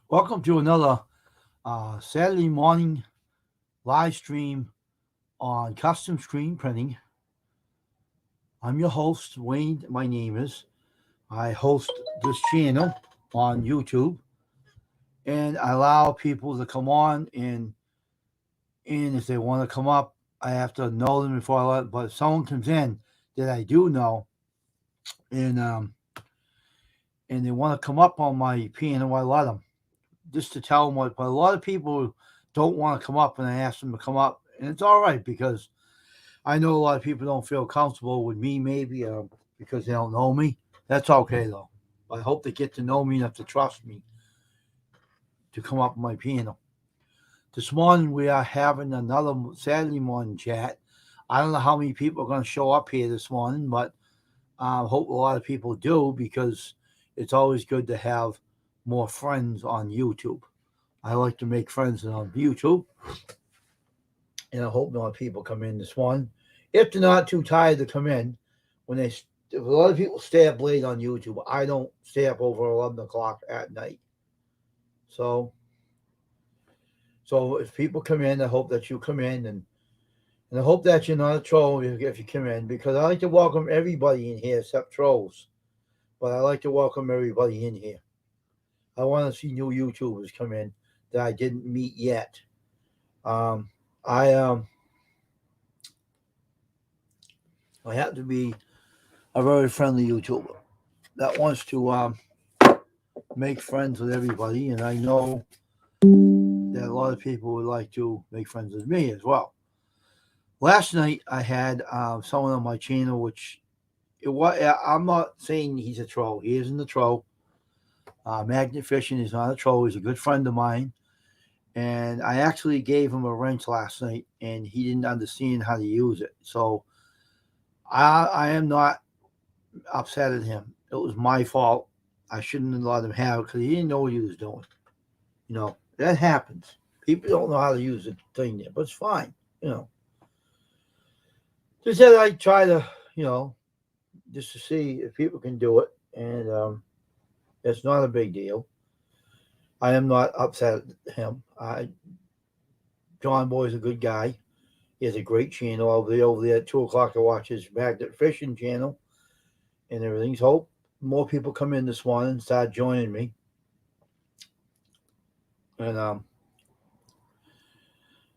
Welcome to another Saturday morning live stream on custom screen printing. I'm your host, Wayne. My name is. I host this channel on YouTube and I allow people to come on and if they want to come up, I have to know them before I let. But if someone comes in that I do know and um, and they want to come up on my piano, I let them just to tell them what. But a lot of people don't want to come up, and I ask them to come up, and it's all right because I know a lot of people don't feel comfortable with me, maybe because they don't know me. That's okay though. I hope they get to know me enough to trust me to come up with my piano. This morning we are having another Saturday morning chat. I don't know how many people are going to show up here this morning, but I hope a lot of people do because it's always good to have more friends on YouTube. I like to make friends on YouTube, and I hope more people come in this morning. If they're not too tired to come in, when they a lot of people stay up late on YouTube. I don't stay up over 11 o'clock at night. So so if people come in, I hope that you come in and I hope that you're not a troll if you come in because I like to welcome everybody in here except trolls. But I like to welcome everybody in here. I want to see new YouTubers come in that I didn't meet yet. Um, I I have to be a very friendly YouTuber that wants to make friends with everybody, and I know that a lot of people would like to make friends with me as well. Last night I had someone on my channel, which it was, I'm not saying he's a troll. He isn't a troll. Magnet Fishing is not a troll. He's a good friend of mine, and I actually gave him a wrench last night, and he didn't understand how to use it. So I am not upset at him. It was my fault. I shouldn't have let him have it because he didn't know what he was doing. That happens. People don't know how to use the thing there, but it's fine. You know, just that I try to, you know, just to see if people can do it, and it's not a big deal. I am not upset at him. John Boy's a good guy. He has a great channel over there at 2 o'clock. I watch his Magnet Fishing channel and everything. So hope more people come in this morning and start joining me. And I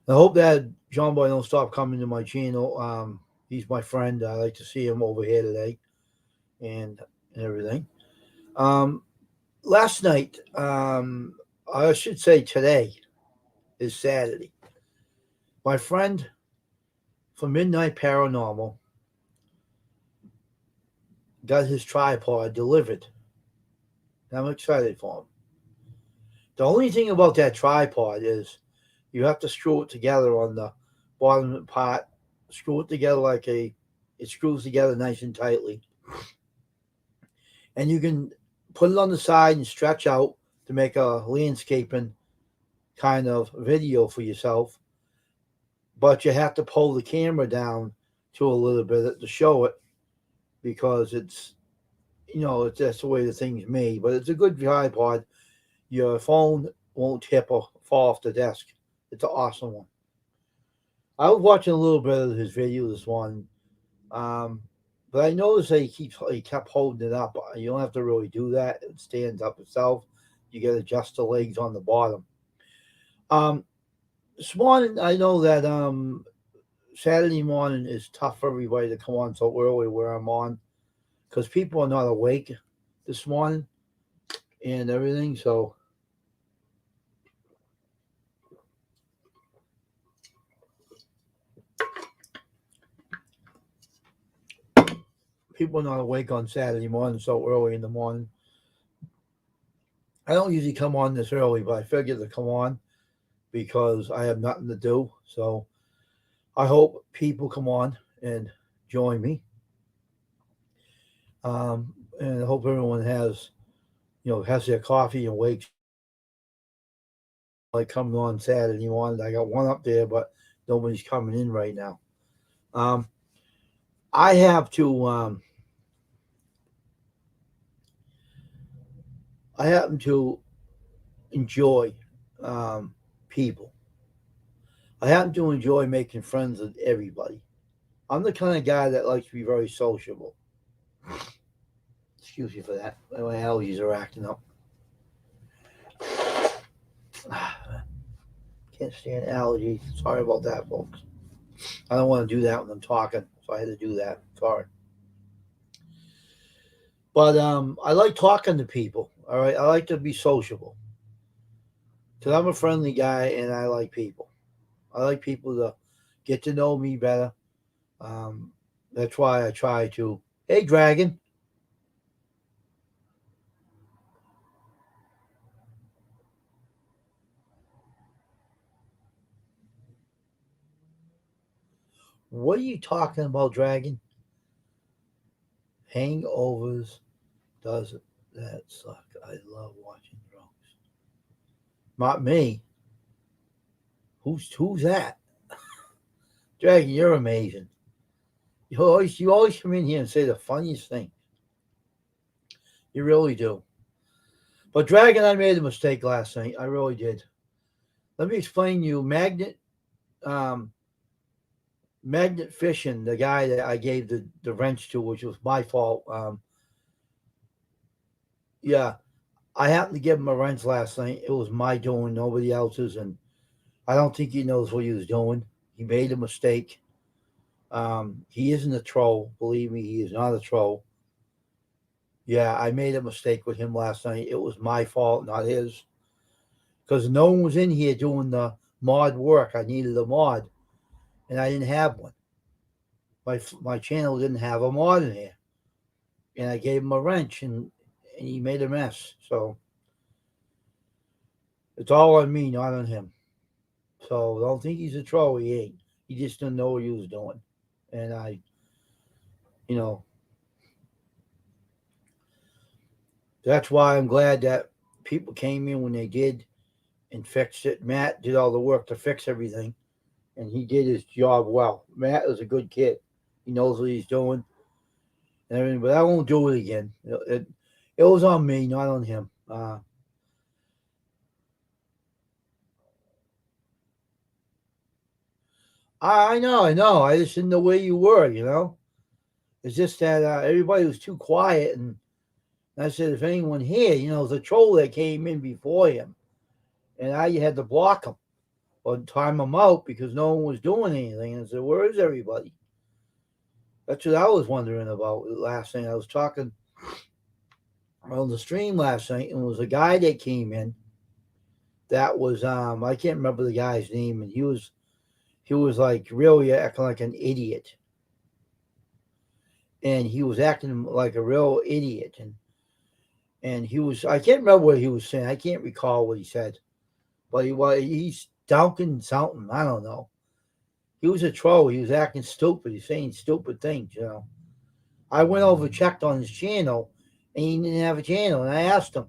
hope that John Boy don't stop coming to my channel. He's my friend. I like to see him over here today and everything. Um, Last night, I should say today is Saturday. My friend from Midnight Paranormal got his tripod delivered. And I'm excited for him. The only thing about that tripod is you have to screw it together on the bottom part. Screw it together it screws together nice and tightly. And you can put it on the side and stretch out to make a landscaping kind of video for yourself. But you have to pull the camera down to a little bit to show it because it's that's the way the thing's made. But it's a good tripod. Your phone won't tip or fall off the desk. It's an awesome one. I was watching a little bit of his video this one, um, but I noticed that he kept holding it up. You don't have to really do that; it stands up itself. You got to adjust the legs on the bottom. Um, this morning, I know that Saturday morning is tough for everybody to come on so early where I'm on because people are not awake this morning and everything. So people are not awake on Saturday morning so early in the morning. I don't usually come on this early, but I figured to come on because I have nothing to do. So I hope people come on and join me. And I hope everyone has their coffee and wakes like coming on Saturday morning. I got one up there, but nobody's coming in right now. Um, I have to. I happen to enjoy um, people. I happen to enjoy making friends with everybody. I'm the kind of guy that likes to be very sociable. Excuse me for that. My allergies are acting up. Can't stand allergies. Sorry about that, folks. I don't want to do that when I'm talking, so I had to do that. Sorry. But I like talking to people. All right, I like to be sociable because I'm a friendly guy and I like people. I like people to get to know me better. Um, that's why I try to. Hey, Dragon, what are you talking about, Dragon? Hangovers does that suck? I love watching drunks. Not me. Who's that? Dragon, you're amazing. You always come in here and say the funniest thing. You really do. But Dragon, I made a mistake last night. I really did. Let me explain to you. Um, Magnet Fishing, the guy that I gave the wrench to, which was my fault. Yeah, I happened to give him a wrench last night. It was my doing, nobody else's, and I don't think he knows what he was doing. He made a mistake. He isn't a troll. Believe me, he is not a troll. Yeah, I made a mistake with him last night. It was my fault, not his. Because no one was in here doing the mod work. I needed a mod, and I didn't have one. My channel didn't have a mod in here, and I gave him a wrench, and he made a mess. So it's all on me, not on him. So don't think he's a troll. He ain't. He just didn't know what he was doing, and you know, that's why I'm glad that people came in when they did and fixed it. Matt did all the work to fix everything, and he did his job well. Matt is a good kid. He knows what he's doing and everything. But I won't do it again. It was on me, not on him. I know. I just didn't know where you were. It's just that everybody was too quiet, and I said, if anyone here, it was a troll that came in before him, and I had to block him or time him out because no one was doing anything. And I said, where is everybody? That's what I was wondering about last night. I was talking on the stream last night, and it was a guy that came in that was I can't remember the guy's name, and he was like really acting like an idiot, and he was acting like a real idiot, and he was I can't remember what he was saying. I can't recall what he said, but he's dunking something. I don't know. He was a troll. He was acting stupid. He's saying stupid things. I went over checked on his channel, and he didn't have a channel, and I asked him,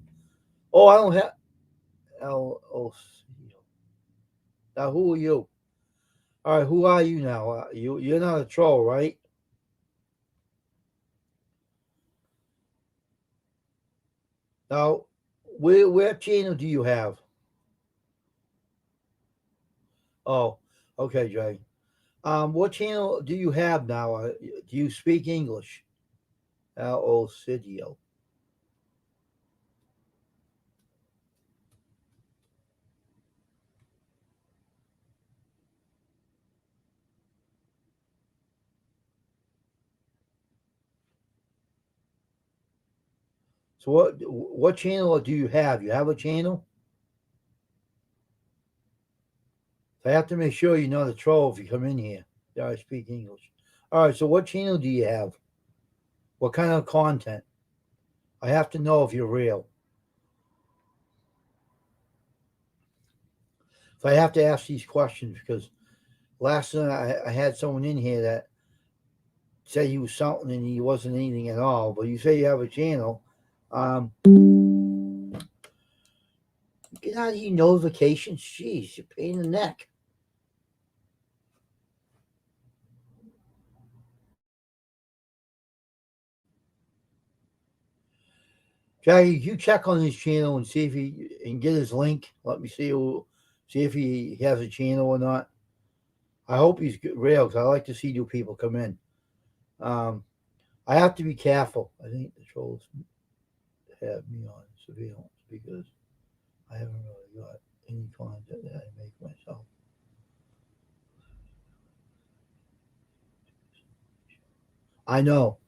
"Oh, I don't have." Oh, now who are you? All right, who are you now? You're not a troll, right? Now, where channel do you have? Oh, okay, Jay. What channel do you have now? Do you speak English? L O Cidio. So what channel do you have? You have a channel? So I have to make sure you're not a troll if you come in here. Yeah, I speak English. All right. So what channel do you have? What kind of content? I have to know if you're real. So I have to ask these questions because last night I had someone in here that said he was something and he wasn't anything at all. But you say you have a channel. Get out of your notifications. Jeez, you're pain in the neck. Jackie, you check on his channel and see if he and get his link. Let me see if he has a channel or not. I hope he's real because I like to see new people come in. Um, I have to be careful. I think the trolls have me on surveillance because I haven't really got any content that I make myself. I know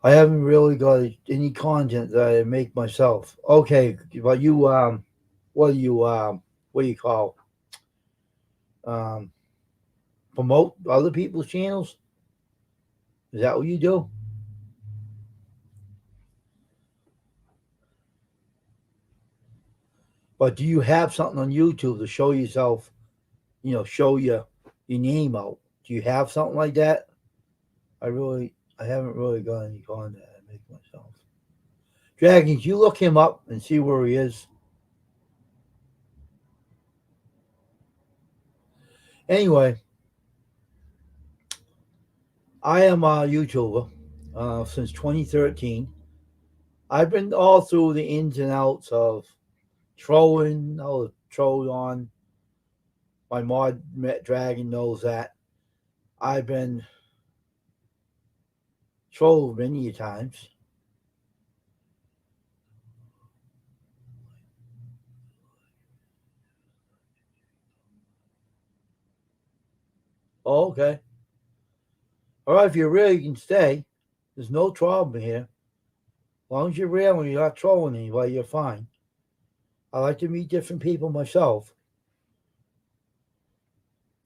I haven't really got any content that I make myself. Okay, but you what do you what do you call um promote other people's channels? Is that what you do? But do you have something on YouTube to show yourself? Show your name out. Do you have something like that? I haven't really got any content I make myself. Dragons, you look him up and see where he is. Anyway, I am a YouTuber since 2013. I've been all through the ins and outs of trolling. I'll troll on. My mod Dragon knows that. I've been trolled many times. Oh, okay. All right, if you're real, you can stay. There's no problem here. As long as you're real and you're not trolling anybody, you're fine. I like to meet different people myself.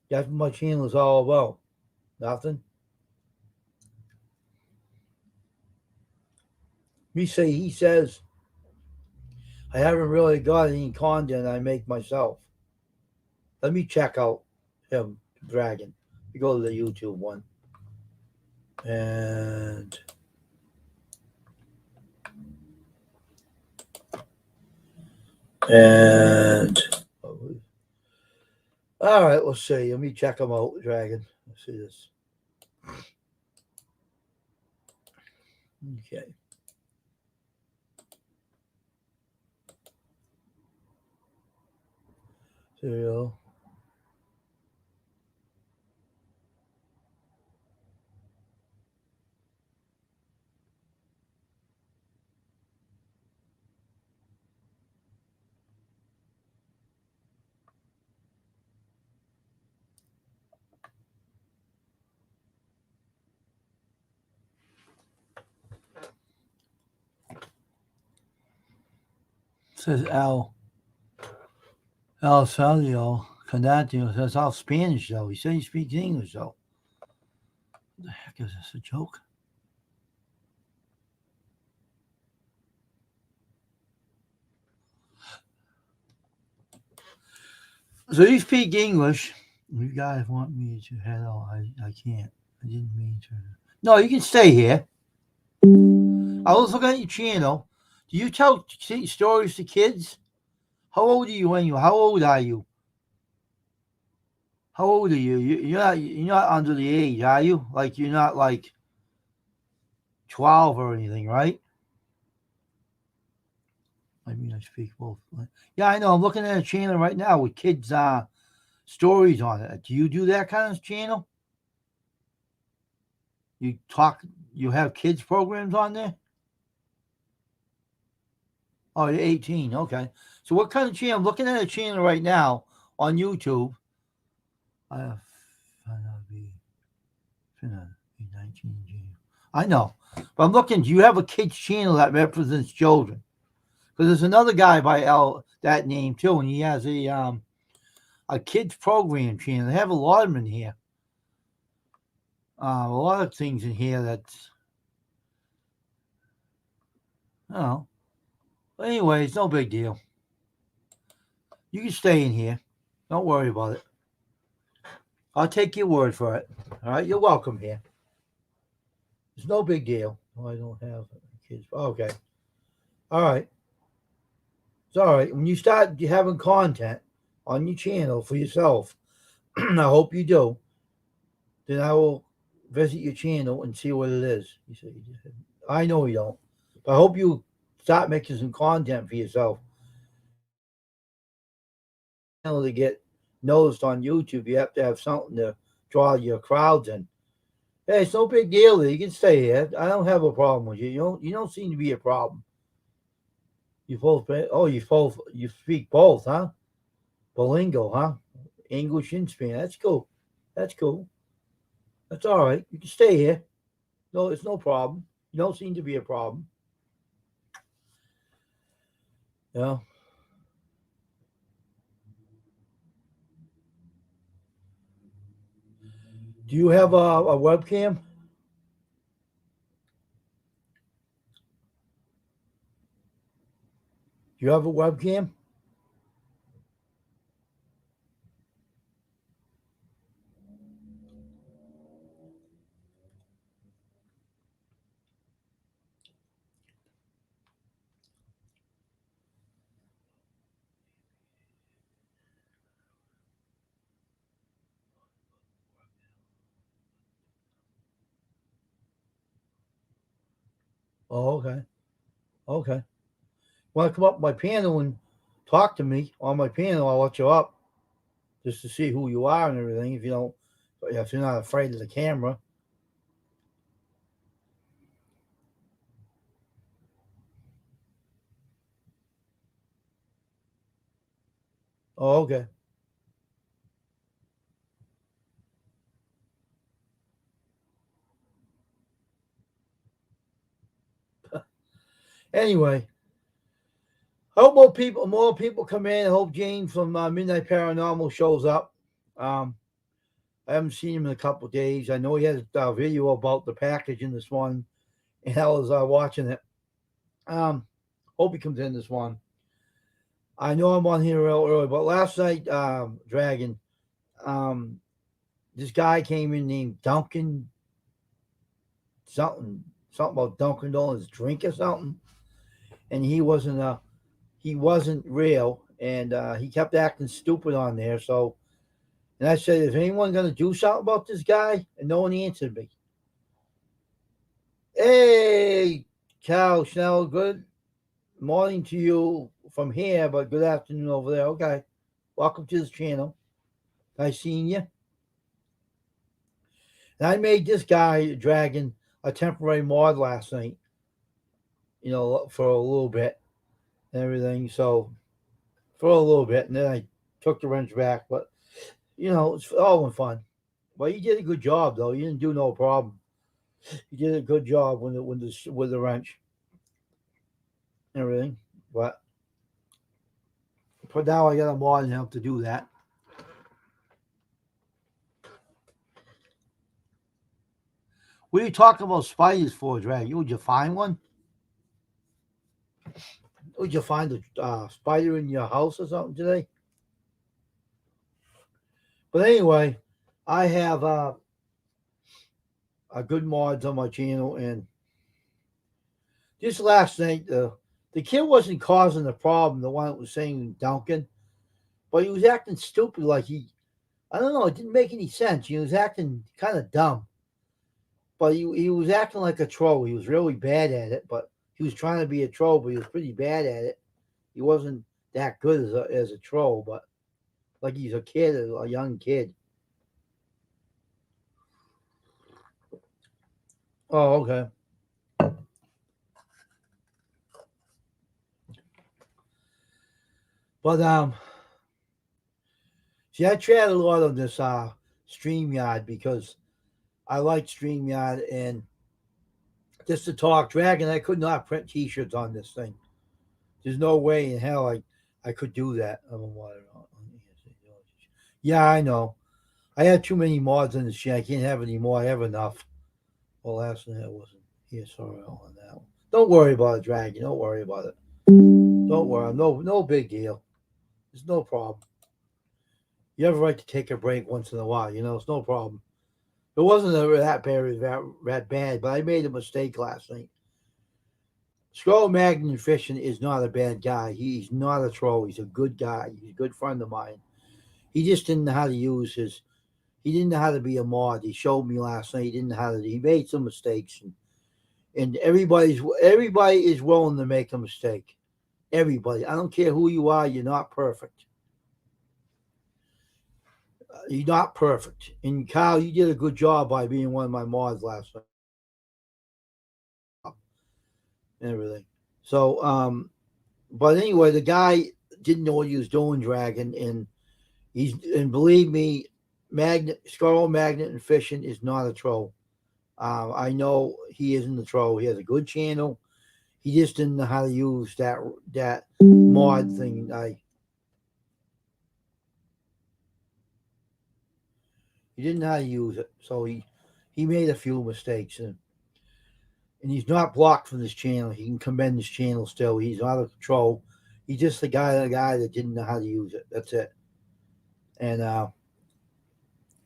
That's what my channel is all about. Nothing. He says, I haven't really got any content I make myself. Let me check out him, Dragon. You go to the YouTube one. And and all right, let's see. Let me check him out, Dragon. Let's see this. Okay. There you go. It says El Salio Canatio. That's all Spanish though. He said he speaks English though. What the heck is this? A joke? So you speak English. You guys want me to head out? I can't. I didn't mean to. No, you can stay here. I was looking at your channel. Do you tell stories to kids? How old are you anyway? How old are you? How old are you? You're not under the age, are you? Like you're not like 12 or anything, right? I mean, I speak both. Yeah, I know. I'm looking at a channel right now with kids' stories on it. Do you do that kind of channel? You talk. You have kids programs on there. Oh, you're 18. Okay. So what kind of channel? I'm looking at a channel right now on YouTube. I have be 19. I know, but I'm looking. Do you have a kids channel that represents children? Because there's another guy by that name too, and he has a kids program channel. They have a lot of them in here. A lot of things in here that's, oh. But anyway, it's no big deal. You can stay in here. Don't worry about it. I'll take your word for it. All right, you're welcome here. It's no big deal. Oh, I don't have kids. Okay. All right. It's all right. When you start having content on your channel for yourself, I hope you do, then I will visit your channel and see what it is. You said you did. I know you don't. But I hope you start making some content for yourself. Channel to get noticed on YouTube, you have to have something to draw your crowds in. Hey, it's no big deal. You can stay here. I don't have a problem with you. You don't seem to be a problem. You both. Oh, you both. You speak both, huh? Bilingual, huh? English and Spanish. That's cool. That's cool. That's all right. You can stay here. No, it's no problem. You don't seem to be a problem. You know. Do you have a webcam? Do you have a webcam? Oh, okay. Okay. Want to come up my panel and talk to me on my panel? I'll let you up just to see who you are and everything. If you're not afraid of the camera. Oh, okay. Anyway, I hope more people come in. I hope Jane from Midnight Paranormal shows up. Um, I haven't seen him in a couple of days. I know he had a video about the package in this one, and I was watching it. Um, hope he comes in this one. I know I'm on here real early, but last night, Dragon, um, this guy came in named Duncan something, something about Dunkin' Donuts drink or something, and he wasn't real, and he kept acting stupid on there. So, and I said, is anyone gonna do something about this guy? And no one answered me. Hey, Cal Schnell, good morning to you from here, but good afternoon over there. Okay, welcome to this channel. Nice seeing you. And I made this guy Dragon a temporary mod last night. For a little bit and everything. So for a little bit, and then I took the wrench back. But it's all in fun. Well, you did a good job, though. You didn't do no problem. You did a good job with the wrench and everything. But for now, I got a mod and help to do that. What are you talking about spiders for, Drag? Would you find one? Would you find a spider in your house or something today? But anyway, I have a good mods on my channel, and just last night, the kid wasn't causing the problem. The one that was saying Duncan, but he was acting stupid. I don't know. It didn't make any sense. He was acting kind of dumb, but he was acting like a troll. He was really bad at it, but he was trying to be a troll, but he was pretty bad at it. He wasn't that good as a troll, but like he's a kid, a young kid. Oh, okay. But see, I tried a lot on this StreamYard because I like StreamYard, and just to talk Dragon, I could not print T-shirts on this thing. There's no way in hell I could do that. Yeah, I know. I had too many mods on this shit. I can't have any more. I have enough. Well, last night I wasn't here, sorry on that one. Don't worry about it, Dragon. Don't worry about it. Don't worry. No big deal. It's no problem. You have a right to take a break once in a while. It's no problem. It wasn't that bad, but I made a mistake last night. Skull Magnet Fishing is not a bad guy. He's not a troll. He's a good guy. He's a good friend of mine. He just didn't know how to use his. He didn't know how to be a mod. He showed me last night. He didn't know how to. He made some mistakes, and And everybody is willing to make a mistake. Everybody. I don't care who you are. You're not perfect. You're not perfect. And Kyle, you did a good job by being one of my mods last night. And everything. So, but anyway, the guy didn't know what he was doing, Dragon, and believe me, Scarlet Magnet and Fishing is not a troll. I know he isn't a troll. He has a good channel. He just didn't know how to use that mod thing. He didn't know how to use it, so he made a few mistakes, and he's not blocked from this channel. He can come in this channel still. He's not a troll. He's just the guy that didn't know how to use it. That's it. And I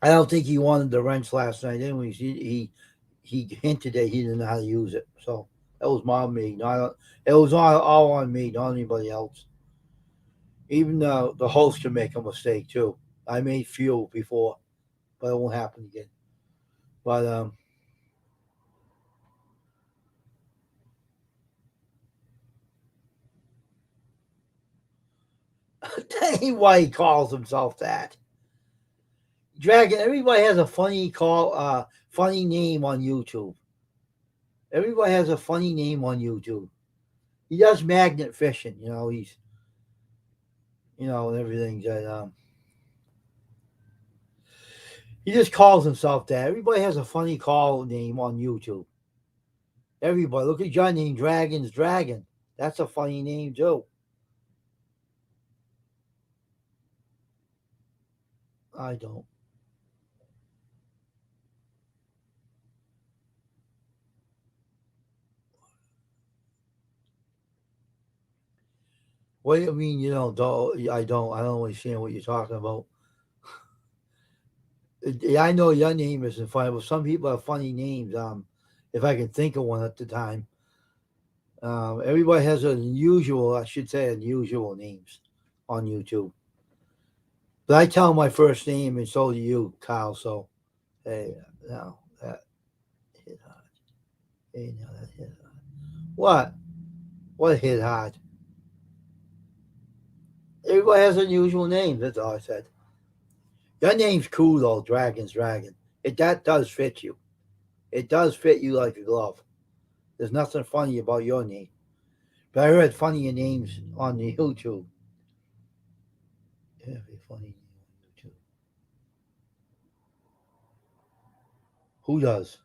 don't think he wanted the wrench last night. Anyways, he hinted that he didn't know how to use it. So that was me. It was all on me, not anybody else. Even the host can make a mistake too. I made few before, but it won't happen again. But that ain't why he calls himself that. Dragon. Everybody has a funny name on YouTube. Everybody has a funny name on YouTube. He does magnet fishing. He's and everything that he just calls himself that. Everybody has a funny call name on YouTube. Everybody, look at your name, Dragon's Dragon. That's a funny name too. I don't. What do you mean you don't? I don't. I don't understand what you're talking about. I know your name isn't funny, but some people have funny names. If I can think of one at the time. Everybody has I should say, unusual names on YouTube. But I tell my first name, and so do you, Kyle. So, hey, no, that hit hard. Hey, no, that hit hard. What? What hit hard? Everybody has unusual names. That's all I said. Your name's cool though, Dragon's Dragon. That does fit you. It does fit you like a glove. There's nothing funny about your name. But I heard funnier names on the YouTube. Yeah, funny name on YouTube. Who does?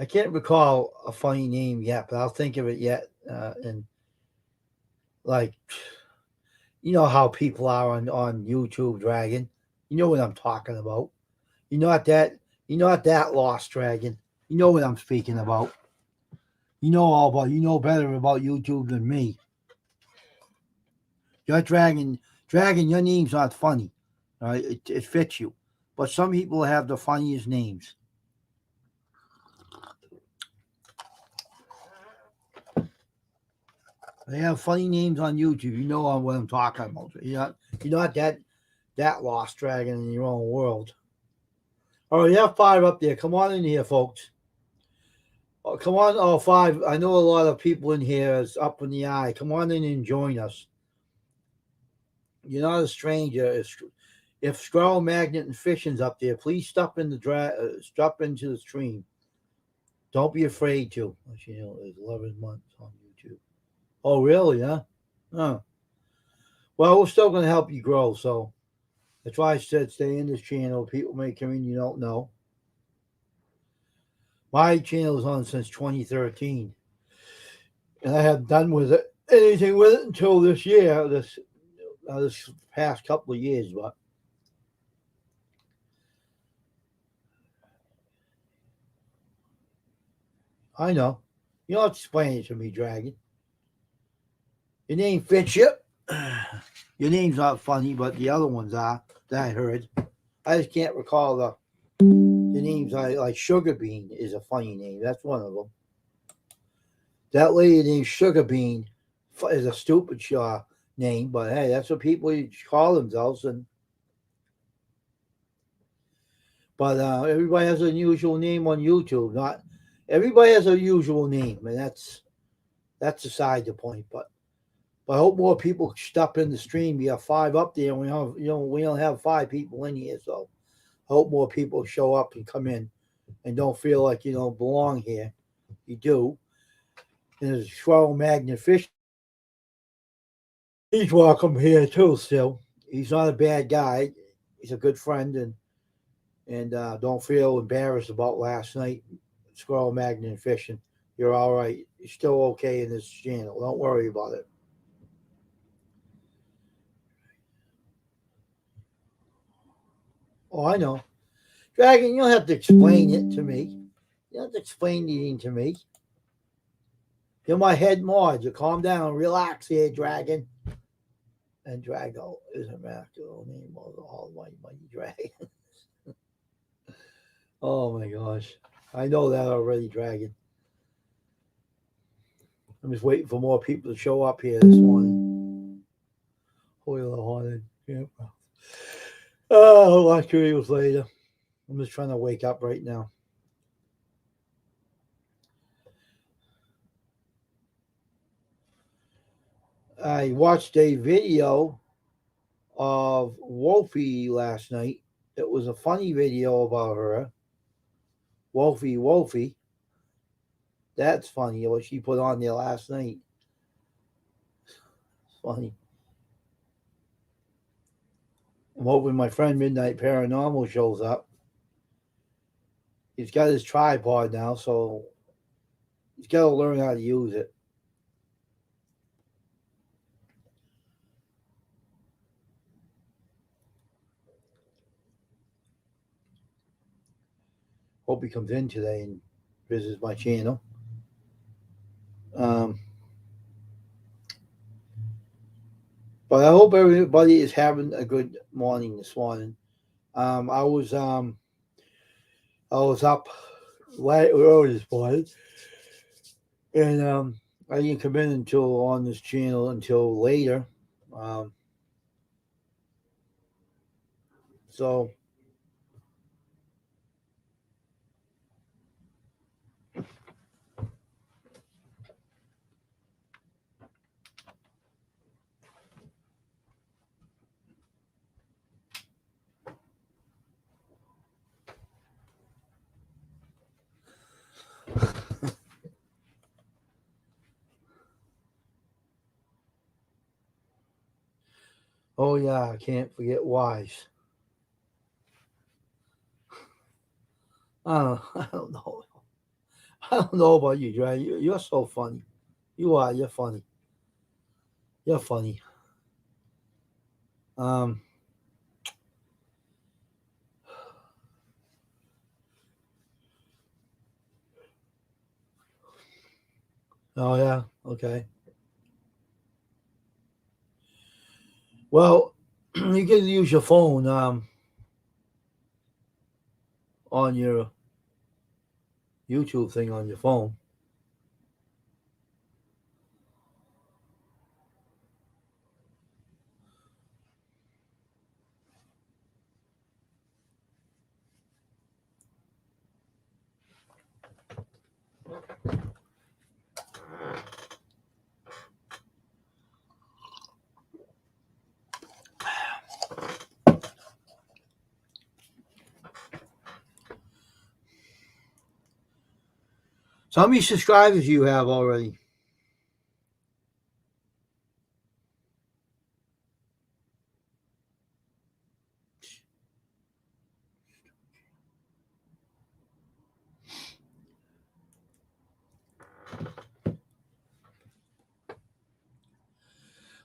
I can't recall a funny name yet, but I'll think of it yet. And like, you know how people are on YouTube, Dragon. You know what I'm talking about. You're not that. You're not that lost, Dragon. You know what I'm speaking about. You know all about. You know better about YouTube than me. Your Dragon. Your name's not funny. All right, it fits you. But some people have the funniest names. They have funny names on YouTube. You know what I'm talking about. You're not that lost, Dragon, in your own world. All right, you have five up there. Come on in here, folks. Oh, come on, all five. I know a lot of people in here is up in the eye. Come on in and join us. You're not a stranger. If Squirrel Magnet and Fishing's up there, please stop stop into the stream. Don't be afraid to. Actually, there's 11 months on YouTube. Oh, really? Huh? Huh. Well, we're still going to help you grow. So that's why I said stay in this channel. People may come in you don't know. My channel is on since 2013, and I haven't done with it anything with it until this year. This past couple of years, but I know. You don't have to explain it to me, Dragon. Your name fits you. Your name's not funny, but the other ones are that I heard. I just can't recall the names. Like Sugar Bean is a funny name. That's one of them. That lady named Sugar Bean is a stupid name, but hey, that's what people call themselves. And But everybody has an unusual name on YouTube. Not everybody has a usual name, and that's aside the point. But I hope more people stop in the stream. We have 5 up there, and we don't have 5 people in here, so I hope more people show up and come in, and don't feel like you don't belong here. You do. And there's Swirl Magnificent. He's welcome here too. Still, he's not a bad guy. He's a good friend, and don't feel embarrassed about last night. Squirrel Magnificent. You're all right. You're still okay in this channel. Don't worry about it. Oh, I know. Dragon, you don't have to explain it to me. You don't have to explain anything to me. You're my head mod. You calm down. Relax here, Dragon. And Drago is a masculine name of the almighty dragon. Oh my gosh. I know that already, Dragon. I'm just waiting for more people to show up here this morning. Hoyle Haunted Campground. Oh, I'll watch videos later. I'm just trying to wake up right now. I watched a video of Wolfie last night. It was a funny video about her. Wolfie. That's funny what she put on there last night. It's funny. I'm hoping my friend Midnight Paranormal shows up. He's got his tripod now, so he's got to learn how to use it. Hope he comes in today and visits my channel. But I hope everybody is having a good morning this morning. I was up late early this morning, and I didn't come in until on this channel until later. So oh yeah, I can't forget Wise. I don't know. I don't know about you, Dre. You're so funny. You are. You're funny. You're funny. Um. Oh yeah. Okay. Well, you can use your phone on your YouTube thing on your phone. So how many subscribers do you have already?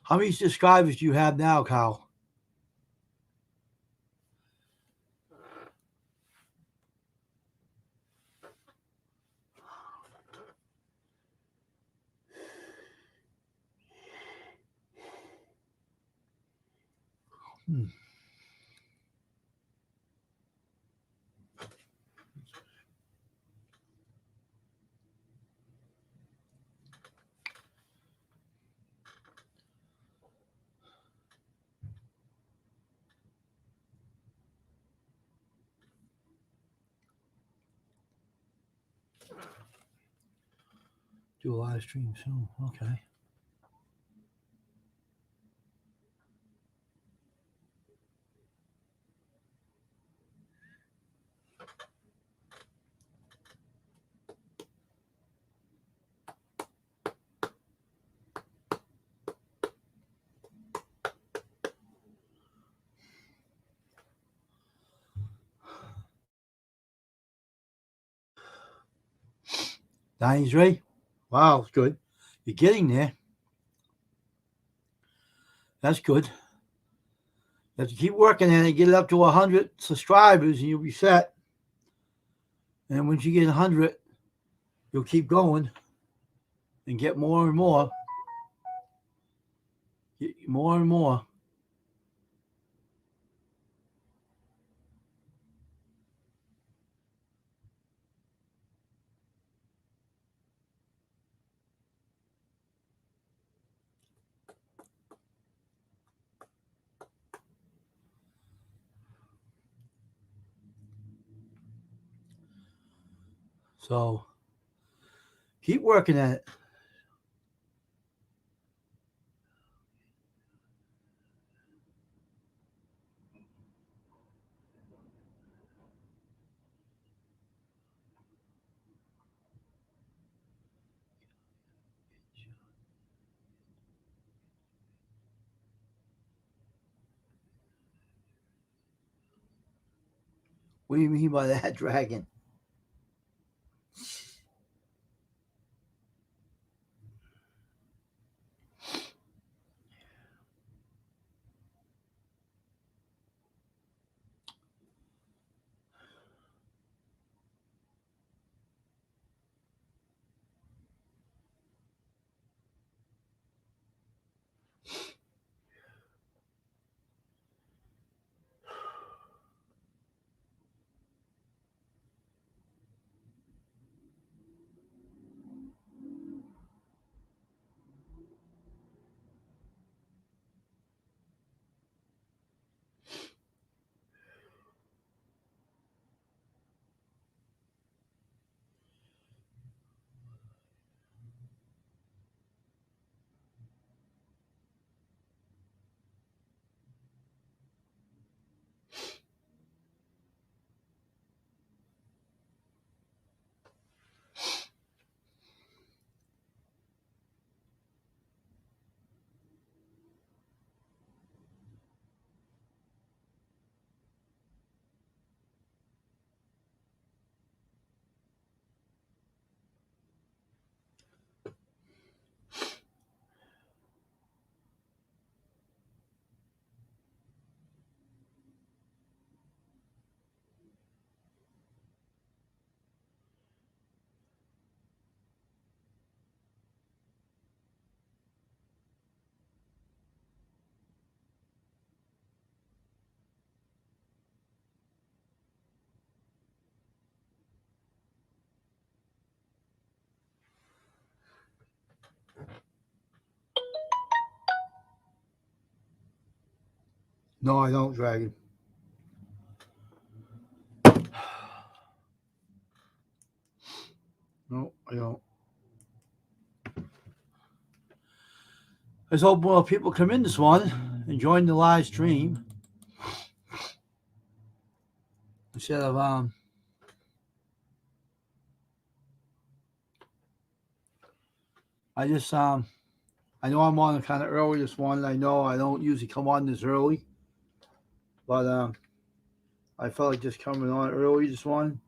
How many subscribers do you have now, Kyle? Hmm. Do a live stream soon. Okay. Danny's ready. Wow, it's good. You're getting there. That's good. You have to keep working at it, get it up to 100 subscribers, and you'll be set. And once you get 100, you'll keep going and get more and more. Get more and more. So keep working at it. What do you mean by that, Dragon? No, I don't, Dragon. No, I don't. Let's hope more people come in this one and join the live stream instead of I just I know I'm on kind of early this one. I know I don't usually come on this early, but I felt like just coming on early this one.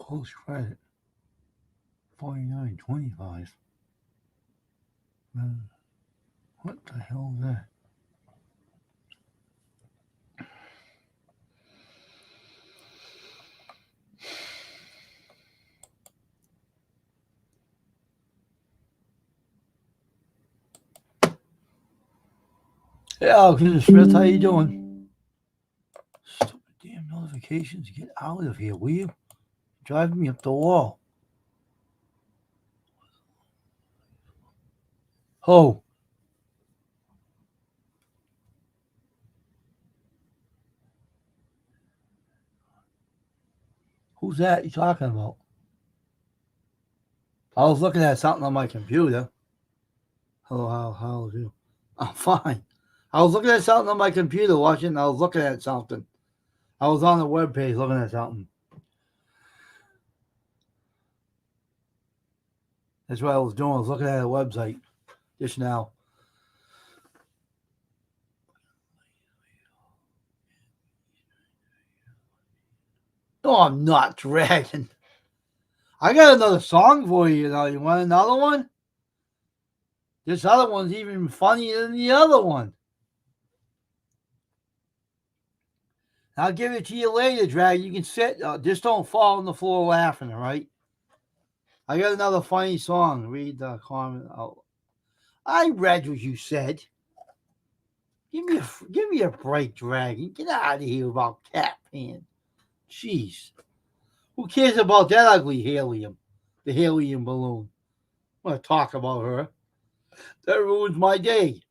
Close credit. 49.25. What the hell is that? Hey, Alexander Smith, how you doing? Stupid damn notifications. Get out of here, will you? Driving me up the wall. Oh. Who's that you talking about? I was looking at something on my computer. Hello, how are you? I'm fine. I was looking at something on my computer watching. I was looking at something. I was on the webpage looking at something. That's what I was doing. I was looking at a website just now. No, I'm not dragging. I got another song for you. You want another one? This other one's even funnier than the other one. I'll give it to you later, Drag. You can sit. Just don't fall on the floor laughing, all right? I got another funny song. Read the comment out. I read what you said. Give me a break, Dragon. Get out of here about Cat Pan. Jeez. Who cares about that ugly helium? The helium balloon. I want to talk about her. That ruins my day.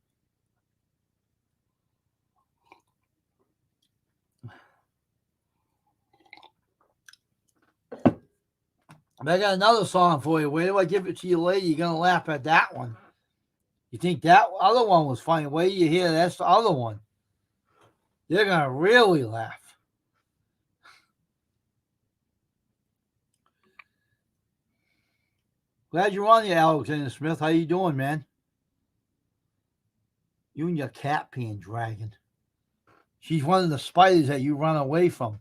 I got another song for you. Where do I give it to you later? You're going to laugh at that one. You think that other one was funny? Wait till you hear that's the other one. You're going to really laugh. Glad you're on here, Alexander Smith. How you doing, man? You and your Cat Pan Dragon. She's one of the spiders that you run away from.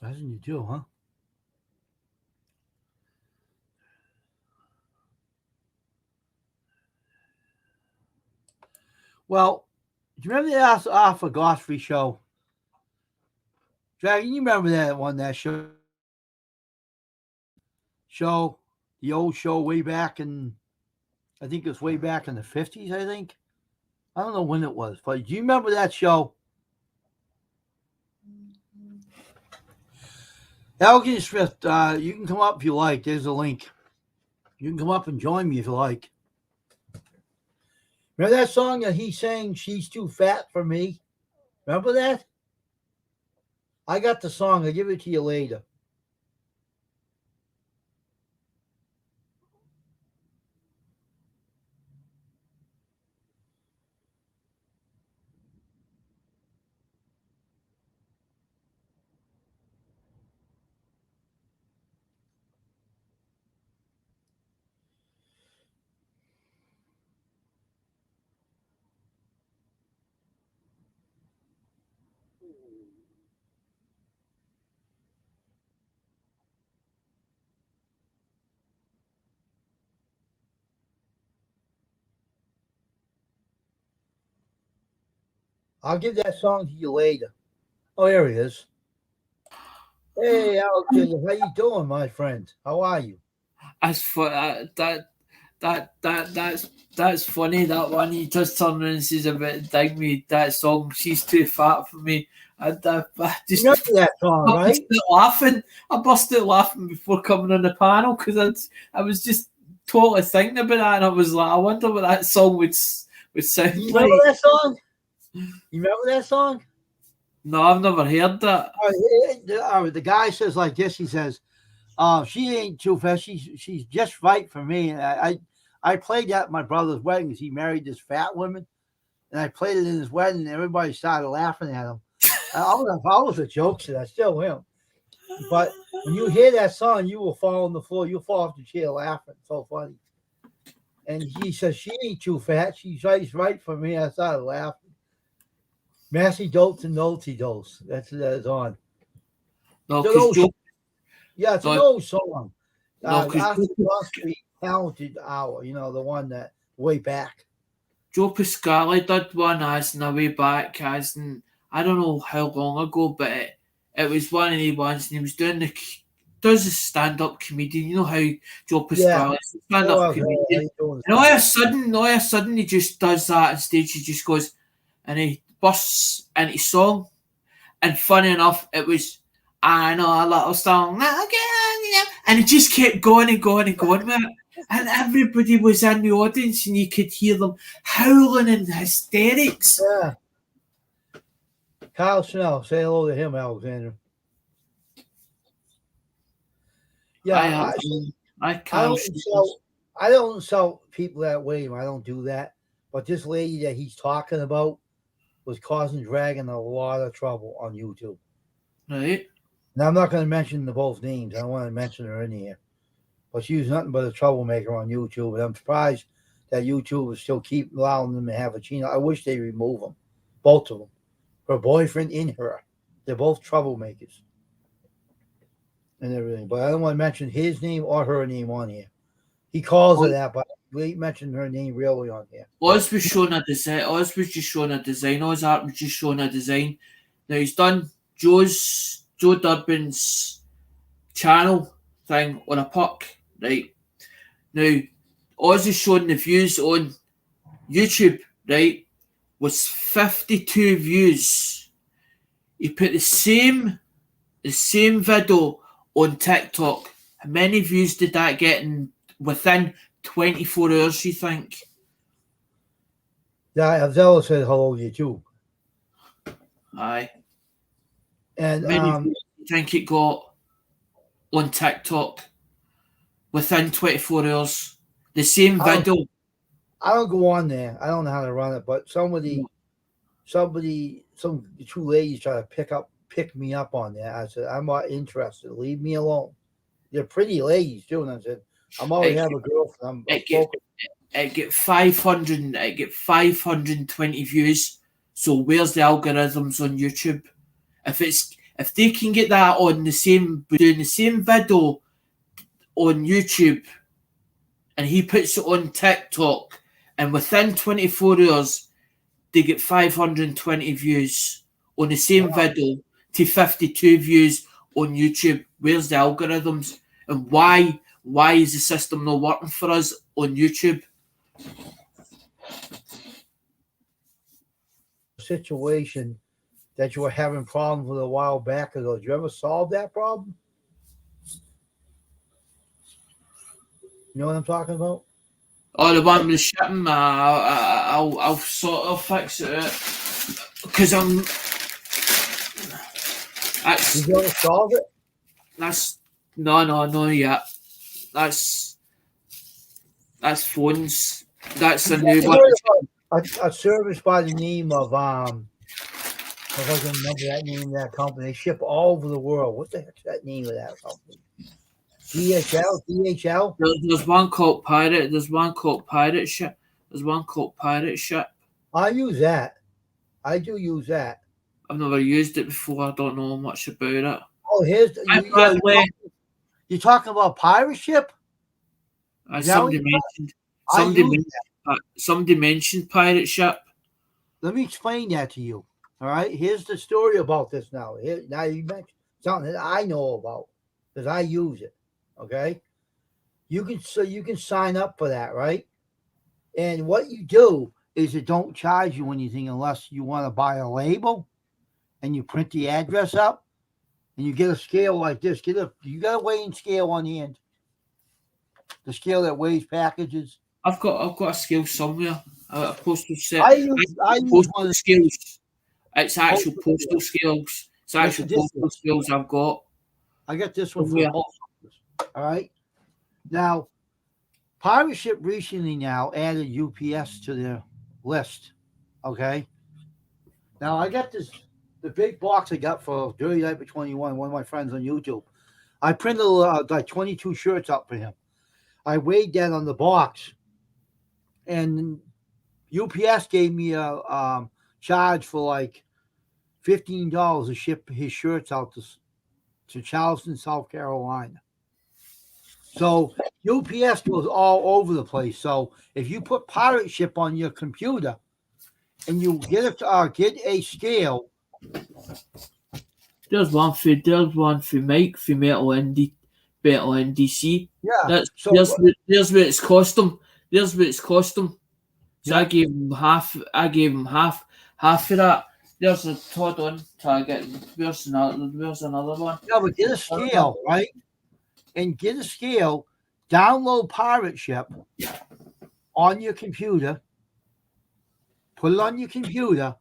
That's what you do, huh? Well, do you remember the Arthur Godfrey show? Dragon, you remember that one, that show? The old show way back in, I think it was way back in the 50s, I think. I don't know when it was, but do you remember that show? Alexander Smith, you can come up if you like. There's a link. You can come up and join me if you like. Remember that song that he sang, She's Too Fat for Me? Remember that? I got the song. I'll give it to you later. I'll give that song to you later. Oh, here he is. Hey, Alexander, how you doing, my friend? How are you? That's that's funny. That one he just turned around and says about dig me that song. She's too fat for me. I just You remember that song, right? laughing. I busted laughing before coming on the panel because I was just totally thinking about that, and I was like, I wonder what that song would sound You like. remember that song? You remember that song? No, I've never heard that. The guy says like this. He says, "She ain't too fat. She's just right for me." And I played that at my brother's wedding because he married this fat woman, and I played it in his wedding. And everybody started laughing at him. I was a jokester. I still am. But when you hear that song, you will fall on the floor. You'll fall off the chair laughing. So funny. And he says, she ain't too fat. She's right for me. I started laughing. Massey Dotes and Nolty Dose. That's on. No, It's an because old, Joe, yeah, it's an no, old song. no, because After Cross Street Talented Hour, the one that way back. Joe Pasquale did one as in a way back, as in, I don't know how long ago, but it was one of the ones, and he was doing does a stand-up comedian. You know how Joe Yeah. Pasquale is a stand-up comedian. And all of a sudden, he just does that on stage. He just goes, and he busts into song. And funny enough, it was, I know a little song, and it just kept going and going and going with it. And everybody was in the audience, and you could hear them howling in hysterics. Yeah. Kyle Snell, say hello to him, Alexander. Yeah, I don't sell people that way. I don't do that. But this lady that he's talking about was causing Dragon a lot of trouble on YouTube. Right. Now, I'm not going to mention the both names. I don't want to mention her in here. But she was nothing but a troublemaker on YouTube. And I'm surprised that YouTube is still keep allowing them to have a channel. I wish they remove them, both of them. Her boyfriend and her. They're both troublemakers and everything. But I don't want to mention his name or her name on here. He calls her that, but we mentioned her name really on here. Oz was showing a design. Oz was just showing a design. Oz Art was just showing a design. Now he's done Joe Durbin's channel thing on a puck, right? Now Oz is showing the views on YouTube, right? Was 52 views. He put the same video on TikTok. How many views did that get within 24 hours, you think? Yeah, Zella said hello to you too. Aye. And many views do you think it got on TikTok within 24 hours? The same video. I don't go on there. I don't know how to run it, but some two ladies try to pick me up on that. I said, I'm not interested. Leave me alone. They're pretty ladies too. And I said, I'm already have a girlfriend. It get 520 views. So where's the algorithms on YouTube? If they can get that on doing the same video on YouTube, and he puts it on TikTok, and within 24 hours they get 520 views on the same video to 52 views on YouTube. Where's the algorithms? And why is the system not working for us on YouTube? Situation that you were having problems with a while back ago. Did you ever solve that problem? You know what I'm talking about? Oh, the one with the shipping. I'll sort of fix it because I'm. Did you ever solve it? That's no yet. That's phones. That's a new one. A service by the name of if I can remember that name of that company. They ship all over the world. What the heck's that name of that company? DHL? There's one called Pirate. There's one called Pirate Ship. There's one called Pirate Ship. I use that. I do use that. I've never used it before. I don't know much about it. Oh, you're talking about Pirate Ship? Somebody mentioned Pirate Ship. Let me explain that to you. All right. Here's the story about this now. Now you mentioned something that I know about because I use it. Okay. You can sign up for that, right? And what you do is it don't charge you anything unless you want to buy a label and you print the address up and you get a scale like this. You got a weighing scale on the end. The scale that weighs packages. I've got a scale somewhere. A postal set. I use postal scales. It's actual postal scales. It's actual postal scales I've got. I got this one from the post office. All right. Now, Pirate Ship recently now added UPS to their list. Okay. Now I got this the big box I got for Dirty Diaper 21, one of my friends on YouTube. I printed like 22 shirts out for him. I weighed that on the box, and UPS gave me a charge for like $15 to ship his shirts out to Charleston, South Carolina. So UPS goes all over the place. So if you put pirate ship on your computer and you get a scale, There's one for Mike for Metal NDC. yeah. There's what it's cost him. There's what it's cost him. So Yeah. I gave him half. I gave him half of that. There's a Todd on target. Where's another one? Yeah, but get a scale, right? And get a scale, download Pirate Ship on your computer, put it on your computer,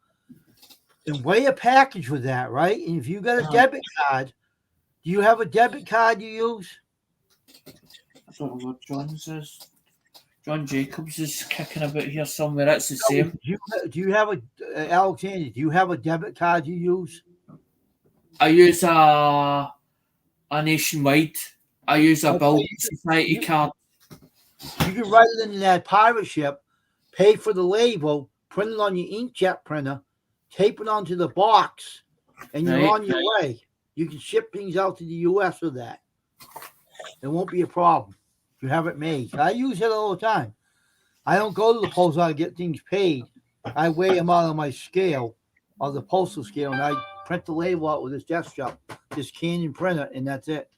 and weigh a package with that, right? And if you got a debit card, do you have a debit card you use? I don't know what John says. John Jacobs is kicking about here somewhere. That's the same. Do you have Alexander, do you have a debit card you use? I use a nationwide. I use a Building Society card. You can write it in that Pirate Ship, pay for the label, print it on your inkjet printer, tape it onto the box, and you're on your way. You can ship things out to the U.S. with that. It won't be a problem. You have it made. I use it all the time. I don't go to the post office to get things paid. I weigh them out on my scale, on the postal scale, and I print the label out with this Canon printer, and that's it.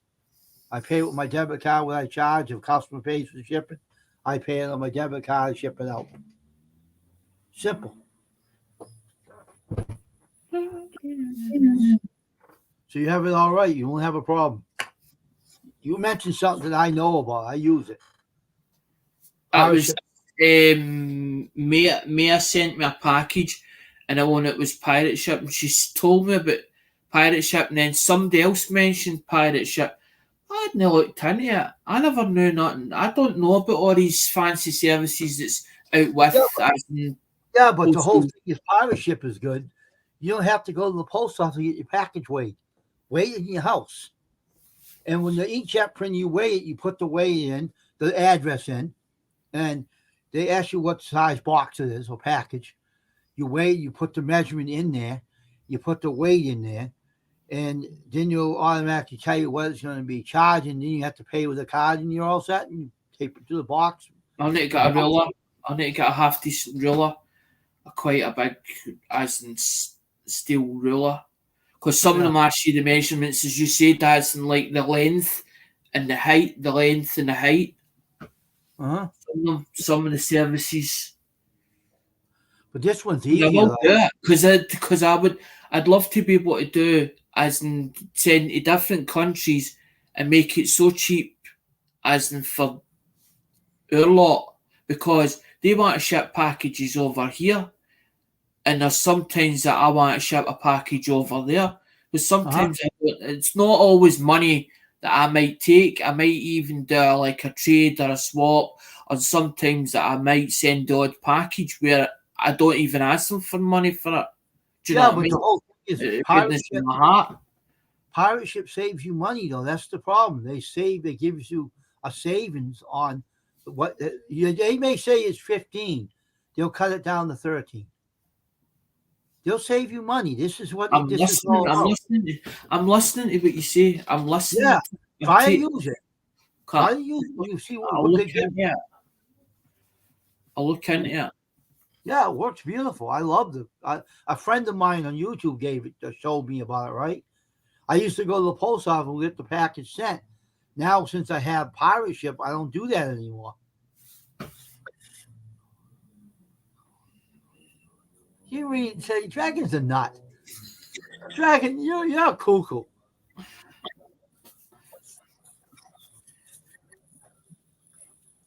I pay with my debit card what I charge. If customer pays for shipping, I pay it on my debit card and ship it out. Simple. So you have it all right. You won't have a problem. You mentioned something that I know about. I use it. I was Mia sent me a package, and I want it was Pirate Ship, and she told me about Pirate Ship, and then somebody else mentioned Pirate Ship. I hadn't looked into it. I never knew nothing. I don't know about all these fancy services that's out with. Yeah, but the whole thing is Pirate Ship is good. You don't have to go to the post office to get your package weighed. Weigh it in your house. And when the inkjet print, you weigh it, you put the weight in, the address in, and they ask you what size box it is or package. You weigh, you put the measurement in there, you put the weight in there, and then you'll automatically tell you what it's going to be charged, and then you have to pay with a card, and you're all set, and you tape it to the box. I need to get a ruler. I need to get a half decent ruler, quite a big, as in steel ruler. Because some of them ask you the measurements, as you said, as in like the length and the height, Uh-huh. Some of the services. But this one's easier. I will do it because I'd love to be able to do as in send to different countries and make it so cheap as in for our lot, because they want to ship packages over here, and there's sometimes that I want to ship a package over there, but sometimes it's not always money that I might take. I might even do like a trade or a swap, or sometimes that I might send the odd package where I don't even ask them for money for it. Do you know what I mean? The whole thing is Pirate Ship saves you money, though. That's the problem. They give you a savings on what they may say is 15. They'll cut it down to 13. They'll save you money. This is what I'm listening to what you say. I'm listening. Yeah, try to use it. Try to use it. You see what they do. I'll look into it. Yeah, it works beautiful. I love it. A friend of mine on YouTube showed me about it, right? I used to go to the post office and get the package sent. Now, since I have Pirate Ship, I don't do that anymore. You say Dragon's a nut. Dragon, you're cuckoo.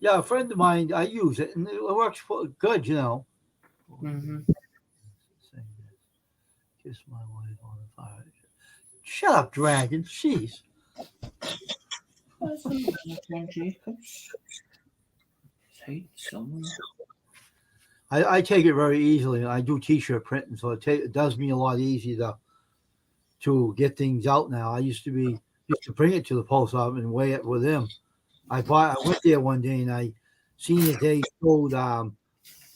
Yeah, a friend of mine, I use it, and it works good, you know. Mm-hmm. Kiss my wife on the fire. Shut up, Dragon. Jeez. I take it very easily. I do t-shirt printing, so it does me a lot easier to to get things out now. I used to bring it to the post office and weigh it with them. I went there one day and I seen that they sold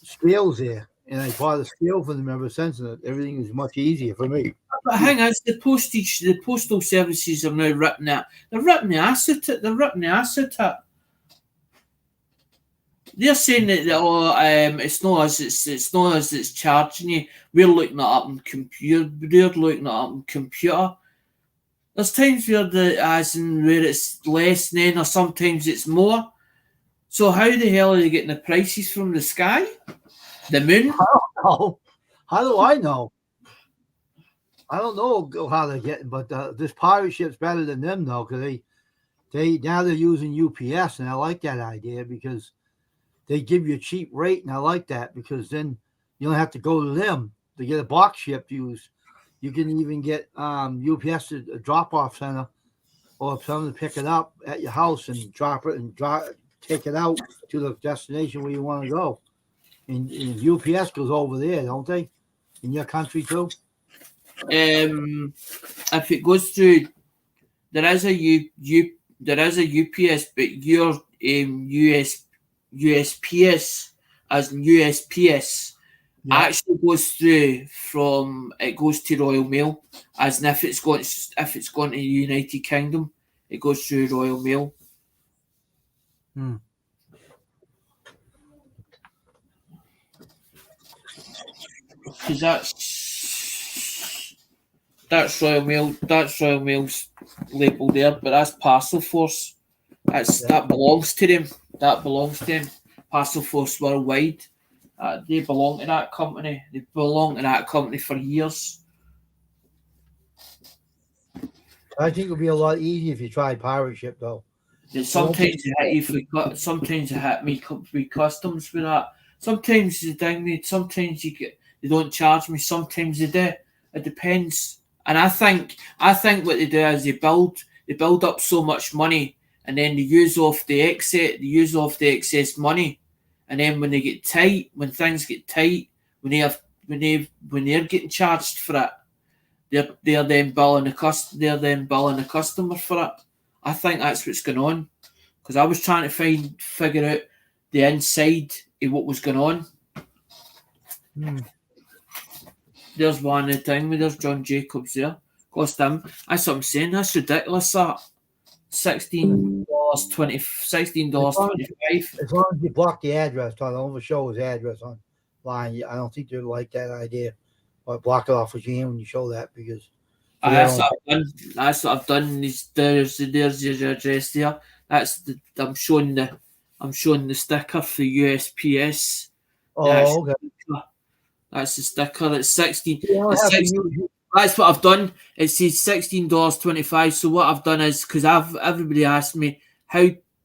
scales there, and I bought a scale for them ever since, and everything is much easier for me. But hang on, the postal services are now ripping it. They're ripping the ass at it. They're ripping the ass at it. They're saying that it's not us. It's not us that's charging you. We're looking it up on computer. They're looking it up on computer. There's times where where it's less than, or sometimes it's more. So how the hell are they getting the prices from the sky? The moon? Oh, how do I know? I don't know how they're getting, but this pirate ship's better than them though, because they're using UPS, and I like that idea because they give you a cheap rate, and I like that because then you don't have to go to them to get a box shipped. You can even get UPS a drop-off center, or someone to pick it up at your house and drop it and take it out to the destination where you want to go. And UPS goes over there, don't they? In your country too? If it goes through, there is a UPS, but your USPS, as in USPS, actually goes through it goes to Royal Mail, as in if it's going to the United Kingdom, it goes through Royal Mail. Because that's Royal Mail. That's Royal Mail's label there, but that's Parcel Force. That belongs to them. That belongs to them. Parcel Force Worldwide. They belong to that company. They belong to that company for years. I think it would be a lot easier if you tried pirate ship though. Sometimes it hit me with customs with that. Sometimes they ding me. Sometimes they don't charge me. Sometimes they do. It depends. And I think what they do is they build up so much money, and then they use off the excess money, and then when things get tight, when they're getting charged for it, they're then billing the customer for it. I think that's what's going on, because I was trying to figure out the inside of what was going on. There's one at the time. There's John Jacobs there. Cost him. That's what I'm saying. That's ridiculous. That $16.25. As long as you block the address, Tom, don't overshow his address online. I don't think they like that idea. Or block it off with you when you show that, because That's what I've done. There's your address there. I'm showing the sticker for USPS. Oh, okay. That's the sticker. It's 16. That's what I've done. It says $16.25. So what I've done is, because everybody asked me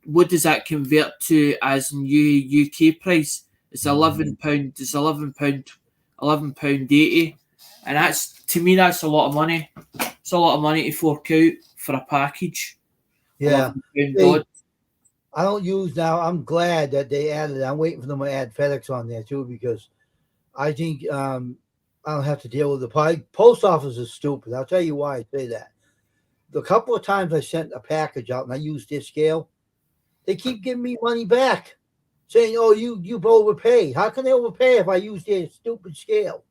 what does that convert to as in UK price? It's £11. It's £11.80, and to me that's a lot of money. It's a lot of money to fork out for a package. Yeah. I don't use now. I'm glad that they added it. I'm waiting for them to add FedEx on there too, because I think I don't have to deal with the post office is stupid. I'll tell you why I say that. The couple of times I sent a package out and I used their scale, they keep giving me money back, saying, "Oh, you've overpaid." How can they overpay if I use their stupid scale?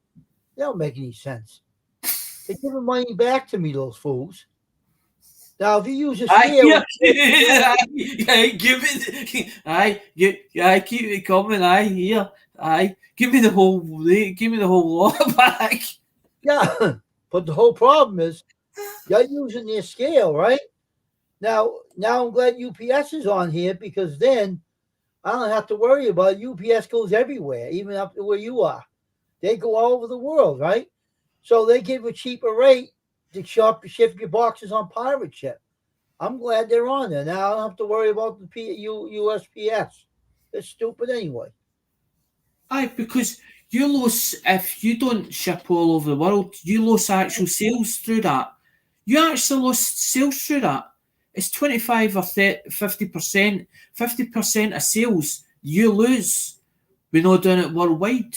They don't make any sense. They're giving money back to me, those fools. Now, if you use a scale, keep it coming. Give me the whole lot back. Yeah, but the whole problem is you're using their scale, right? Now I'm glad UPS is on here, because then I don't have to worry about it. UPS goes everywhere, even up to where you are. They go all over the world, right? So they give a cheaper rate to ship your boxes on pirate ship. I'm glad they're on there. Now I don't have to worry about the USPS. It's stupid anyway. Aye, because you lose, if you don't ship all over the world, you lose actual sales through that. You actually lost sales through that. It's 25 or 50%. 50% of sales you lose when not doing it worldwide.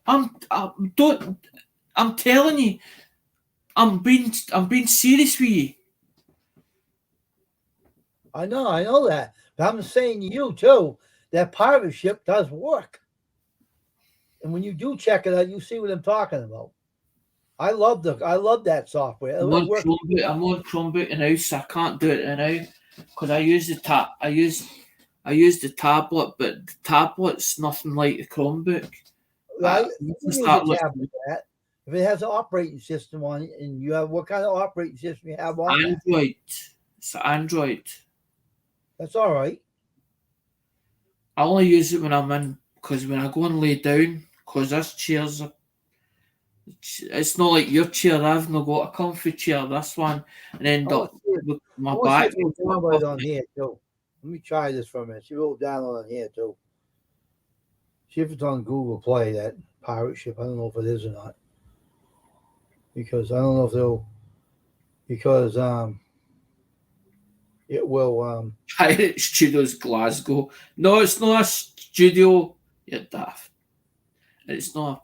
I'm telling you, I'm being serious with you. I know that. But I'm saying to you too, that pirate ship does work. And when you do check it out, you see what I'm talking about. I love that software. I'm It on works. Chromebook. I'm on Chromebook now, so I can't do it now because I use the I use the tablet, but the tablet's nothing like the Chromebook. I I need to you use a start tablet listening. for that. If it has an operating system on it, and you have what kind of operating system you have on that, Android. It's Android. that's all right. I only use it when I'm in because when I go and lay down, because this chair's it's not like your chair. I've not got a comfy chair. This one, and I end want up to see it. with I my want to see back. if it will download it on here too. Let me try this for a minute. See if it will download on here too. See if it's on Google Play. That pirate ship. I don't know if it is or not, because I don't know if they'll because it will Pirate Studios Glasgow. No, it's not a studio. You're daft. It's not.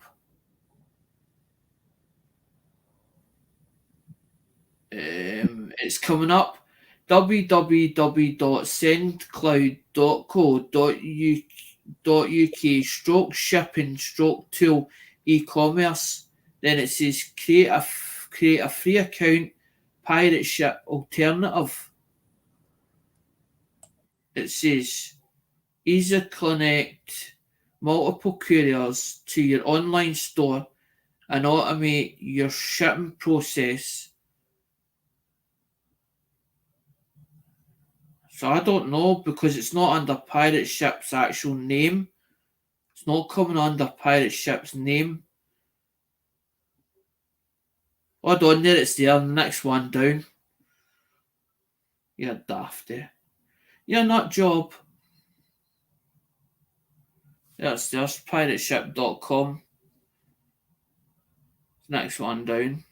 It's coming up. www.sendcloud.co.uk stroke shipping stroke tool e-commerce. Then it says create a free account pirate ship alternative. It says easy connect multiple couriers to your online store and automate your shipping process. So I don't know because it's not under Pirate Ship's actual name. It's not coming under Pirate Ship's name. Hold on there, it's there. The next one down. You're dafty. You're not job. There's pirateship.com. Next one down.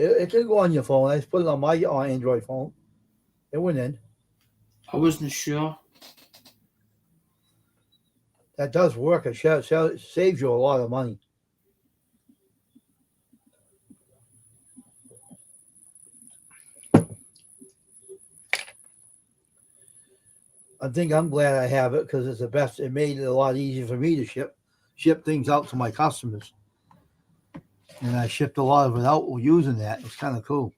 It can go on your phone. I just put it on my Android phone. It went in. I wasn't sure. That does work. It saves you a lot of money. I think I'm glad I have it because it's the best. It made it a lot easier for me to ship things out to my customers. And I shipped a lot of it out using that. It's kind of cool.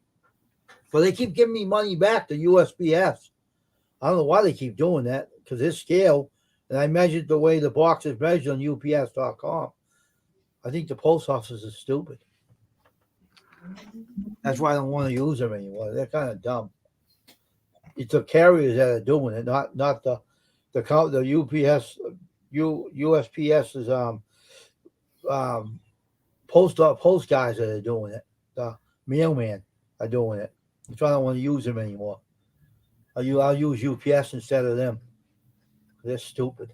But they keep giving me money back to USPS. I don't know why they keep doing that because it's scale. And I measured the way the box is measured on UPS.com. I think the post office is stupid. That's why I don't want to use them anymore. They're kind of dumb. It's the carriers that are doing it, not the UPS, USPS's post guys that are doing it. The mailman are doing it. That's why I don't want to use them anymore. I'll use UPS instead of them. They're stupid.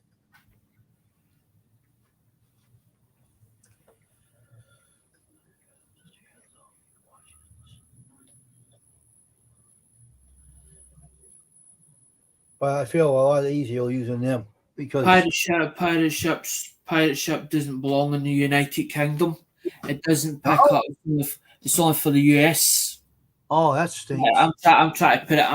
But I feel a lot easier using them because Pirate ship doesn't belong in the United Kingdom. It doesn't pick up. It's only for the US. Oh, that stinks. I'm trying to put it in.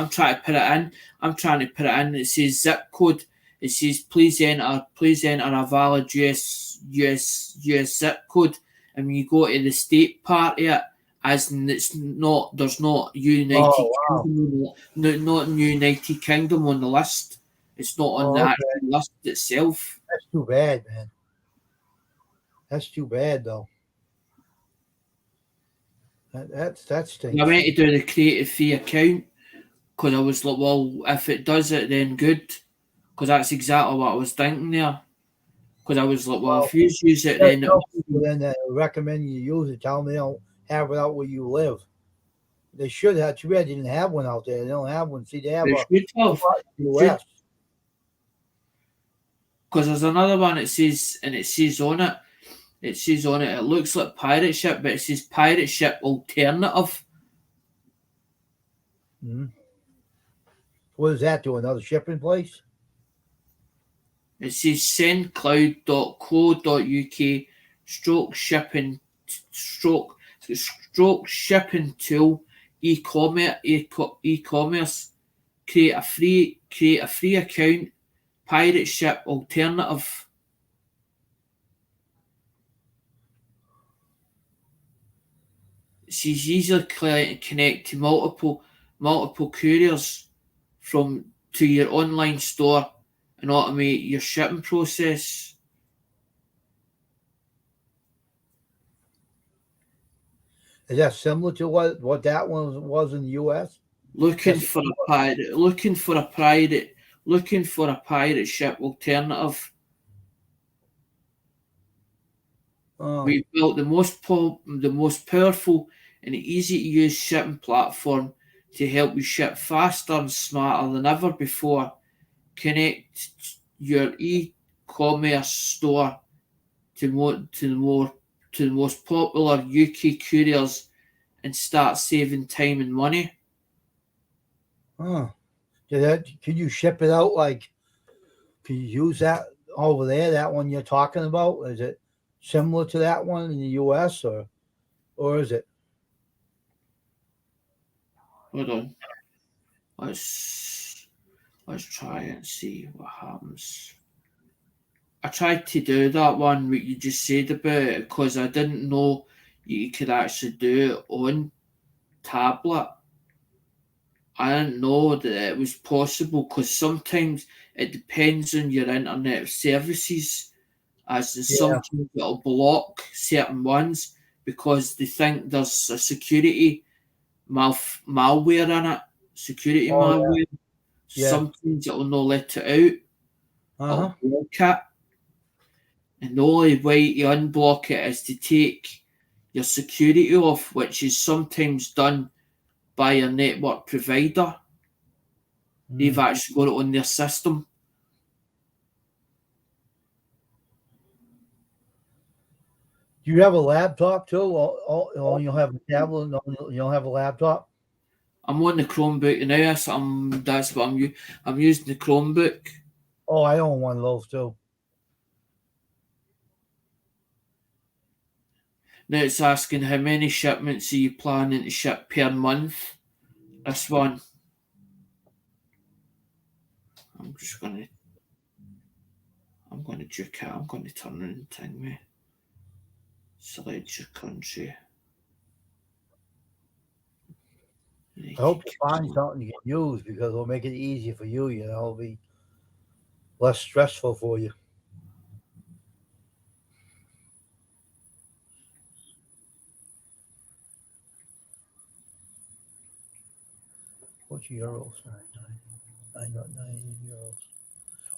I'm trying to put it in. It says zip code. It says please enter a valid US zip code. And when you go to the state part of it, as in there's not United Kingdom, not United Kingdom on the list. It's not on the actual list itself. That's too bad, man. That's too bad, though. That stinks. I went to do the creative fee account because I was like, well, if it does it, then good. Because that's exactly what I was thinking there. Because I was like, well, if you use it, then people then that recommend you use it. Tell them they don't have it out where you live. They should have. Too bad they didn't have one out there. They don't have one. See, they have US. Because there's another one. It says on it. It looks like pirate ship, but it says pirate ship alternative. Mm-hmm. What does that do? Another shipping place? It says sendcloud.co.uk stroke shipping tool e-commerce. Create a free account. Pirate ship alternative. It says easily connect to multiple couriers to your online store and automate your shipping process. Is that similar to what that one was in the US? Looking for a pirate ship alternative. We built the most powerful and easy to use shipping platform to help you ship faster and smarter than ever before. Connect your e-commerce store to the most popular UK couriers and start saving time and money. Huh. Can you ship it out? Like, can you use that over there? That one you're talking about? Is it similar to that one in the US or is it? Hold on. Let's try and see what happens. I tried to do that one what you just said about it because I didn't know you could actually do it on tablet. I didn't know that it was possible because sometimes it depends on your internet services, as in sometimes it'll block certain ones because they think there's a security malware in it. Malware. Yeah. Sometimes it'll not let it out. Uh-huh. It'll block it. And the only way to unblock it is to take your security off, which is sometimes done by your network provider. They've actually got it on their system. Do you have a laptop too? Or you don't have a tablet? No, you don't have a laptop? I'm on the Chromebook now. That's what I'm using the Chromebook. Oh, I own one of those too. Now it's asking how many shipments are you planning to ship per month. This one. I'm gonna duke it. I'm gonna turn around thing me. Select your country. I hope you find something you can use because it'll make it easier for you. You know, it'll be less stressful for you. What's euros? I got 90 euros.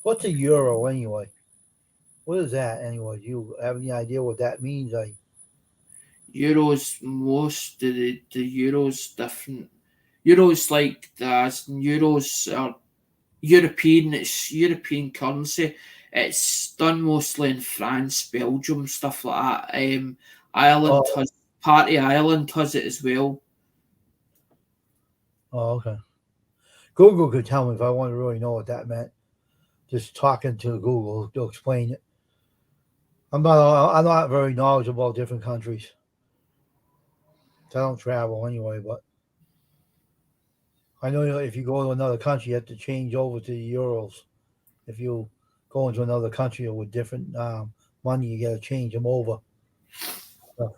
What's a euro anyway? What is that anyway? Do you have any idea what that means? Euros, most of the euros different. Euros like as euros are European. It's European currency. It's done mostly in France, Belgium, stuff like that. Ireland has Ireland has it as well. Oh, okay. Google could tell me if I want to really know what that meant. Just talking to Google to explain it. I'm not very knowledgeable about different countries. So I don't travel anyway, but I know if you go to another country, you have to change over to the euros. If you go into another country with different money, you got to change them over.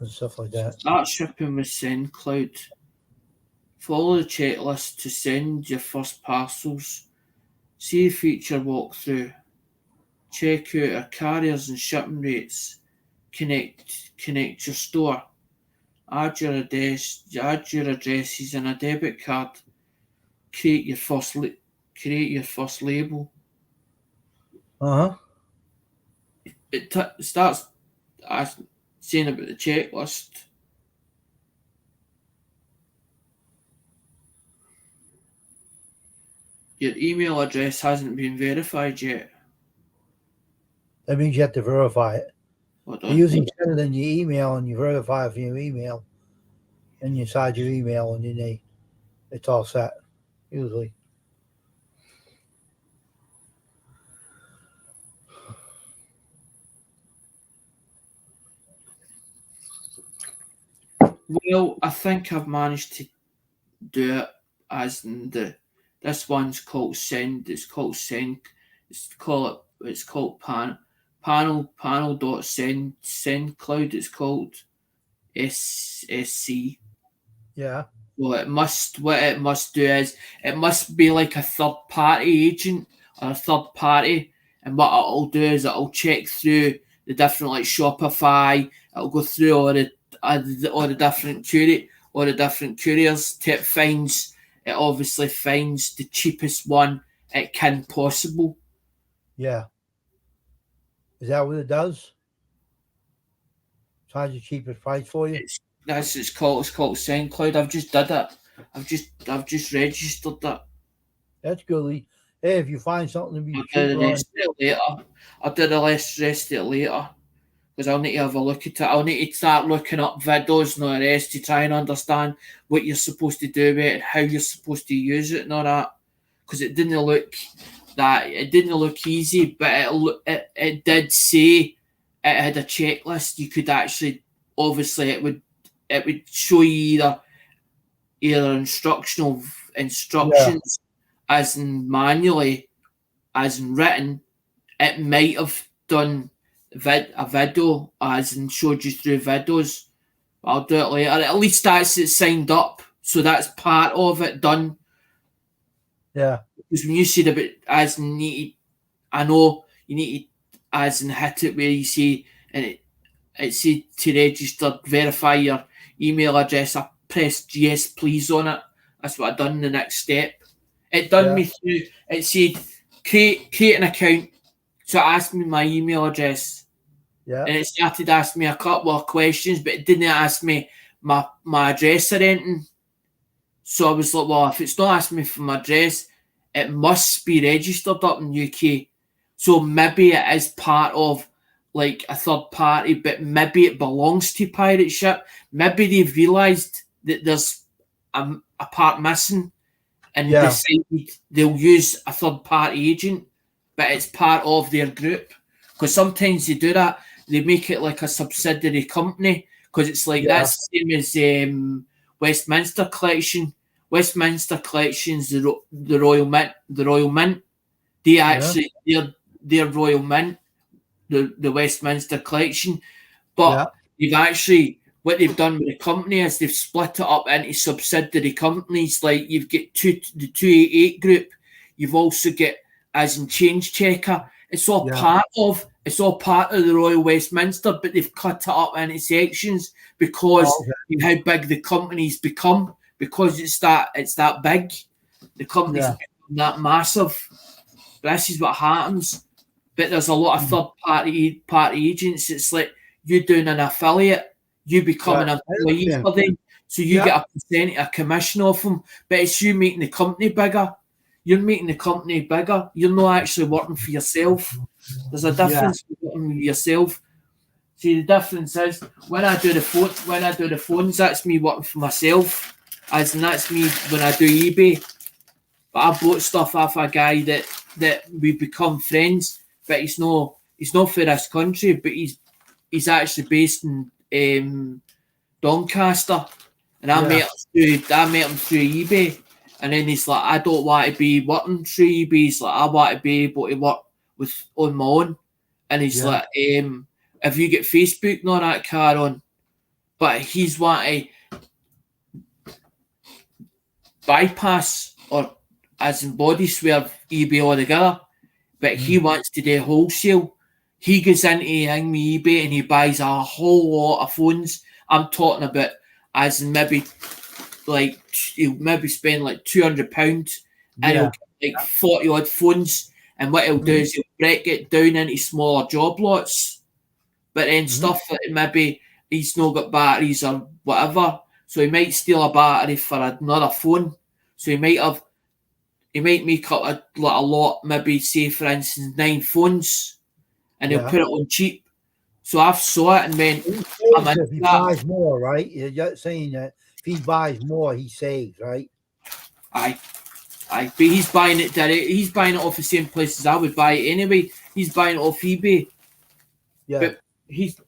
Stuff like that. Start shipping with SendCloud. Follow the checklist to send your first parcels. See feature walkthrough. Check out our carriers and shipping rates. Connect your store. Add your addresses and a debit card. Create your first label. It starts saying about the checklist. Your email address hasn't been verified yet. That means you have to verify it. You usually send it in your email and you verify it from your email. And you inside your email and then it's all set, usually. Well, I think I've managed to do it as in this one's called Send. It's called Send. It's called panel.sendcloud. It's called SSC. Yeah. Well, what it must do is it must be like a third party agent or a third party, and what it'll do is it'll check through the different like Shopify. It'll go through all the different couriers till it obviously finds the cheapest one it can possible. Yeah. Is that what it does? Finds the cheapest price for you? It's called SendCloud. I've just did it. I've just registered that. That's good, Lee. Hey, if you find something to be I'll do the rest of it later because I'll need to have a look at it. I'll need to start looking up videos and all the rest to try and understand what you're supposed to do with it and how you're supposed to use it and all that. Because it didn't look easy, but it did say it had a checklist. You could actually, obviously, it would show you either instructions as in manually, as in written. It might have done a video as in showed you through videos. I'll do it later. At least that's it signed up, so that's part of it done. Yeah. Because when you said about as in I know you need to as in hit it where you say and it said to register, verify your email address. I pressed yes please on it. That's what I done the next step. It done me through. It said create an account. So it asked me my email address. Yeah. And it started asking me a couple of questions, but it didn't ask me my address or anything. So I was like, well, if it's not asking me for my address, it must be registered up in UK. So maybe it is part of like a third party, but maybe it belongs to pirate ship. Maybe they've realised that there's a part missing and decided they'll use a third party agent, but it's part of their group. Because sometimes they do that, they make it like a subsidiary company, because it's like that's the same as Westminster Collection. Westminster Collection's the Royal Mint. The Royal Mint, they actually they're Royal Mint, the Westminster Collection, but they've actually, what they've done with the company is they've split it up into subsidiary companies. Like you've got the 288 group, you've also got as in Change Checker. It's all part of the Royal Westminster, but they've cut it up into sections because of how big the company's become. Because it's that big, the company's become that massive. This is what happens. But there's a lot of third party agents. It's like you doing an affiliate, you become an employee for them, so you get a percentage, a commission off them. But it's you making the company bigger. You're making the company bigger. You're not actually working for yourself. There's a difference working with yourself. See, the difference is when I do the phones, that's me working for myself. As in that's me when I do eBay. But I bought stuff off a guy that we become friends. But he's not for this country, but he's actually based in Doncaster, and I met him through eBay, and then he's like, I don't want to be working through eBay. He's like, I want to be able to work on my own, and he's like, if you get Facebook and all that car on, but he's want to bypass or as in body swerve eBay altogether. But he wants to do wholesale. He goes into eBay and he buys a whole lot of phones. I'm talking about as in maybe he'll maybe spend like £200 and he'll get like 40 odd phones. And what he'll do is he'll break it down into smaller job lots. But then stuff like maybe he's not got batteries or whatever, so he might steal a battery for another phone. So he might make up a lot, maybe say for instance 9 phones, and he'll put it on cheap. So I've saw it and went, if he buys more, right? You're saying that if he buys more, he saves, right? Aye. But he's buying it direct. He's buying it off the same place as I would buy it anyway. He's buying it off eBay. Yeah. But he's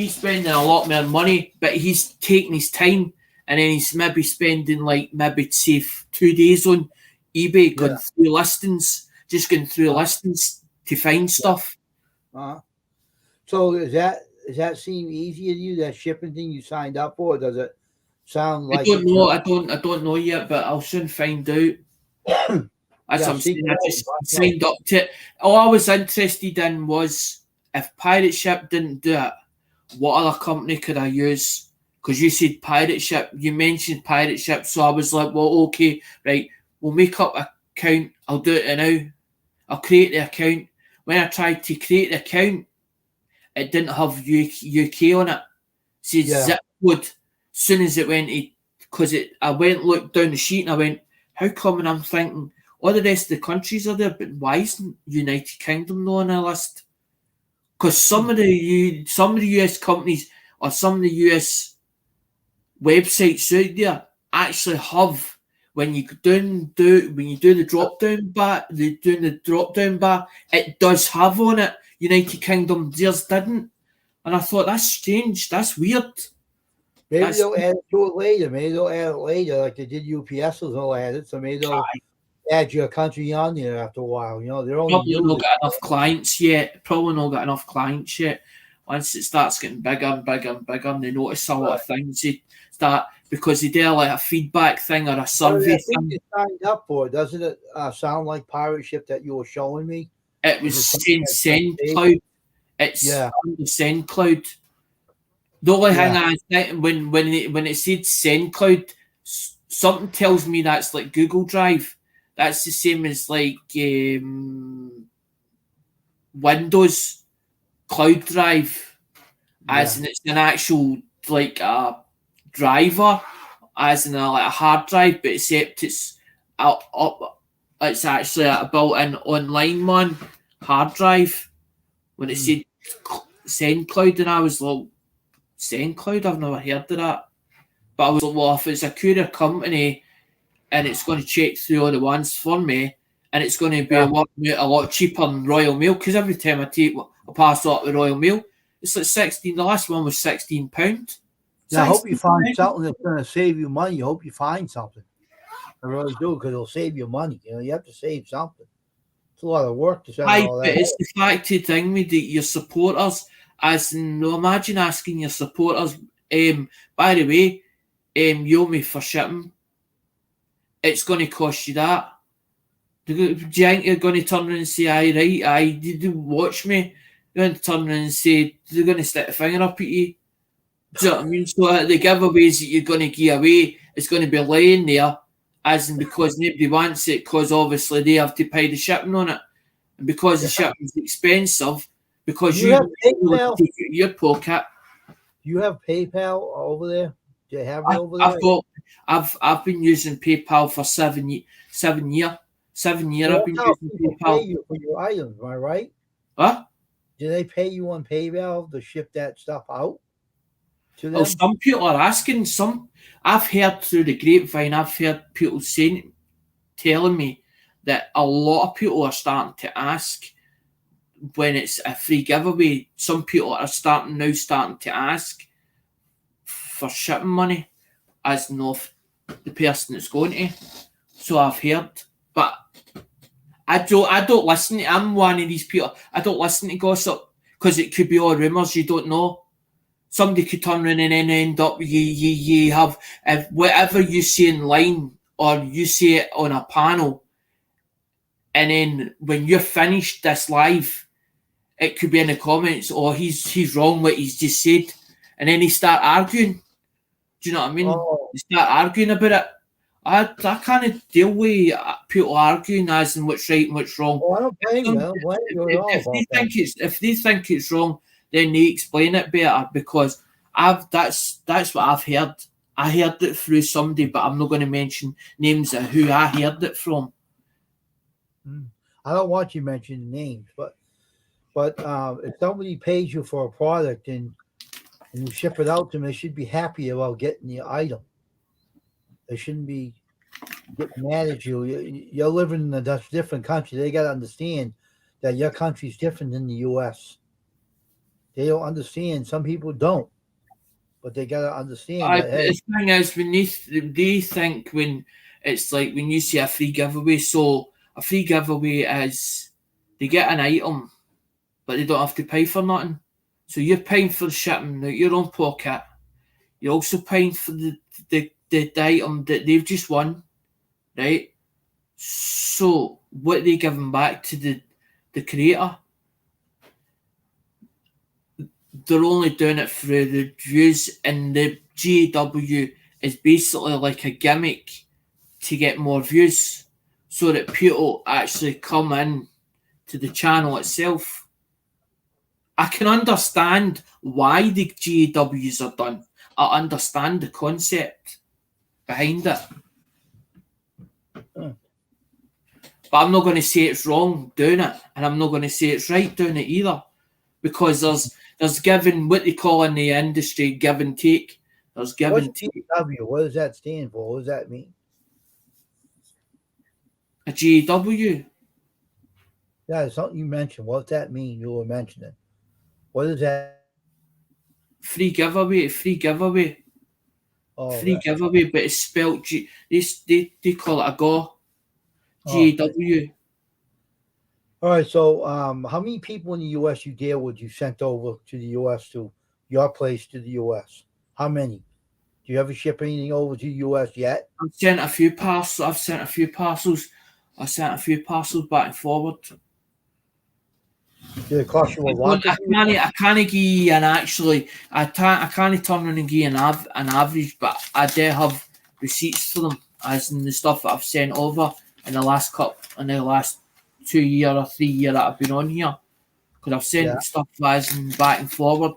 spending a lot more money, but he's taking his time, and then he's maybe spending maybe say 2 days on eBay going through listings, listings to find stuff. So does that seem easy to you, that shipping thing you signed up for? Or does it sound like I don't know yet, but I'll soon find out. That's what I'm saying. I just signed up to it. All I was interested in was if Pirate Ship didn't do it, what other company could I use? Because you said Pirate Ship, you mentioned Pirate Ship, so I was like, well, okay, right, we'll make up an account. I'll do it now. I'll create the account. When I tried to create the account, it didn't have UK on it. It said zip code. As soon as it went to, because I went looked down the sheet and I went, how come? And I'm thinking, all the rest of the countries are there, but why isn't United Kingdom not on a list? Because some of the US companies or some of the US websites out there actually have, when you do the drop down bar, it does have on it United Kingdom. Theirs didn't, and I thought that's strange. That's weird. Maybe they'll add it to it later. Like they did UPS and all added. So maybe they'll add your country on there after a while. You know, they're only probably not got enough clients yet. Once it starts getting bigger and bigger and bigger, and they notice a lot of things. They start, because they do like a feedback thing or a survey thing. You signed up for it, doesn't it? Sound like Pirate Ship that you were showing me? It was SendCloud. It's under SendCloud. The only thing I think when it said SendCloud, something tells me that's like Google Drive. That's the same as like Windows Cloud Drive, as in it's an actual like a driver, as in like a hard drive, but except it's actually a built-in online hard drive. When it said SendCloud, and I was like, SendCloud, I've never heard of that. But I was like, well, if it's a courier company and it's going to check through all the ones for me, and it's going to be a lot cheaper than Royal Mail, because every time I take a parcel up with Royal Mail, it's like 16. The last one was £16. Yeah, I hope you find something that's going to save you money. I hope you find something. I really do, because it'll save you money. You know, you have to save something. It's a lot of work to send all that. But it's the fact of the thing with your supporters, as in, no, imagine asking your supporters, by the way, you owe me for shipping. It's going to cost you that. Do you think you're going to turn around and say, aye, did you watch me? You're going to turn around and say, they're going to stick a finger up at you. Do you know what I mean? So the giveaways that you're going to give away is going to be laying there, as in because nobody wants it, because obviously they have to pay the shipping on it. And because the shipping's expensive, because you have PayPal? Take it out of your pocket. You have PayPal over there? Do you have it over there? I've been using PayPal for 7 years. 7 years. 7 years I've been using PayPal. Pay you for your items, am I right? Huh? Do they pay you on PayPal to ship that stuff out to them? Oh, some people are asking. I've heard through the grapevine, I've heard people telling me that a lot of people are starting to ask when it's a free giveaway. Some people are starting to ask for shipping money, as of the person that's going to. So I've heard, but I don't listen to. I'm one of these people. I don't listen to gossip, because it could be all rumours. You don't know. Somebody could turn around and then end up you have whatever you say in line, or you say it on a panel, and then when you're finished this live, it could be in the comments, or he's wrong what he's just said, and then he start arguing. Do you know what I mean? Oh. They start arguing about it. I can't deal with people arguing as in what's right and what's wrong. Oh, I don't blame you. If they think it's wrong, then they explain it better, because that's what I've heard. I heard it through somebody, but I'm not going to mention names of who I heard it from. I don't want you to mention names, but if somebody pays you for a product and you ship it out to them, they should be happy about getting the item. They shouldn't be getting mad at you. You're living in a different country. They got to understand that your country's different than the U.S. They don't understand. Some people don't, but they got to understand. The thing is, when they think, when it's like when you see a free giveaway, so a free giveaway is they get an item, but they don't have to pay for nothing. So you're paying for the shipping out your own pocket. You're also paying for the item that they've just won, right? So what they giving back to the creator? They're only doing it through the views, and the GAW is basically like a gimmick to get more views, so that people actually come in to the channel itself. I can understand why the GAWs are done. I understand the concept behind it. But I'm not going to say it's wrong doing it, and I'm not going to say it's right doing it either, because there's giving, what they call in the industry, give and take. There's give and take. GAW, what does that stand for? What does that mean? A GAW? Yeah, it's something you mentioned. What does that mean? You were mentioning. What is that? Free giveaway. Oh, giveaway, but it's spelled they call it a GAW. GAW. All right, so how many people in the U.S. you deal with you sent over to the U.S. to your place to the U.S.? How many? Do you ever ship anything over to the U.S. yet? I've sent a few parcels. I sent a few parcels back and forward. Did it cost you a lot? I can't give you I can't turn around and give you an average, but I do have receipts for them, as in the stuff that I've sent over in the last 2 years or 3 years that I've been on here, because I've sent stuff as in back and forward,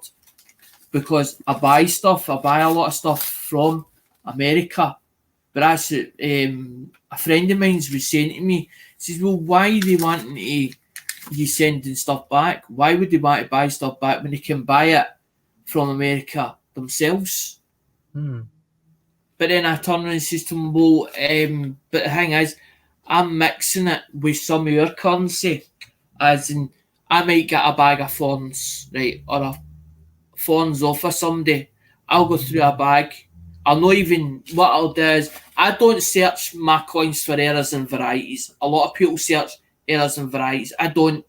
because I buy a lot of stuff from America. But actually, a friend of mine's was saying to me, he says, well, why are they wanting to you sending stuff back. Why would they want to buy stuff back when they can buy it from America themselves? But then I turn around and says to them, well, but the thing is, I'm mixing it with some of your currency. As in, I might get a bag of phones, right, or a phones off of somebody. I'll go through a bag. I'll not even, what I'll do is, I don't search my coins for errors and varieties. A lot of people search errors and varieties. I don't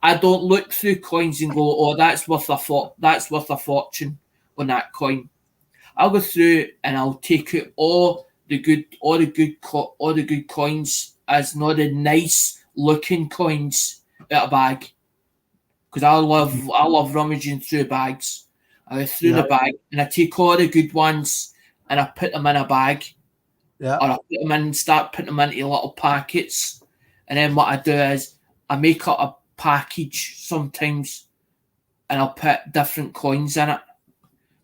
look through coins and go, oh, that's worth a fortune on that coin. I'll go through and I'll take out all the good coins, as not the nice looking coins, out of bag, because I love rummaging through bags. I go through the bag and I take all the good ones and I put them in a bag, or I put them in, start putting them into little packets, and then what I do is I make up a package sometimes, and I'll put different coins in it.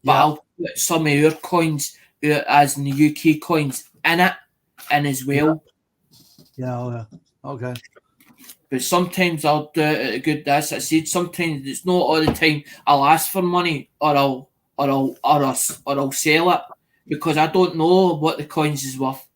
But I'll put some of your coins, as in the UK coins, in as well. Yeah. Okay. But sometimes I'll do it at a good this. I said sometimes it's not all the time. I'll ask for money, or I'll sell it, because I don't know what the coins is worth.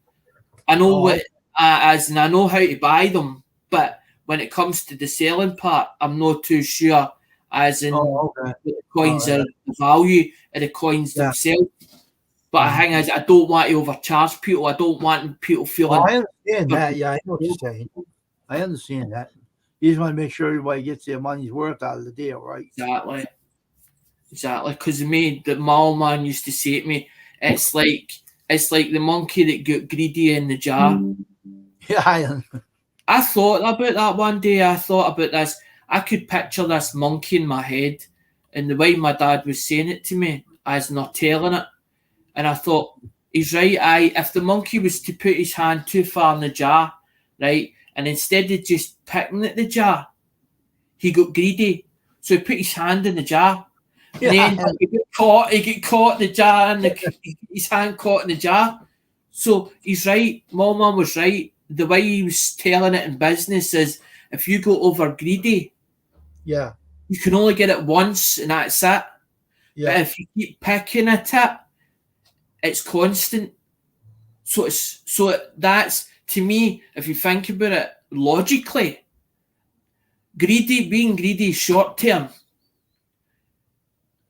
I know what, as in I know how to buy them, but when it comes to the selling part, I'm not too sure. As in, the coins are the value of the coins themselves. But the thing is, I don't want to overcharge people. I don't want people feeling. I understand that. Yeah, I know what you're saying. I understand that. You just want to make sure everybody gets their money's worth out of the deal, right? Exactly. Because the mall man used to say to me, it's like the monkey that got greedy in the jar. Yeah, I thought about that one day. I thought about this. I could picture this monkey in my head, and the way my dad was saying it to me, as not telling it. And I thought, he's right. If the monkey was to put his hand too far in the jar, right, and instead of just picking at the jar, he got greedy. So he put his hand in the jar. And then he got caught in the jar, and his hand caught in the jar. So he's right. My mum was right. The way he was telling it in business is, if you go over greedy, you can only get it once, and that's it. But if you keep picking at it, it's constant. So that's, to me, if you think about it logically, being greedy is short term.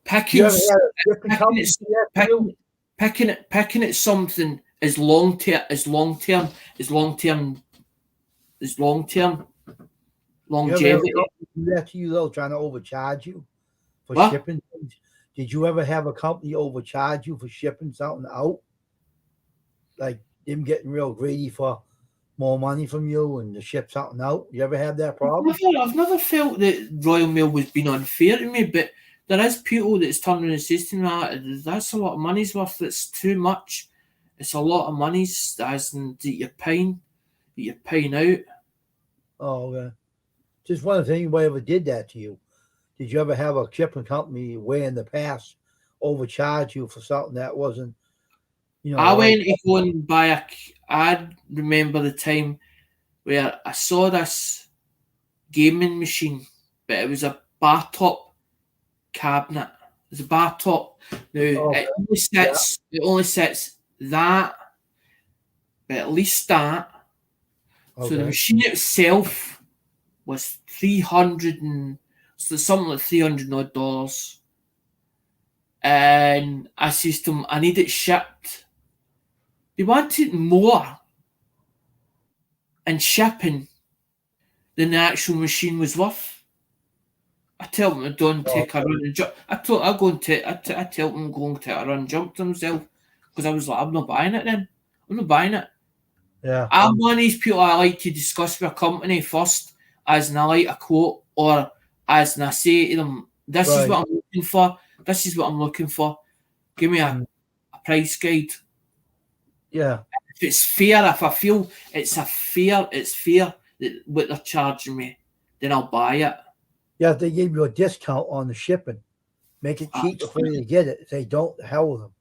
Picking at something is long term. Longevity. Do that to you though, trying to overcharge you for What? shipping things? Did you ever have a company overcharge you for shipping something out? Like them getting real greedy for more money from you and to ship something out? You ever have that problem? I've never felt that Royal Mail was being unfair to me, but there is people that's turning and says to me, that's a lot of money's worth. It's too much. It's a lot of money's as in that you're paying out. Oh, okay. Just wondering if anybody ever did that to you. Did you ever have a shipping company way in the past overcharge you for something that wasn't, I went to go and buy I remember the time where I saw this gaming machine, but it was a bar top cabinet. It's a bar top. Now it only sits that, but at least that. Okay. So the machine itself was something like $300 odd. And I says to them, I need it shipped. They wanted more in shipping than the actual machine was worth. I tell them to don't take a run and jump. I tell them go and take a run and jump to themselves, because I was like, I'm not buying it then. I'm not buying it. Yeah. I'm one of these people I like to discuss with a company first, as in I like a quote, or as in I say to them, this is what I'm looking for. This is what I'm looking for. Give me a price guide. Yeah. If it's fair, if I feel it's fair that what they're charging me, then I'll buy it. Yeah, if they gave you a discount on the shipping, make it cheap before you get it. If they don't, the hell with them.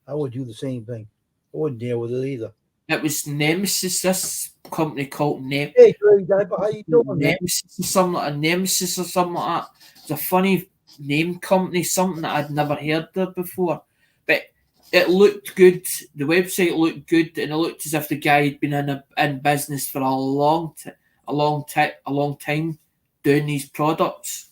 I would do the same thing. I wouldn't deal with it either. It was Nemesis. This company called Hey, great guy, but how you doing, man? Nemesis or something like a Nemesis or something like that. It's a funny name company, something that I'd never heard of before. But it looked good. The website looked good, and it looked as if the guy had been in business for a long time doing these products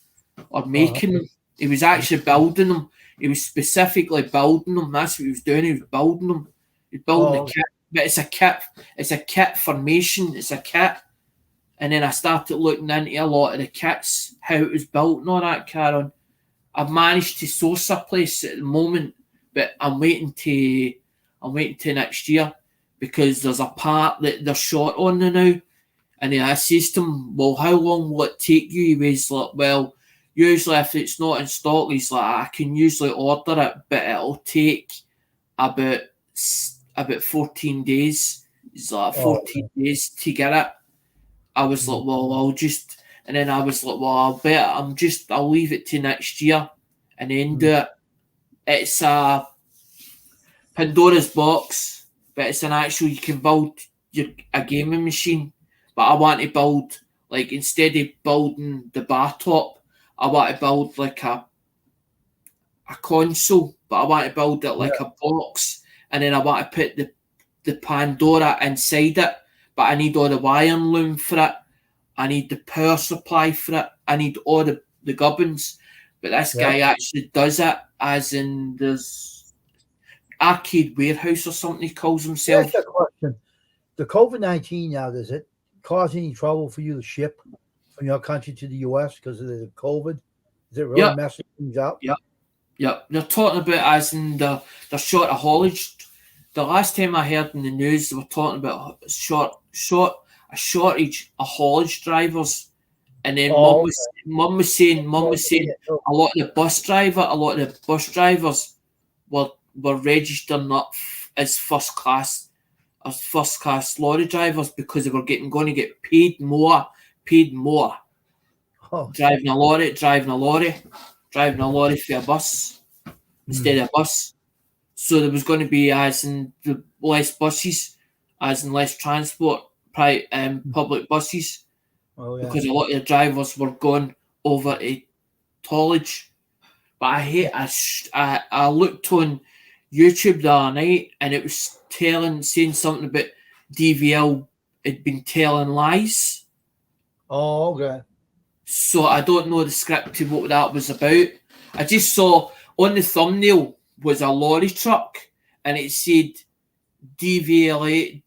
or making them. He was actually building them. He was specifically building them. That's what he was doing. He was building them. He was building the kit. But it's a kit. It's a kit formation. It's a kit. And then I started looking into a lot of the kits, how it was built and all that, Karen. I've managed to source a place at the moment, but I'm waiting to next year because there's a part that they're short on now. And then I says to him, well, how long will it take you? He was like, well, usually if it's not in stock, he's like, I can usually order it, but it'll take about 14 days. He's like, 14 days to get it. I was like, well, I'll just, and then I was like, well, I'll leave it to next year and then do it. It's a Pandora's box, but it's an actual, you can build a gaming machine. But I want to build, like, instead of building the bar top, I want to build like a console, but I want to build it like a box, and then I want to put the Pandora inside it, but I need all the wiring loom for it. I need the power supply for it. I need all the gubbins. But this guy actually does it, as in there's Arcade Warehouse or something he calls himself. That's a question. The COVID-19 now, does it cause any trouble for you to ship from your country to the US because of the COVID? Is it really messing things up? Yep. They're talking about as in the short of haulage. The last time I heard in the news, they were talking about a shortage of haulage drivers. And then mum was saying a lot of the bus drivers were registering up as first class lorry drivers because they were going to get paid more driving a lorry for a bus instead of a bus. So there was going to be as in the less buses, as in less transport, public buses, because a lot of the drivers were going over to haulage. But I looked on YouTube the other night, and it was saying something about DVL had been telling lies. Oh, okay. So I don't know the script to what that was about. I just saw on the thumbnail was a lorry truck, and it said DVLA,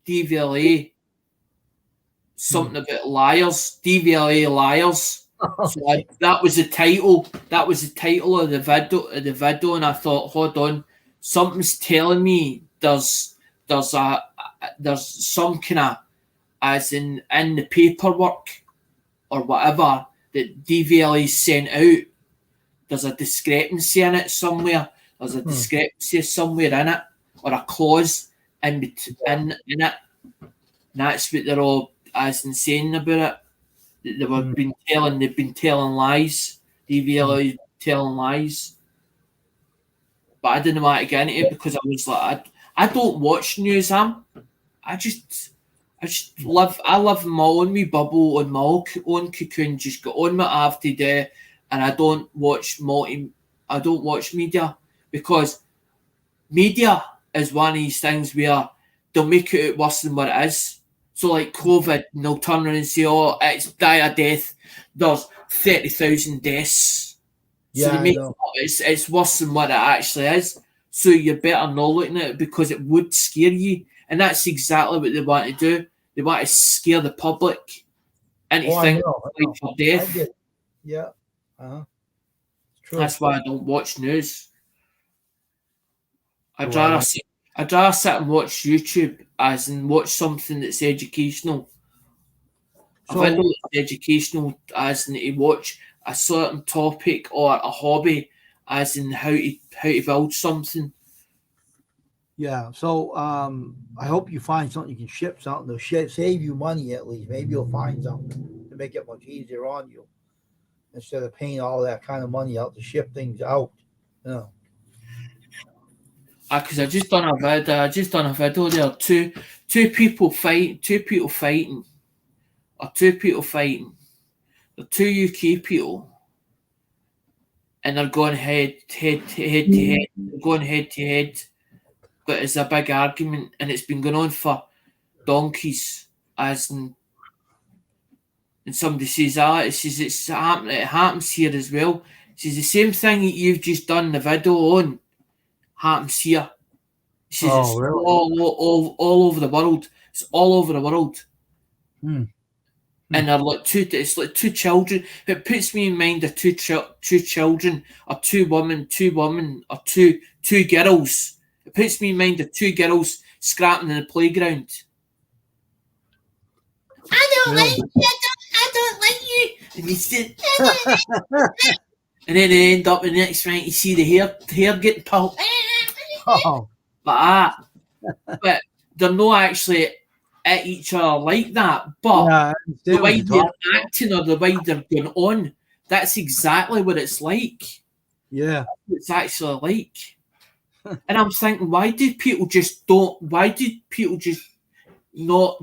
something about liars, DVLA liars. So that was the title. That was the title of the video, and I thought, hold on, something's telling me there's some kind of, as in the paperwork or whatever that DVLA sent out. There's a discrepancy in it somewhere. There's a discrepancy somewhere in it, or a clause in it. And that's what they're all as insane about it. They've been telling lies. DVLA telling lies. But I didn't want to get into it because I was like, I don't watch news. I live in my own wee bubble, on my own cocoon, just got on my after day, and I don't watch media, because media is one of these things where they'll make it out worse than what it is. So like COVID, and they'll turn around and say, oh, it's dire death, there's 30,000 deaths. So they make it's worse than what it actually is. So you're better not looking at it, because it would scare you. And that's exactly what they want to do. They want to scare the public into thinking life or death. Yeah. True. That's why I don't watch news. I'd rather sit and watch YouTube, as in watch something that's educational. A video that's educational, as in to watch a certain topic or a hobby, as in how to build something. Yeah, so I hope you find something you can ship something to save you money at least. Maybe you'll find something to make it much easier on you instead of paying all that kind of money out to ship things out. Because I just done a video there. Two people fighting, or two people fighting. The two UK people, and they're going head to head. They're going head to head. But it's a big argument, and it's been going on for donkeys. And somebody says, it happens here as well. She says the same thing that you've just done the video on happens here. She says it's really? all over the world. It's all over the world. Hmm. And they're like it's like two children. It puts me in mind of two children, or two women, or two girls. It puts me in mind of two girls scrapping in the playground. I don't like you. I don't like you. And you sit, and then they end up in the next round. You see the hair getting pulled. Oh. Like that. But they're not actually at each other like that. But Yeah, the way they're acting or the way they're going on, that's exactly what it's like. Yeah. It's actually like. And I'm thinking, why do people just not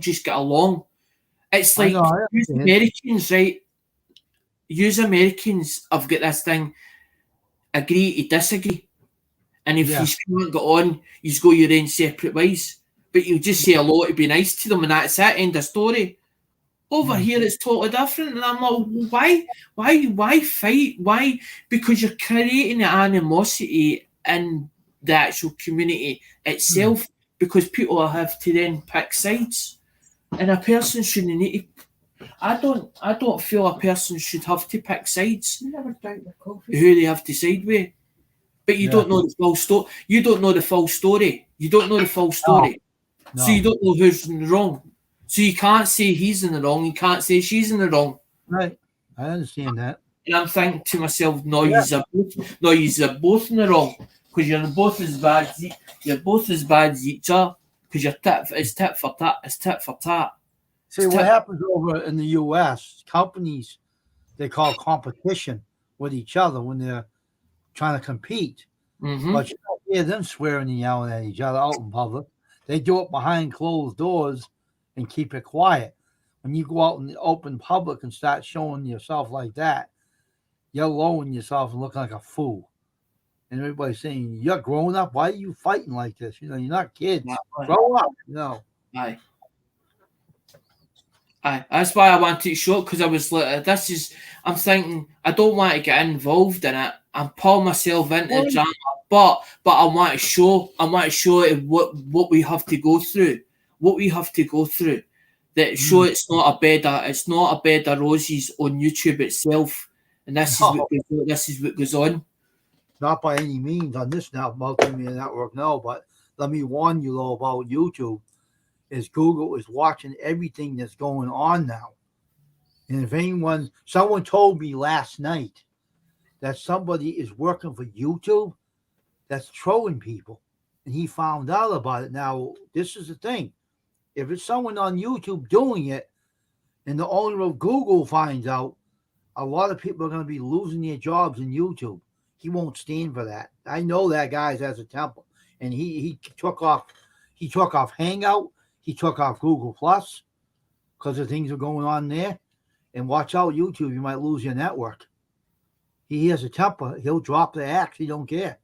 just get along? It's like use Americans, right? Use Americans have got this thing, agree to disagree. And if you can't get on, you go your own separate ways. But you just say hello to be nice to them, and that's it, end of story. Over here, it's totally different. And I'm like, why fight? Why? Because you're creating the animosity in the actual community itself, because people have to then pick sides. And a person shouldn't need to. I don't feel a person should have to pick sides. You never drink the coffee. Who they have to side with. But you don't know the full story. You don't know the full story. No. So you don't know who's in the wrong. So you can't say he's in the wrong. You can't say she's in the wrong. Right. I understand that. And I'm thinking to myself, you're both in the wrong, because you're both as bad. You're both as bad as each other, because it's tit for tat. It's tit for tat. See, what happens over in the U.S., companies, they call competition with each other when they're trying to compete. Mm-hmm. But you don't hear them swearing and yelling at each other out in public. They do it behind closed doors and keep it quiet. When you go out in the open public and start showing yourself like that, you're lowering yourself and looking like a fool. And everybody's saying, you're grown up. Why are you fighting like this? You're not kids. Grow up. Aye. That's why I wanted to show it, because I was like, I'm thinking, I don't want to get involved in it and pull myself into the drama, but I want to show it what we have to go through, that show it's not a bed of roses on YouTube itself, and this is what goes on. Not by any means on this now multimedia network, no, but let me warn you though about YouTube. Is Google is watching everything that's going on now. And if someone told me last night that somebody is working for YouTube that's trolling people, and he found out about it. Now, this is the thing. If it's someone on YouTube doing it and the owner of Google finds out, a lot of people are going to be losing their jobs in YouTube. He won't stand for that. I know that guy has a temper, and he took off Hangout. He took off Google Plus because the things are going on there. And watch out, YouTube, you might lose your network. He has a temper. He'll drop the axe. He don't care.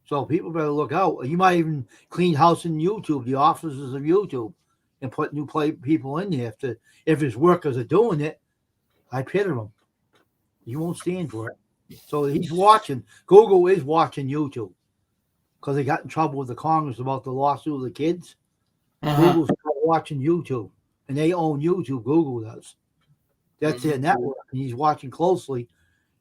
So people better look out. You might even clean house in YouTube, the offices of YouTube, and put new people in there. If his workers are doing it, I pity him. He won't stand for it. So he's watching. Google is watching YouTube because they got in trouble with the Congress about the lawsuit of the kids. Google's watching YouTube, and they own YouTube. Google does. That's their network, and he's watching closely.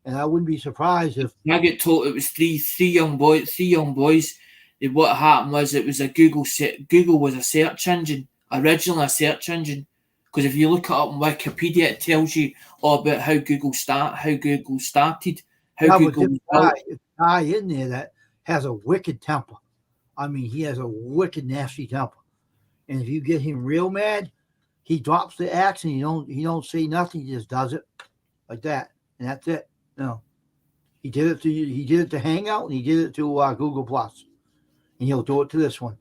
And I wouldn't be surprised if I get told it was three young boys. What happened was it was a Google was a search engine, originally a search engine. Because if you look it up on Wikipedia, it tells you all about how Google started, how Google was built. A guy in there that has a wicked temper. I mean, he has a wicked, nasty temper. And if you get him real mad, he drops the axe and he don't say nothing. He just does it like that, and that's it. No, he did it to Hangout and he did it to Google Plus. and he'll do it to this one.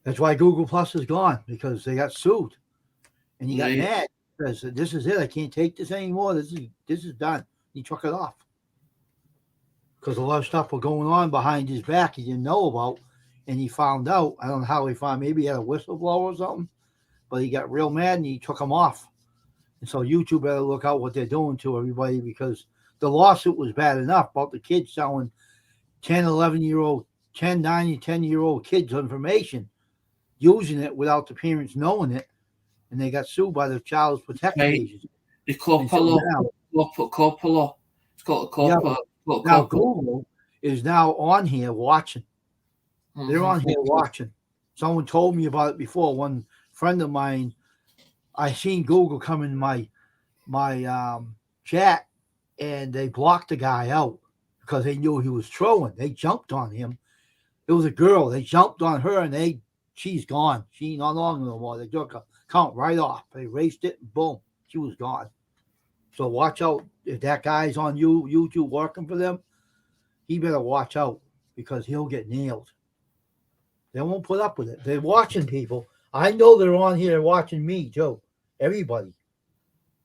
That's why Google Plus is gone, because they got sued, and he got Right. mad. Says, this is it. I can't take this anymore. This is done. He took it off because a lot of stuff was going on behind his back he didn't know about, and he found out. I don't know how he found. Maybe he had a whistleblower or something, but he got real mad and he took him off. And so YouTube better look out what they're doing to everybody, because the lawsuit was bad enough about the kids selling 10, 11-year-old, 10, 9, and 10-year-old kids information, using it without the parents knowing it, and they got sued by the Child Protection Right. Agency. The copper law. Copper law. It's called a copper. Now Google is now on here watching. They're on here watching. Someone told me about it before. One friend of mine, I seen Google come in my chat, and they blocked the guy out because they knew he was trolling. They jumped on him. It was a girl. They jumped on her, and she's gone. She ain't not on no more. They took her account right off. They erased it, and boom, she was gone. So watch out. If that guy's on YouTube working for them, he better watch out, because he'll get nailed. They won't put up with it. They're watching people. I know they're on here watching me too. Everybody.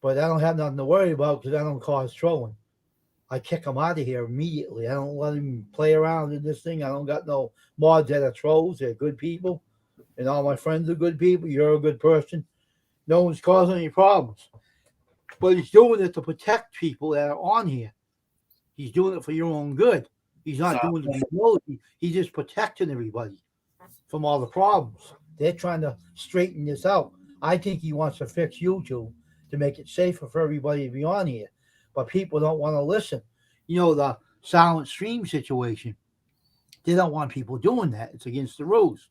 But I don't have nothing to worry about, because I don't cause trolling. I kick them out of here immediately. I don't let them play around in this thing. I don't got no mods that are trolls. They're good people. And all my friends are good people. You're a good person. No one's causing any problems. But he's doing it to protect people that are on here. He's doing it for your own good. He's not doing it to be nosy. He's just protecting everybody from all the problems. They're trying to straighten this out. I think he wants to fix YouTube to make it safer for everybody to be on here. But people don't want to listen. You know, the silent stream situation, they don't want people doing that. It's against the rules.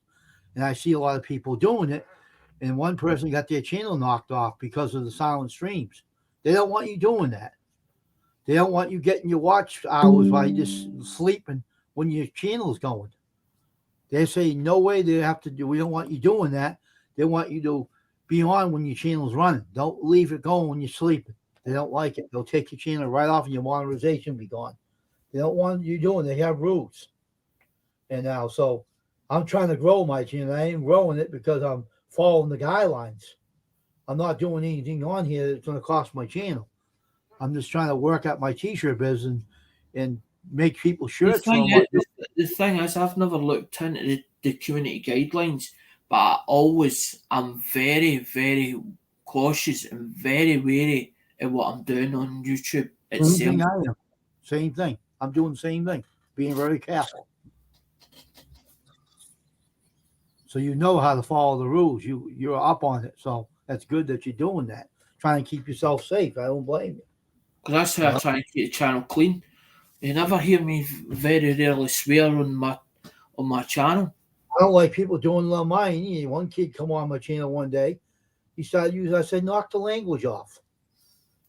And I see a lot of people doing it. And one person got their channel knocked off because of the silent streams. They don't want you doing that. They don't want you getting your watch hours while you're just sleeping when your channel's going. They say, no way they have to do. We don't want you doing that. They want you to be on when your channel's running. Don't leave it going when you're sleeping. They don't like it. They'll take your channel right off and your monetization will be gone. They don't want you doing. They have rules. And now, so I'm trying to grow my channel. I ain't growing it because I'm following the guidelines. I'm not doing anything on here that's going to cost my channel. I'm just trying to work out my t-shirt business and make people shirts. The thing is, I've never looked into the community guidelines, but I'm very, very cautious and very wary of what I'm doing on YouTube itself. Same thing I am. Same thing. I'm doing the same thing. Being very careful. So you know how to follow the rules. You're up on it. So that's good that you're doing that. Trying to keep yourself safe. I don't blame you. Because that's how I try to keep the channel clean. You never hear me very rarely swear on my channel. I don't like people doing on mine. One kid come on my channel one day. He started using. I said, knock the language off.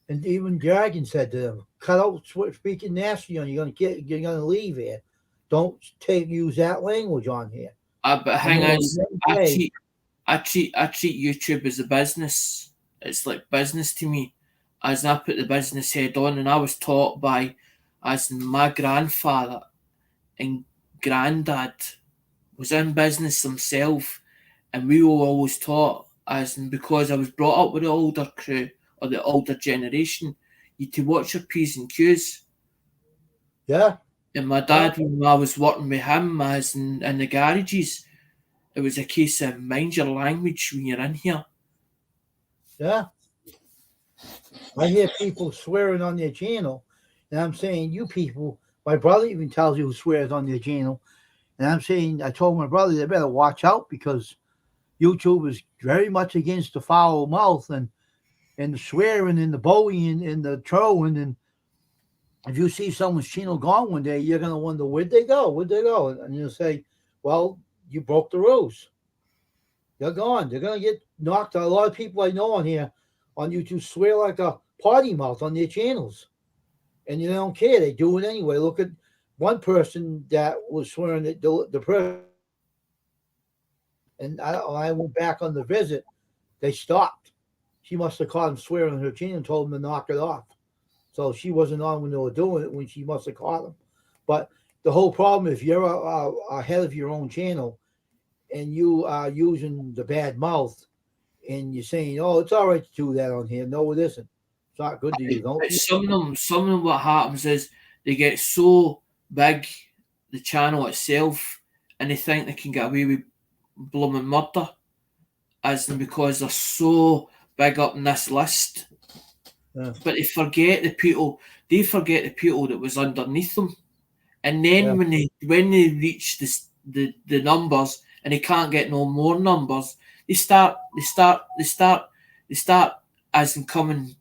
And even Dragon said to him, cut out speaking nasty on you. You're gonna leave here. Don't use that language on here. But hang on, I treat YouTube as a business. It's like business to me. As I put the business head on, and I was taught by, as my grandfather and granddad was in business himself, and we were always taught, as in, because I was brought up with the older crew or the older generation, you to watch your P's and Q's. Yeah. And my dad, when I was working with him as in the garages, it was a case of mind your language when you're in here. Yeah. I hear people swearing on their channel, and I'm saying, you people, my brother even tells you who swears on their channel. And I'm saying, I told my brother they better watch out, because YouTube is very much against the foul mouth and the swearing and the bullying and the trolling. And if you see someone's channel gone one day, you're going to wonder, where'd they go? Where'd they go? And you'll say, well, you broke the rules. They're gone. They're going to get knocked out. A lot of people I know on here on YouTube swear like a potty mouth on their channels. And they don't care. They do it anyway. Look at one person that was swearing that the person, and I went back on the visit, they stopped. She must have caught him swearing on her channel and told him to knock it off. So she wasn't on when they were doing it, when she must have caught him. But the whole problem, if you're a head of your own channel and you are using the bad mouth and you're saying, "Oh, it's all right to do that on here," no, it isn't. It's not good to you. Don't. But some of them, what happens is they get so big, the channel itself, and they think they can get away with blooming murder, as in because they're so big up in this list. Yeah. But they forget the people. They forget the people that was underneath them, and then Yeah. when they reach the numbers and they can't get no more numbers, they start as in coming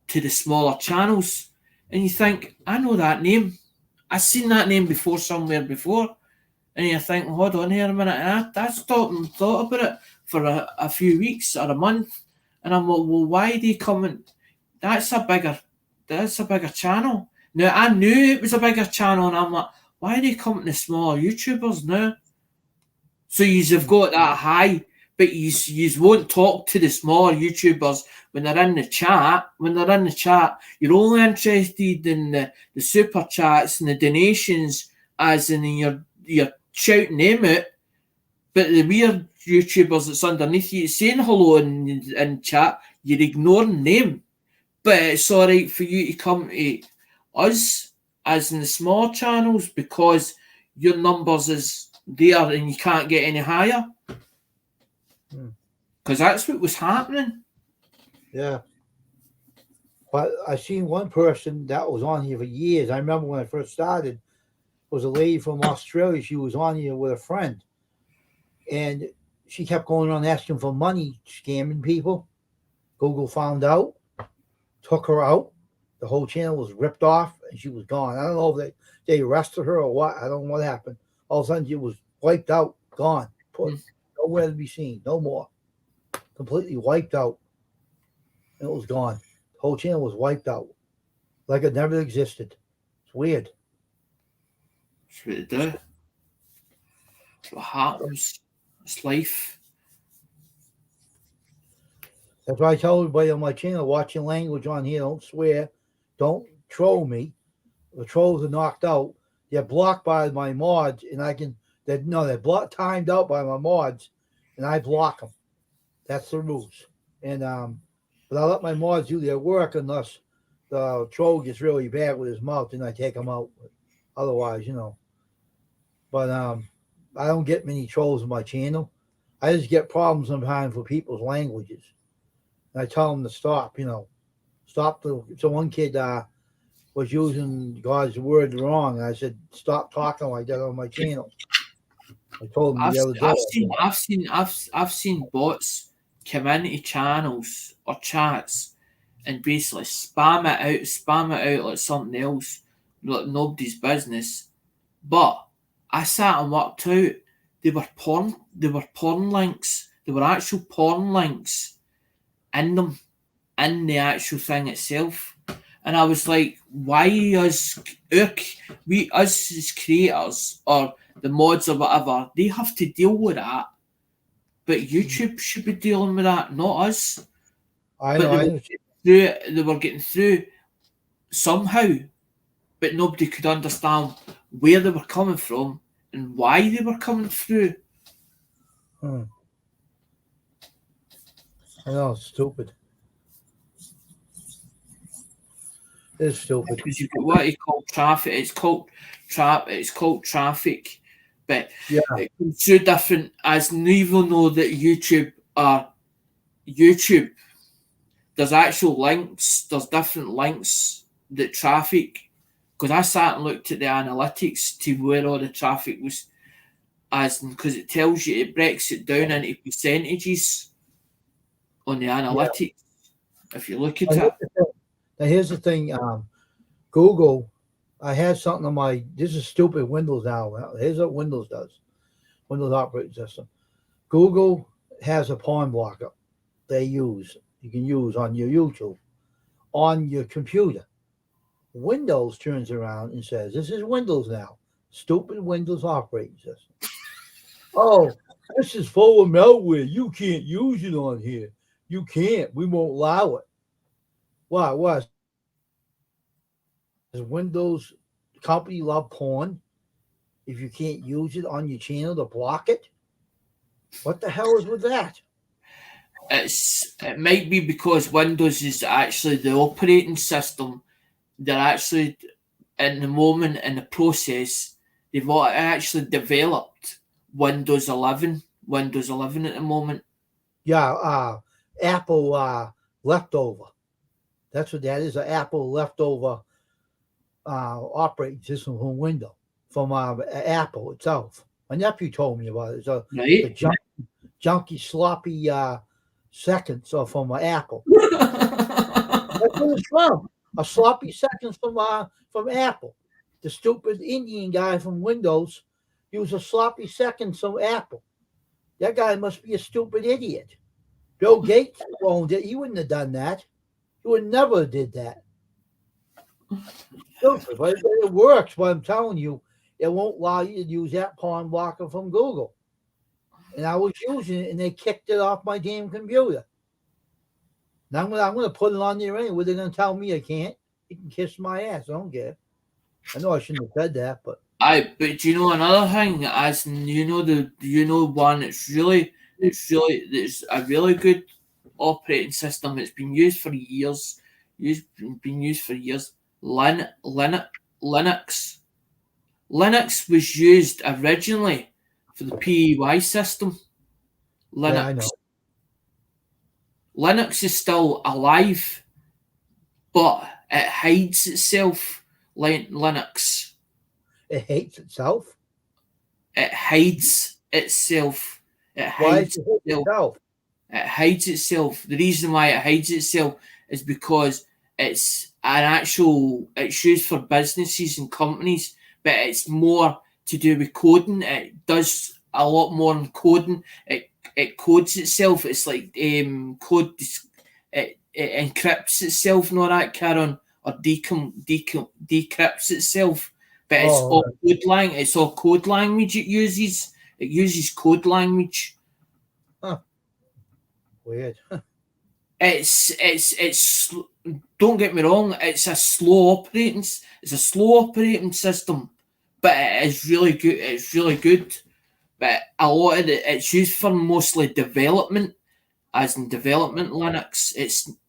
to the smaller channels, and you think, I know that name. I've seen that name before somewhere before, and you think, hold on here a minute, and I stopped and thought about it for a few weeks or a month, and I'm like, well, why are they coming? That's a bigger channel. Now I knew it was a bigger channel, and I'm like, why are they coming to smaller YouTubers now? So you've got that high, but you won't talk to the smaller YouTubers when they're in the chat. When they're in the chat, you're only interested in the super chats and the donations, as in you're shouting them out. But the weird YouTubers that's underneath you saying hello in chat, you're ignoring them. But it's all right for you to come to us, as in the small channels, because your numbers is there and you can't get any higher. Because that's what was happening. Yeah. But I seen one person that was on here for years. I remember when I first started, was a lady from Australia. She was on here with a friend. And she kept going on asking for money, scamming people. Google found out, took her out. The whole channel was ripped off and she was gone. I don't know if they arrested her or what. I don't know what happened. All of a sudden she was wiped out, gone, put nowhere to be seen, no more. Completely wiped out. And it was gone. The whole channel was wiped out. Like it never existed. It's weird. That's what they do. That's what happens. It's life. That's why I tell everybody on my channel, watch your language on here. Don't swear. Don't troll me. The trolls are knocked out. They're blocked by my mods, and they're timed out by my mods, and I block them. That's the rules. And but I let my mods do their work unless the troll gets really bad with his mouth, and I take him out. Otherwise, But I don't get many trolls on my channel. I just get problems sometimes with people's languages. And I tell them to stop, stop. So one kid was using God's word wrong. And I said, stop talking like that on my channel. I told him the other day. I've seen bots come into channels or chats and basically spam it out like something else, like nobody's business. But I sat and worked out they were porn links. They were actual porn links in them, in the actual thing itself. And I was like, why us as creators or the mods or whatever, they have to deal with that. But YouTube should be dealing with that, not us. I know. They were getting through somehow, but nobody could understand where they were coming from and why they were coming through. I know, it's stupid. It's stupid. Because you've got what you call traffic. It's called traffic, but it comes through different. As even know that YouTube, there's actual links. There's different links that traffic. Because I sat and looked at the analytics to where all the traffic was, because it tells you, it breaks it down into percentages on the analytics. If you look at it. Now here's the thing, Google, I had something on this is stupid Windows now. Here's what Windows does. Windows operating system. Google has a porn blocker you can use on your YouTube, on your computer. Windows turns around and says, this is Windows now. Stupid Windows operating system. Oh, this is full of malware. You can't use it on here. You can't. We won't allow it. Why? Does Windows company love porn? if you can't use it on your channel to block it? What the hell is with that? It might be because Windows is actually the operating system. They're actually in the moment in the process. They've actually developed Windows 11 at the moment. Yeah, Apple leftover. That's what that is, an Apple leftover operating system from Windows, from Apple itself. My nephew told me about it. It's a Right. junky, sloppy seconds from Apple. That's what it's from. A sloppy seconds from Apple. The stupid Indian guy from Windows used a sloppy seconds from Apple. That guy must be a stupid idiot. Bill Gates owned it. He wouldn't have done that. He would never have did that. Stupid, but it works. But I'm telling you, it won't allow you to use that pawn blocker from Google. And I was using it, and they kicked it off my damn computer. Now I'm gonna put it on there anyway. They're gonna tell me I can't. You can kiss my ass. I don't care. I know I shouldn't have said that, but But do you know another thing? As in, one that's it's a really good operating system. It's been used for years. Been used for years. Linux. Linux was used originally for the PEY system. Linux. yeah, I know. Linux is still alive, but it hides itself. Like Linux. It hates itself. It hides itself. It Why hides does it hate itself? It hides itself. The reason why it hides itself is because it's used for businesses and companies, but it's more to do with coding. It does a lot more in coding. It codes itself. It's like code. It encrypts itself and all that, Karen, or decrypts itself. But it's all code language. It's all code language it uses. It uses code language. Weird. It's don't get me wrong, it's a slow operating system, but it is really good. It's really good. But a lot of it's used for mostly development, as in development Linux.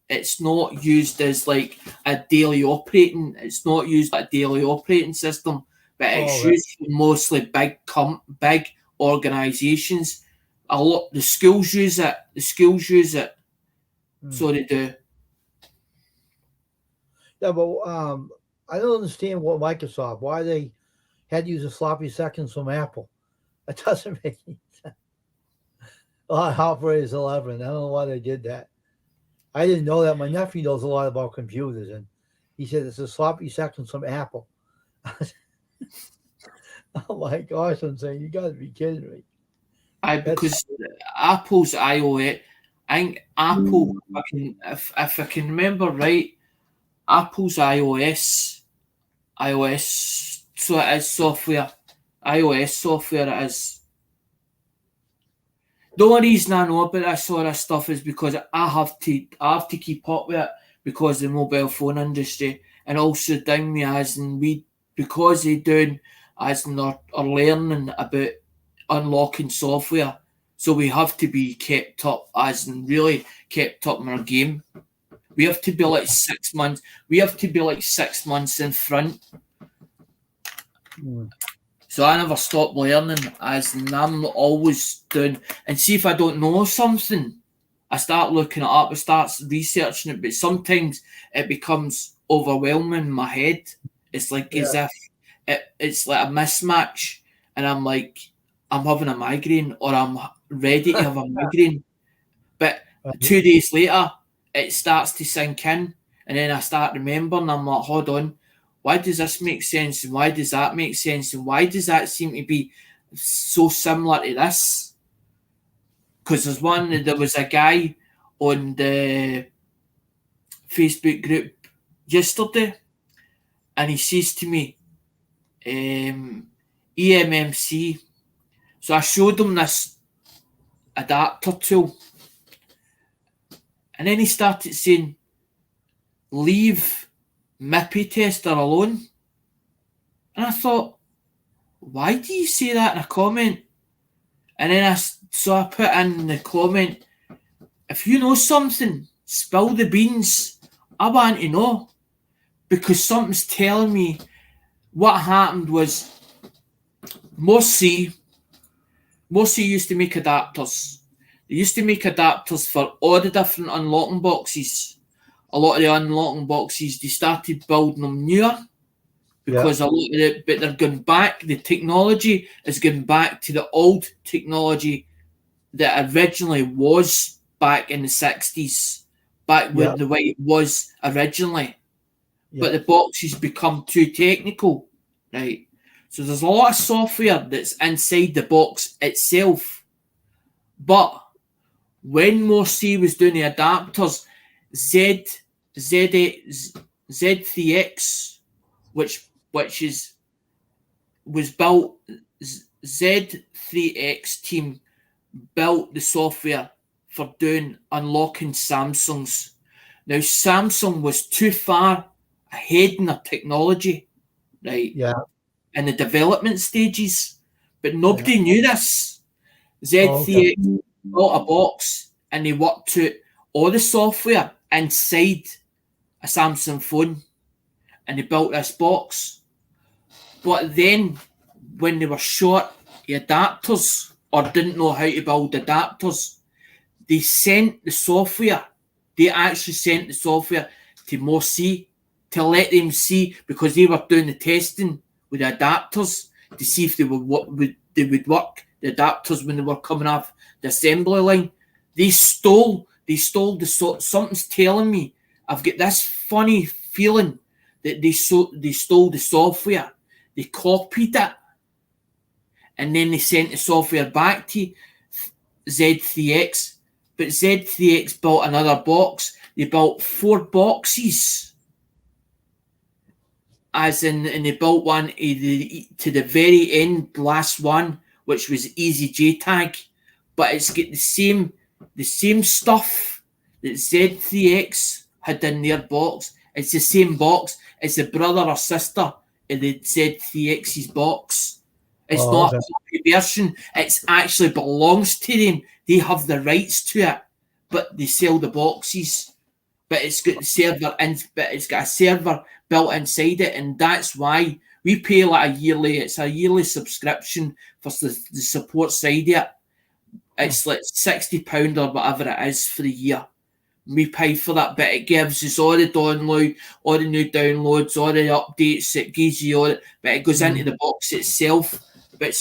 It's not used as like a daily operating. It's not used like a daily operating system, but it's used for mostly big organizations. A lot the schools use it. So they do. Yeah, but I don't understand what Microsoft, why they had to use a sloppy seconds from Apple. It doesn't make any sense. Operator's 11. I don't know why they did that. I didn't know that. My nephew knows a lot about computers, and he said it's a sloppy seconds from Apple. Oh my gosh, I'm saying, you got to be kidding me. Because Apple's iOS, I think Apple, if I can remember right, Apple's iOS, so it is software. iOS software it is. The only reason I know about this sort of stuff is because I have to keep up with it because of the mobile phone industry, and also down me as in because they doing as in are learning about unlocking software, so we have to be kept up, as in really kept up in our game. We have to be like 6 months. We have to be like 6 months in front. So I never stop learning, as in I'm always doing. And see if I don't know something, I start looking it up. I start researching it, but sometimes it becomes overwhelming in my head. It's like as if it's like a mismatch, and I'm like, I'm having a migraine, or I'm ready to have a migraine. But 2 days later, it starts to sink in, and then I start remembering. I'm like, hold on, why does this make sense, and why does that make sense, and why does that seem to be so similar to this? Because there was a guy on the Facebook group yesterday, and he says to me, EMMC. So I showed him this adapter tool, and then he started saying, leave MIPI tester alone. And I thought, why do you say that in a comment? And then I put in the comment, if you know something, spill the beans. I want to know, because something's telling me what happened was Morsi used to make adapters. They used to make adapters for all the different unlocking boxes. A lot of the unlocking boxes, they started building them newer because a lot of it, but they're going back. The technology is going back to the old technology that originally was back in the 60s, back with the way it was originally. But the boxes become too technical, right? So there's a lot of software that's inside the box itself. But when Morsi was doing the adapters, Z3X, which was built, Z3X team built the software for doing unlocking Samsungs. Now Samsung was too far ahead in their technology, right? Yeah. In the development stages, but nobody knew this. Z3X built a box and they worked to all the software inside a Samsung phone, and they built this box. But then when they were short the adapters or didn't know how to build adapters, they sent the software. They actually sent the software to Morsi to let them see, because they were doing the testing with the adapters to see if they would work, the adapters when they were coming off the assembly line. They stole something's telling me, I've got this funny feeling that they stole the software, they copied it, and then they sent the software back to Z3X. But Z3X built another box. They built 4 boxes, as in, and they built one to the very end, last one, which was Easy JTAG, but it's got the same stuff that Z3X had in their box. It's the same box. It's the brother or sister of the Z3X's box. It's not a copy version. It actually belongs to them. They have the rights to it, but they sell the boxes. But it's got the server it's got a server built inside it, and that's why we pay like a yearly subscription for the support side of it. It's like £60 or whatever it is for the year. We pay for that, but it gives us all the download, all the new downloads, all the updates. It gives you all it, but it goes into the box itself. But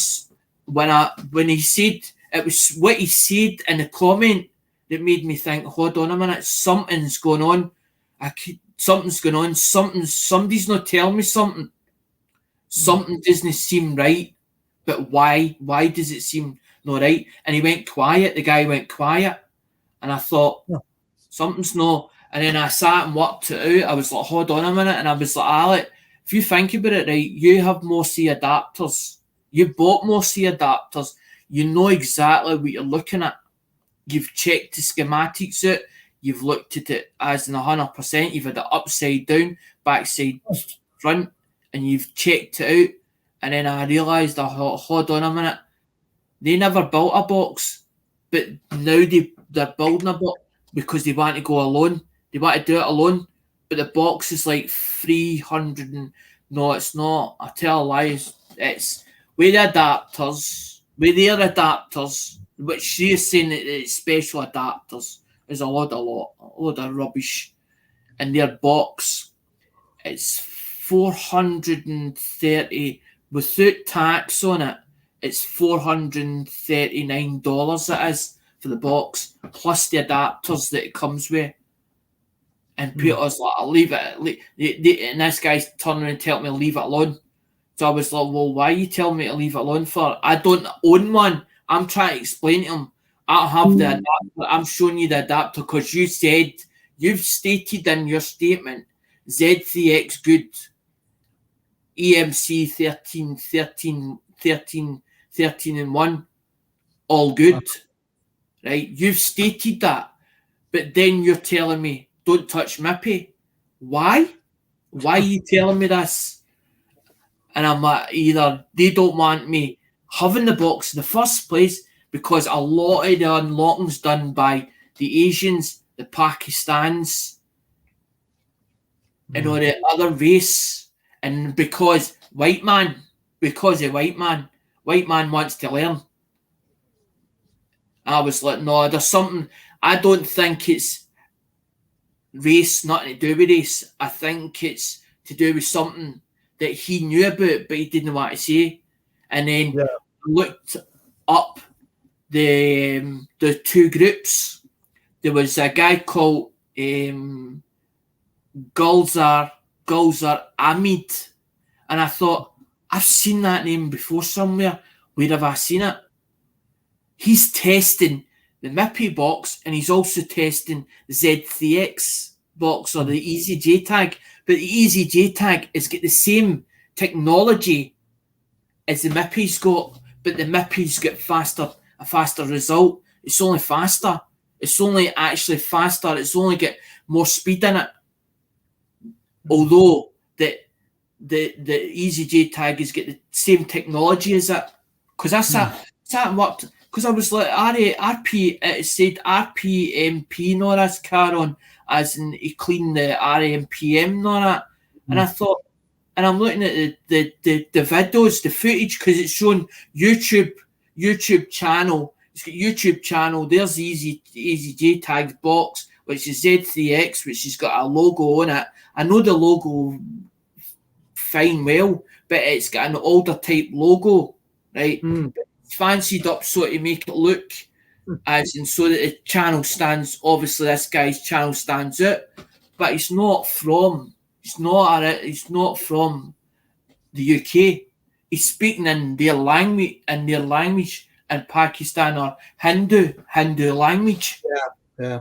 when he said, it was what he said in the comment that made me think, hold on a minute, something's going on. Something's going on. Somebody's not telling me something. Something doesn't seem right. But why? Why does it seem not right? And he went quiet. The guy went quiet, and I thought something's not. And then I sat and worked it out. I was like, hold on a minute, and I was like, Alec, if you think about it, right, you have Morsi adapters. You bought Morsi adapters. You know exactly what you're looking at. You've checked the schematics out. You've looked at it as in 100%. You've had it upside down, backside, front, and you've checked it out. And then I realised, hold on a minute. They never built a box, but now they're building a box because they want to go alone. They want to do it alone, but the box is like 300 and no, it's not. I tell lies. It's with the adapters, with their adapters, which she's saying that it's special adapters. There's a load of rubbish in their box. It's 430 without tax on it. It's $439 it is for the box, plus the adapters that it comes with. And Peter's like, I'll leave it. And this guy's turning around and telling me to leave it alone. So I was like, well, why are you telling me to leave it alone for? I don't own one. I'm trying to explain to him. I have the adapter. I'm showing you the adapter because you've stated in your statement, Z3X good, EMC 13 and 1, all good, right? You've stated that, but then you're telling me, don't touch Mippy. Why? Why are you telling me this? And I'm like, either they don't want me having the box in the first place because a lot of the unlocking's done by the Asians, the Pakistans, and all the other race. And because white man wants to learn. I was like, no, there's something. I don't think it's race, nothing to do with race. I think it's to do with something that he knew about, but he didn't want to say. And then looked up the two groups. There was a guy called Gulzar Ahmed, and I thought, I've seen that name before somewhere. Where have I seen it? He's testing the MIPI box, and he's also testing the Z3X box or the Easy JTAG. But the Easy JTAG has got the same technology as the MIPI's got, but the MIPI's got a faster result. It's only faster. It's only actually faster. It's only got more speed in it. Although the Easy JTAG has got the same technology as it, because that's that worked. Because I was like, RP, it said RPMP, no, that's car on, as in he cleaned the RMPM, no, that. And I thought, and I'm looking at the videos, the footage, because it's showing YouTube channel. It's got YouTube channel. There's the Easy JTAG box, which is Z3X, which has got a logo on it. I know the logo fine well, but it's got an older type logo, right? It's fancied up so to make it look as in so that the channel stands. Obviously, this guy's channel stands out, but he's not from the UK. He's speaking in their language, in Pakistan or Hindu language. Yeah.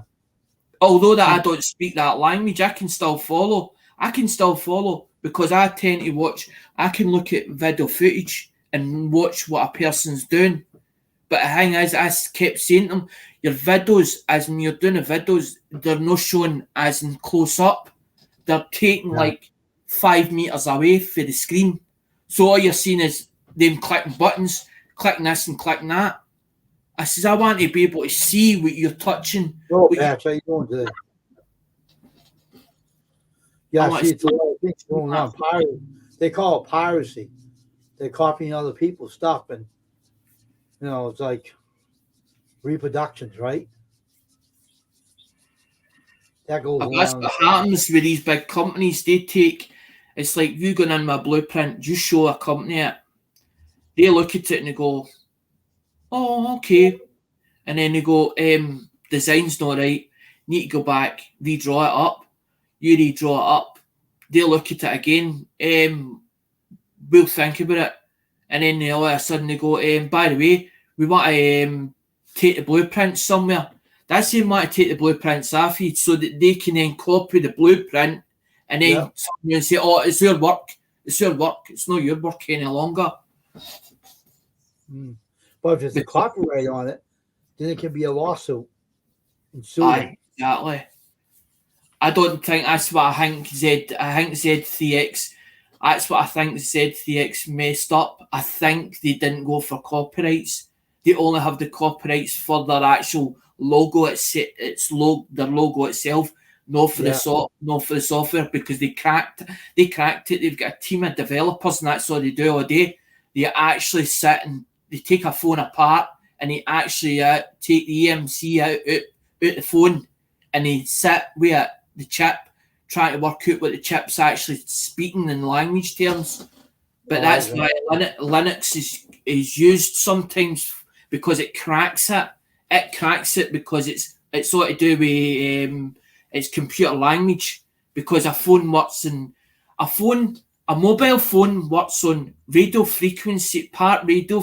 Although that I don't speak that language, I can still follow because I tend to watch. I can look at video footage and watch what a person's doing. But the thing is, I kept saying to them, your videos, as when you're doing the videos, they're not shown as in close up. They're taken like 5 meters away from the screen. So all you're seeing is them clicking buttons, clicking this and clicking that. I says, I want to be able to see what you're touching. Oh, Patch, how you doing today? Yeah, I see it's a lot of things going on. They call it piracy. They're copying other people's stuff, and it's like reproductions, right? That goes on. That's what happens with these big companies. They take, it's like you going in my blueprint, you show a company it, they look at it and they go, oh, okay. And then they go, design's not right, need to go back, redraw it up. You redraw it up. They look at it again, we'll think about it. And then all of a sudden they go, by the way, we want to take the blueprints somewhere. That's they want to take the blueprints off you so that they can then copy the blueprint and then say, oh, it's your work. It's your work. It's not your work any longer. But if there's a copyright on it, then it can be a lawsuit. Aye, exactly. I don't think that's what I think Z3X. That's what I think Z3X messed up. I think they didn't go for copyrights. They only have the copyrights for their actual logo. Their logo itself, not for the software, because they cracked it. They've got a team of developers, and that's all they do all day. They actually sit and they take a phone apart and they actually take the EMC out the phone, and they sit with the chip, trying to work out what the chip's actually speaking in language terms. But that's why Linux is used sometimes, because it cracks it. It cracks it because it's sort of to do with its computer language, because a mobile phone works on radio frequency, part radio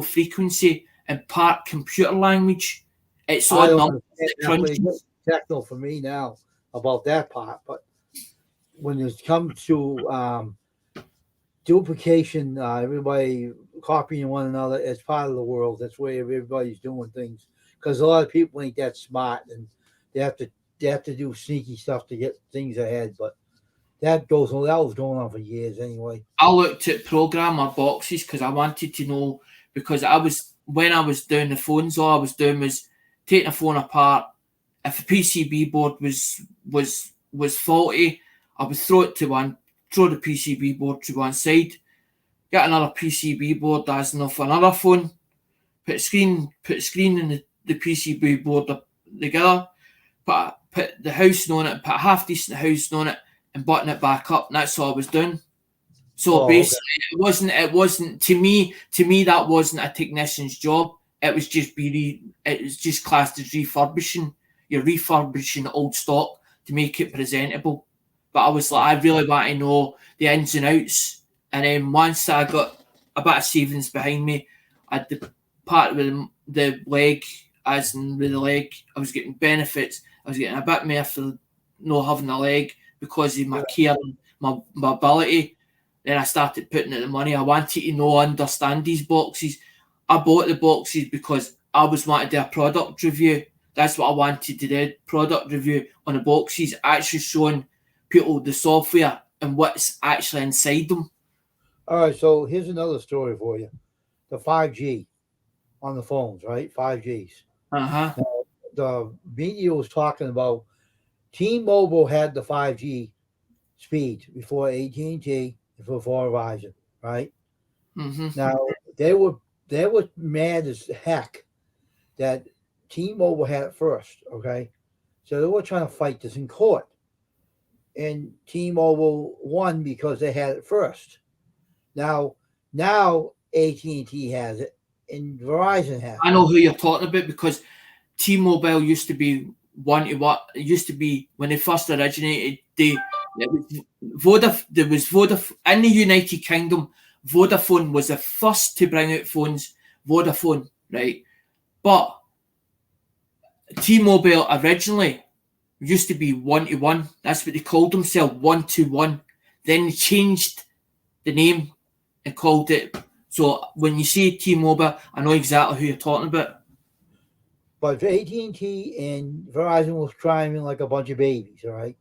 frequency and part computer language. It's all technical for me now about that part, but when it comes to duplication, everybody copying one another, it's part of the world. That's where everybody's doing things, because a lot of people ain't that smart, and they have to do sneaky stuff to get things ahead. But that was going on for years anyway. I looked at programmer boxes because I wanted to know, because when I was doing the phones, all I was doing was taking a phone apart. If the PCB board was faulty, I would throw the PCB board to one side, get another PCB board as enough for another phone, put a screen in the PCB board together, put the housing on it, put a half decent housing on it, and button it back up. And that's all I was doing. So basically, okay. It wasn't to me that wasn't a technician's job. It was just classed as refurbishing. You're refurbishing old stock to make it presentable. But I was like, I really want to know the ins and outs. And then once I got a bit of savings behind me, I had the part with the leg, as in with the leg, I was getting benefits. I was getting a bit more for not having a leg because of my care and my mobility. Then I started putting in the money. I wanted to understand these boxes. I bought the boxes because I was wanting to do a product review. That's what I wanted to do, product review on the boxes, actually showing people the software and what's actually inside them. All right, so here's another story for you. The 5G on the phones, right? 5Gs. Uh-huh. Now, the media was talking about T-Mobile had the 5G speed before AT&T and before Verizon, right? Mm-hmm. Now, they were mad as heck that T-Mobile had it first, okay? So they were trying to fight this in court. And T-Mobile won because they had it first. Now AT&T has it and Verizon has it. I know who you're talking about because T-Mobile used to be it used to be when they first originated. There was Vodafone in the United Kingdom. Vodafone was the first to bring out phones. Vodafone, right? But T-Mobile originally used to be 1-to-1. That's what they called themselves, 1-to-1. Then they changed the name and called it. So when you say T-Mobile, I know exactly who you're talking about. But AT&T and Verizon was trying like a bunch of babies, all right?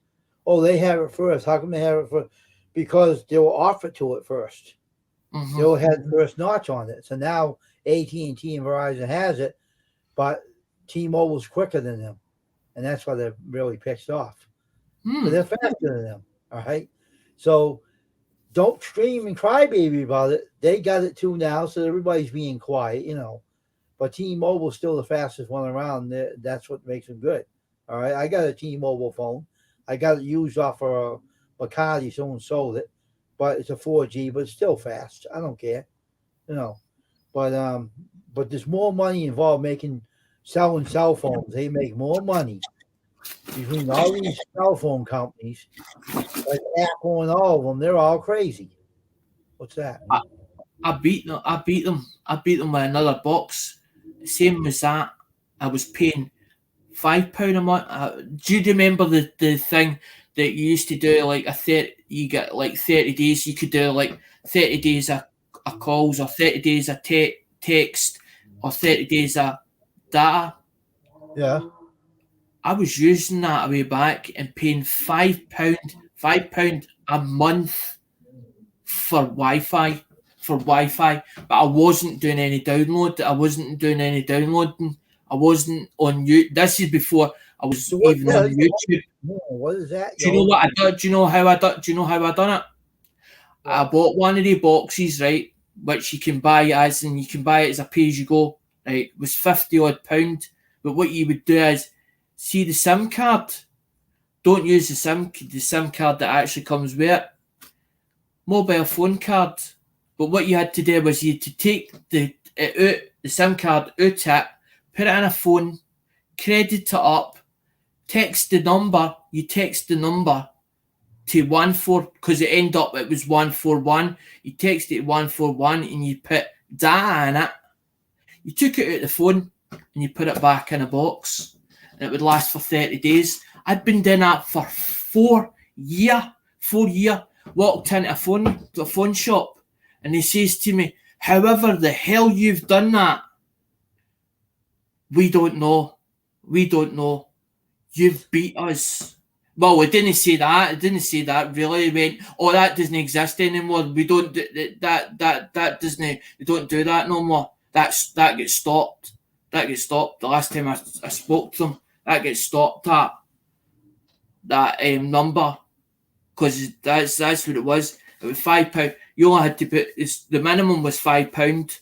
Oh, they have it first. How come they have it first? Because they were offered to it first. Mm-hmm. They all had first notch on it. So now AT&T and Verizon has it, but T-Mobile's quicker than them. And that's why they're really pissed off. So they're faster than them, all right? So don't scream and cry baby about it. They got it too now, so everybody's being quiet, But T-Mobile's still the fastest one around. That's what makes them good. All right, I got a T-Mobile phone. I got it used off of a Bacardi. Someone sold it, but it's a 4G, but it's still fast. I don't care, But there's more money involved selling cell phones. They make more money between all these cell phone companies, like Apple and all of them. They're all crazy. What's that? I beat them. I beat them with another box. Same as that. I was paying £5 a month. Do you remember the thing that you used to do? Like you get like 30 days. You could do like 30 days of calls, or 30 days of text, or 30 days of data. Yeah. I was using that a way back and paying £5 a month for Wi-Fi. But I wasn't doing any download. I wasn't doing any downloading. I wasn't on YouTube. This is before I was even on YouTube. What is that? Do you know what I done? Do you know how I done it? I bought one of the boxes, right, which you can buy you can buy it as a pay as you go. Right, it was £50 odd. But what you would do is see the SIM card. Don't use the SIM card that actually comes with it. Mobile phone card. But what you had to do was you had to take the SIM card out it, put it in a phone, credit it up, text the number. You text the number to 14, because it was 141. You text it 141 and you put data in it. You took it out the phone and you put it back in a box, and it would last for 30 days. I'd been doing that for 4 years. Walked into a phone shop, and he says to me, "However the hell you've done that, we don't know. You've beat us. Well, it didn't say that. It didn't say that. Really, it went, "Oh, that doesn't exist anymore. We don't do that doesn't. We don't do that no more. That gets stopped. That gets stopped. The last time I spoke to them, that gets stopped at that number, because that's what it was. It was £5. You only had to put the minimum was £5,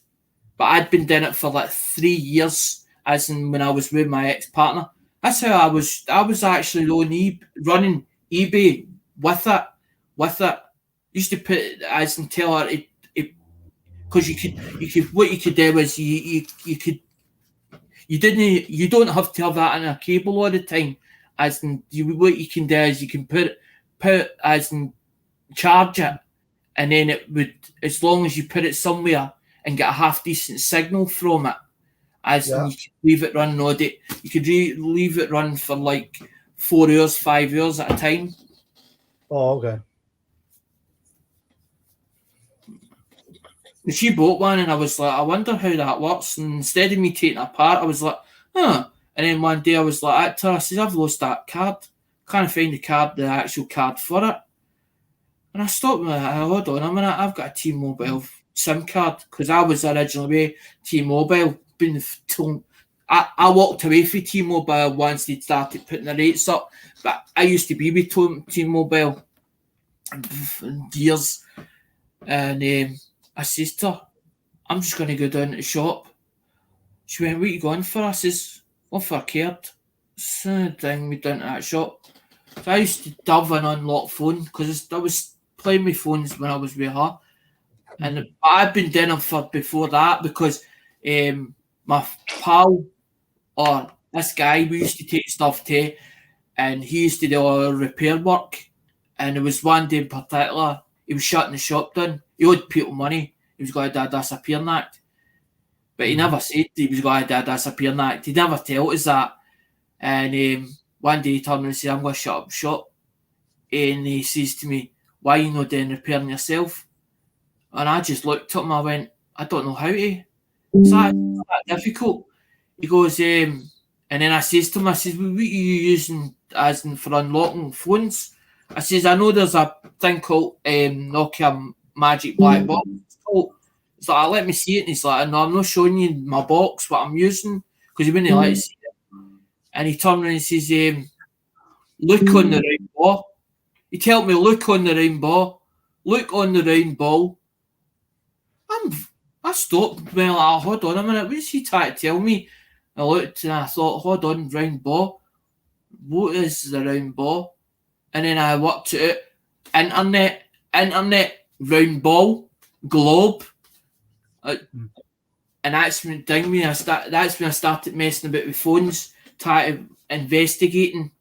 but I'd been doing it for like 3 years, as in when I was with my ex-partner. That's how I was actually running eBay with it. Used to put it as in tell her it, because you could what you could do was you don't have to have that in a cable all the time. As in what you can do is you can put as in charge it, and then it would, as long as you put it somewhere and get a half decent signal from it, as in you could leave it running all day. You could leave it running for like 4 hours, 5 hours at a time. Oh, okay. She bought one, and I was like, I wonder how that works. And instead of me taking it apart, I was like, huh. And then one day I was like, I said, I've lost that card. Can't find the actual card for it. And I stopped and hold on a minute, I've got a T-Mobile SIM card, because I was originally with T-Mobile. I walked away from T-Mobile once they started putting the rates up, but I used to be with T-Mobile for years. And I says to her, I'm just going to go down to the shop. She went, what are you going for? I says, well, for a card. So thing, we down to that shop. So I used to delve in on lock phone, because I was playing with phones when I was with her. And I'd been doing them for before that, because my pal, or this guy, we used to take stuff to, and he used to do all the repair work. And there was one day in particular, he was shutting the shop down. He owed people money. He was going to do a disappearing act. But he never said he was going to do a disappearing act. He never told us that. And one day he turned around and said, I'm going to shut up shop. And he says to me, why are you not doing repairing yourself? And I just looked at him, I went, I don't know how to. It's that difficult. He goes, and then I says to him, I says, well, what are you using as in for unlocking phones? I says, I know there's a thing called Nokia Magic Black Box. He's like, let me see it. And he's like, no, I'm not showing you my box, what I'm using, because he wouldn't like to see it. And he turned around and says, look on the round ball. He told me, look on the round ball. Look on the round ball. I stopped. Well, hold on a minute. What is he trying to tell me? I looked and I thought, hold on, round ball. What is the round ball? And then I worked it out. Internet, round ball, globe. And that's when that's when I started messing about with phones, investigating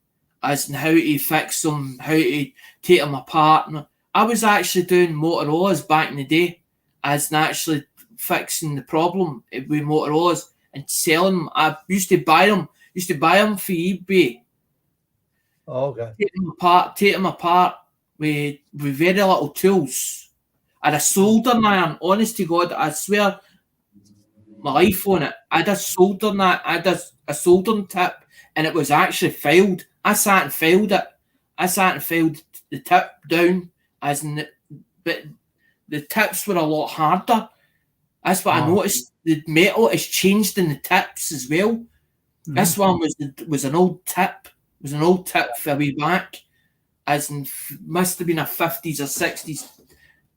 as in how to fix them, how to take them apart. And I was actually doing Motorola's back in the day, as in actually fixing the problem with Motorola's and selling them. I used to buy them for eBay. Oh, okay. Take them apart with very little tools. And a soldering iron, honest to God, I swear my life on it. I had a soldering tip, and it was actually filed. I sat and filed it. I sat and filed the tip down, but the tips were a lot harder. That's what I noticed. The metal has changed in the tips as well. Mm-hmm. This one was an old tip. It was an old tip for way back, as in must have been a 50s or 60s.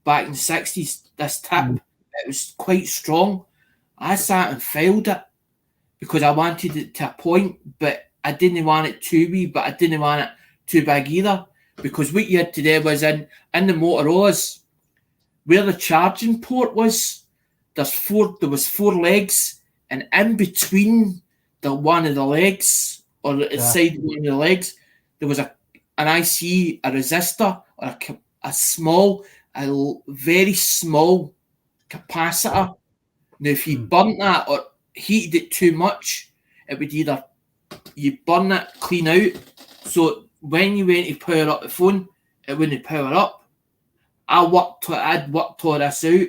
Back in the 60s, this tip, it was quite strong. I sat and filed it because I wanted it to a point, but I didn't want it too wee, but I didn't want it too big either. Because what you had to do was in the Motorola's, where the charging port was, there was four legs, and in between one of the legs, or the side of one of the legs, there was an IC, a resistor, or a very small capacitor. Now, if you burnt that or heated it too much, it would either you burn it clean out. So when you went to power up the phone, it wouldn't power up. I'd worked all this out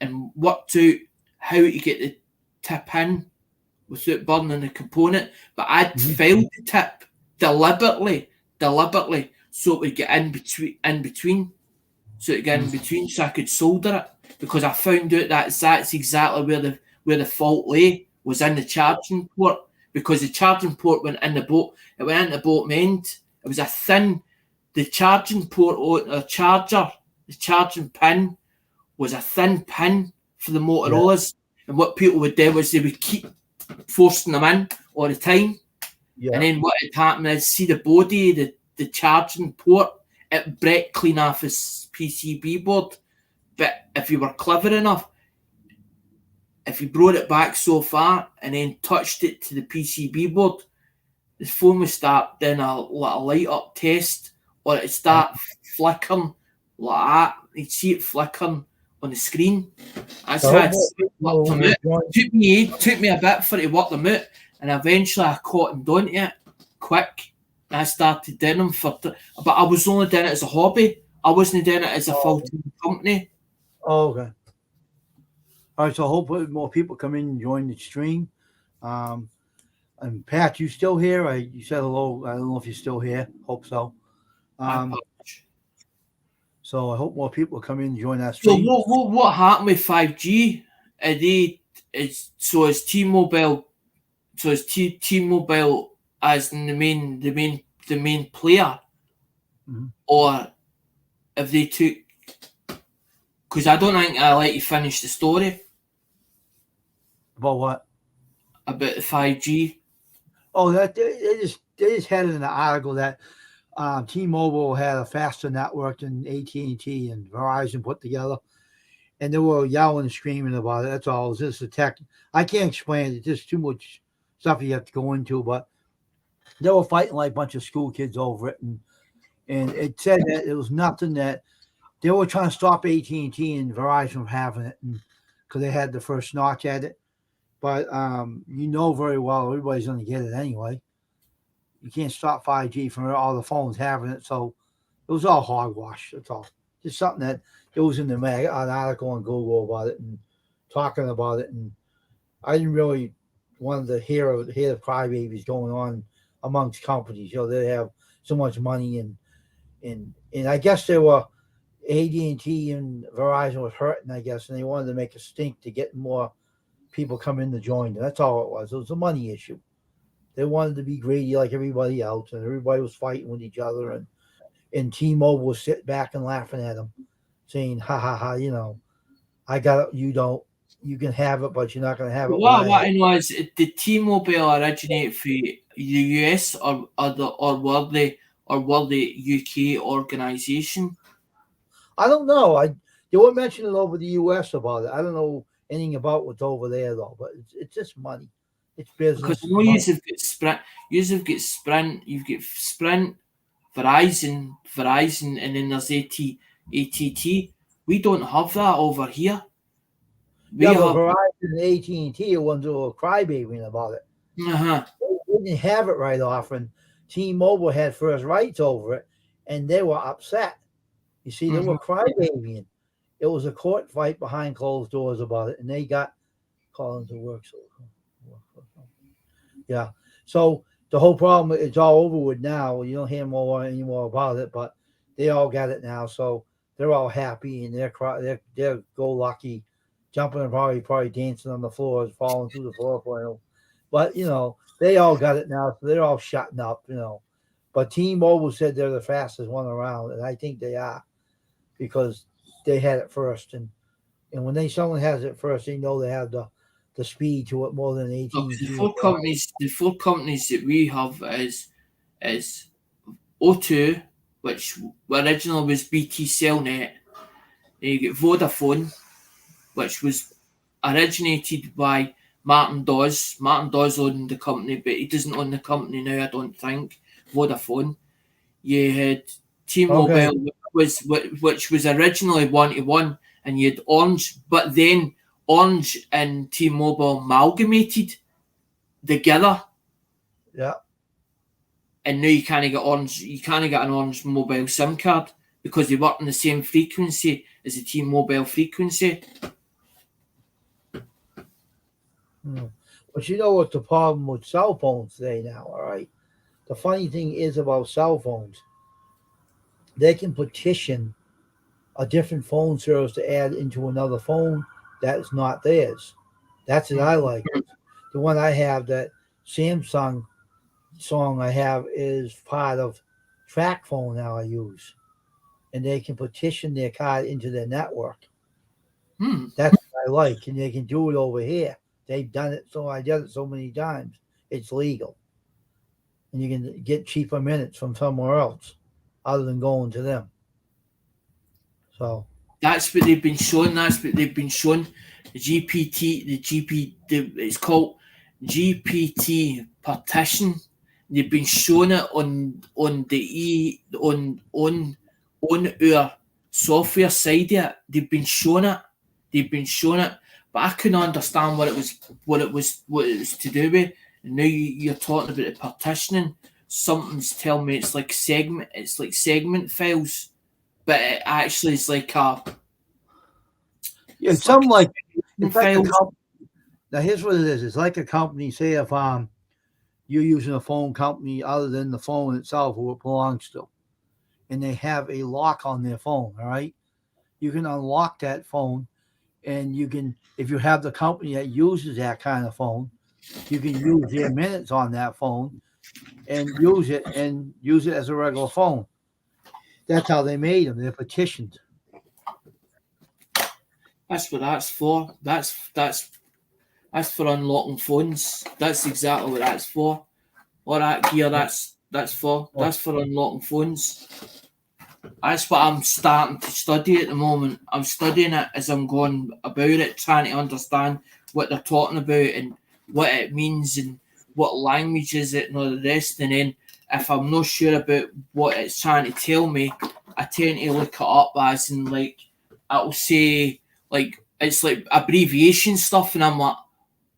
and worked out how to get the tip in without burning the component. But I'd failed the tip deliberately deliberately so it would get in between, so it get in between, so I could solder it, because I found out that's exactly where the fault lay, was in the charging port, because the charging port went in the boat. It went into the boat end. It was a thin. The charging port or the charging pin was a thin pin for the Motorola's, and what people would do was they would keep forcing them in all the time. Yeah. And then what had happened is, see the body, the charging port, it break clean off his PCB board. But if you were clever enough, if you brought it back so far and then touched it to the PCB board, the phone would start doing a little light up test, or it'd start flickering like that. You'd see it flickering on the screen. That's how it worked them out. It took me a bit for it to work them out, and eventually I caught him onto it quick. And I started doing them but I was only doing it as a hobby. I wasn't doing it as a full-time company. Oh, okay. All right, so hopefully more people come in and join the stream. And Pat, you still here? You said hello. I don't know if you're still here. Hope so. So I hope more people come in and join that stream. So what happened with 5G? Is T-Mobile? So is T-Mobile as the main player, or if they took? Because I don't think I let you finish the story. About what? About the 5G. Oh, that they just had in the article that T-Mobile had a faster network than AT&T and Verizon put together, and they were yelling and screaming about it. That's all. It's just a tech. I can't explain it. It's just too much stuff you have to go into. But they were fighting like a bunch of school kids over it, and it said that it was nothing, that they were trying to stop AT&T and Verizon from having it, because they had the first notch at it. But you know very well everybody's going to get it anyway. You can't stop 5G from all the phones having it. So it was all hogwash. That's all. Just something that it was in an article on Google about it and talking about it. And I didn't really want to hear the crybabies going on amongst companies. You know, they have so much money, and I guess they were, AT&T and Verizon was hurting, I guess, and they wanted to make a stink to get more people come in to join them. That's all it was. It was a money issue. They wanted to be greedy like everybody else, and everybody was fighting with each other, and T-Mobile was sitting back and laughing at them, saying, ha ha ha, you know, I got it, you don't. You can have it, but you're not going to have it. What I know is, did T-Mobile originate from the US, or were they UK organisation? I don't know. They were mentioning over the US about it. I don't know anything about what's over there though, but it's just money. It's business. Because you know you've got Sprint, you've got Sprint, Verizon, and then there's AT&T. We don't have that over here. But Verizon and AT&T are ones who were crybabying about it. They didn't have it right off, and T-Mobile had first rights over it, and they were upset. You see, they were crybabying. It was a court fight behind closed doors about it, and they got called into work. Yeah. So the whole problem, it's all over with now. You don't hear any more about it, but they all got it now. So they're all happy, and they're go lucky, jumping and probably dancing on the floors, falling through the floor for them. But you know, they all got it now, so they're all shutting up. You know, but T-Mobile said they're the fastest one around, and I think they are, because they had it first, and when someone has it first, they know they have the speed to it more than AT&T. The four companies that we have is O2, which originally was BT Cellnet. Then you get Vodafone, which was originated by Martin Dawes. Martin Dawes owned the company, but he doesn't own the company now, I don't think. Vodafone. You had T-Mobile, which was originally 1-to-1, and you had Orange, but then Orange and T-Mobile amalgamated together. Yeah. And now you can't get Orange. You can't get an Orange mobile SIM card because they work on the same frequency as the T-Mobile frequency. But you know what the problem with cell phones today now, all right? the funny thing is about cell phones, they can petition a different phone service to add into another phone that is not theirs. That's what I like. The one I have, that Samsung song I have, is part of Track Phone now I use, and they can petition their card into their network. That's what I like, and they can do it over here. They've done it, so I did it so many times. It's legal, and you can get cheaper minutes from somewhere else, other than going to them. So That's what they've been shown. That's what they've been shown. It's called GPT partition. They've been showing it on our software side of it. They've been showing it. But I couldn't understand what it was to do with. And now you're talking about the partitioning. Something's telling me it's like segment files, but it actually is like a it's something like it's a files. company. Now here's what it is. It's like a company. Say if you're using a phone company other than the phone itself, who it belongs to, and they have a lock on their phone. All right, you can unlock that phone, and you can, if you have the company that uses that kind of phone, you can use their minutes on that phone and use it as a regular phone. That's how they made them. They're petitioned. That's what that's for. That's for unlocking phones. That's exactly what that's for. All that gear. That's for. That's for unlocking phones. That's what I'm starting to study at the moment. I'm studying it as I'm going about it, trying to understand what they're talking about and what it means and what language is it and all the rest. And then if I'm not sure about what it's trying to tell me, I tend to look it up, as in like it'll say like it's like abbreviation stuff, and I'm like,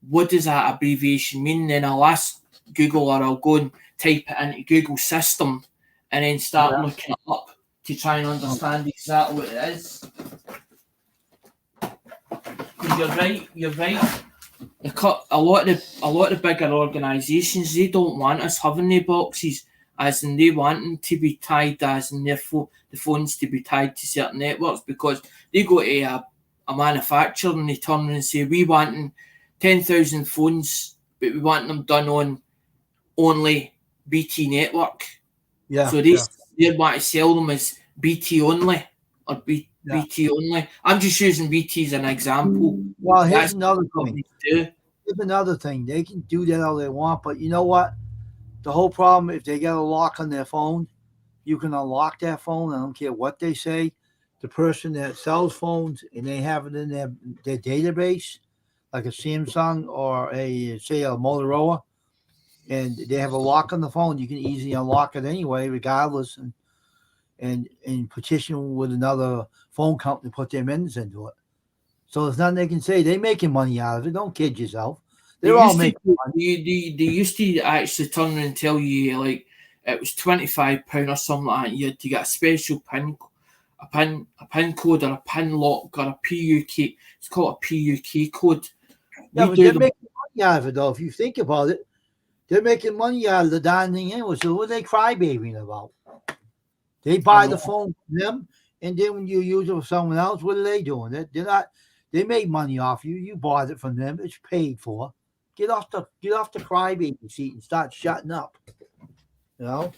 what does that abbreviation mean? And then I'll ask Google, or I'll go and type it into Google system and then start looking it up to try and understand exactly what it is. You're right. A lot of the bigger organisations, they don't want us having the boxes, as in they want them to be tied, as in the phones to be tied to certain networks, because they go to a manufacturer and they turn and say, we want 10,000 phones, but we want them done on only BT network. Yeah. So they want to sell them as BT only or BT only. I'm just using BT as an example. Well, here's another thing. Here's another thing. They can do that all they want, but you know what? The whole problem, if they get a lock on their phone, you can unlock that phone. I don't care what they say. The person that sells phones and they have it in their database, like a Samsung or a Motorola, and they have a lock on the phone, you can easily unlock it anyway, regardless, and petition with another phone company to put their minutes into it. So there's nothing they can say. They're making money out of it. Don't kid yourself. They're all making money. They used to actually turn around and tell you like it was £25 or something like that. You had to get a special pin code or a pin lock or a PUK. It's called a PUK code. Yeah, but they're making money out of it, though. If you think about it, they're making money out of the darn thing anyway. So what are they crybabying about? They buy the phone from them, and then when you use it with someone else, what are they doing? They're not. They made money off you. You bought it from them. It's paid for. Get off the crybaby seat and start shutting up. You know,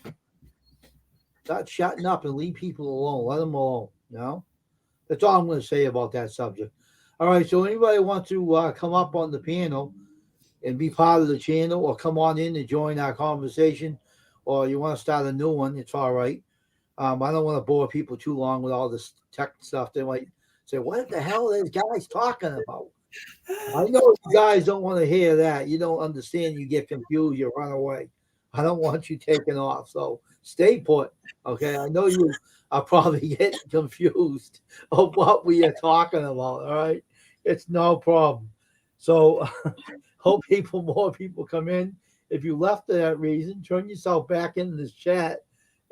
start shutting up and leave people alone. Let them alone. You know, that's all I'm going to say about that subject. All right. So anybody want to come up on the panel and be part of the channel, or come on in and join our conversation, or you want to start a new one, it's all right. I don't want to bore people too long with all this tech stuff. They might say, what the hell are these guys talking about? I know you guys don't want to hear that. You don't understand. You get confused. You run away. I don't want you taking off. So stay put. Okay. I know you are probably getting confused of what we are talking about. All right. It's no problem. So hope more people come in. If you left for that reason, turn yourself back into this chat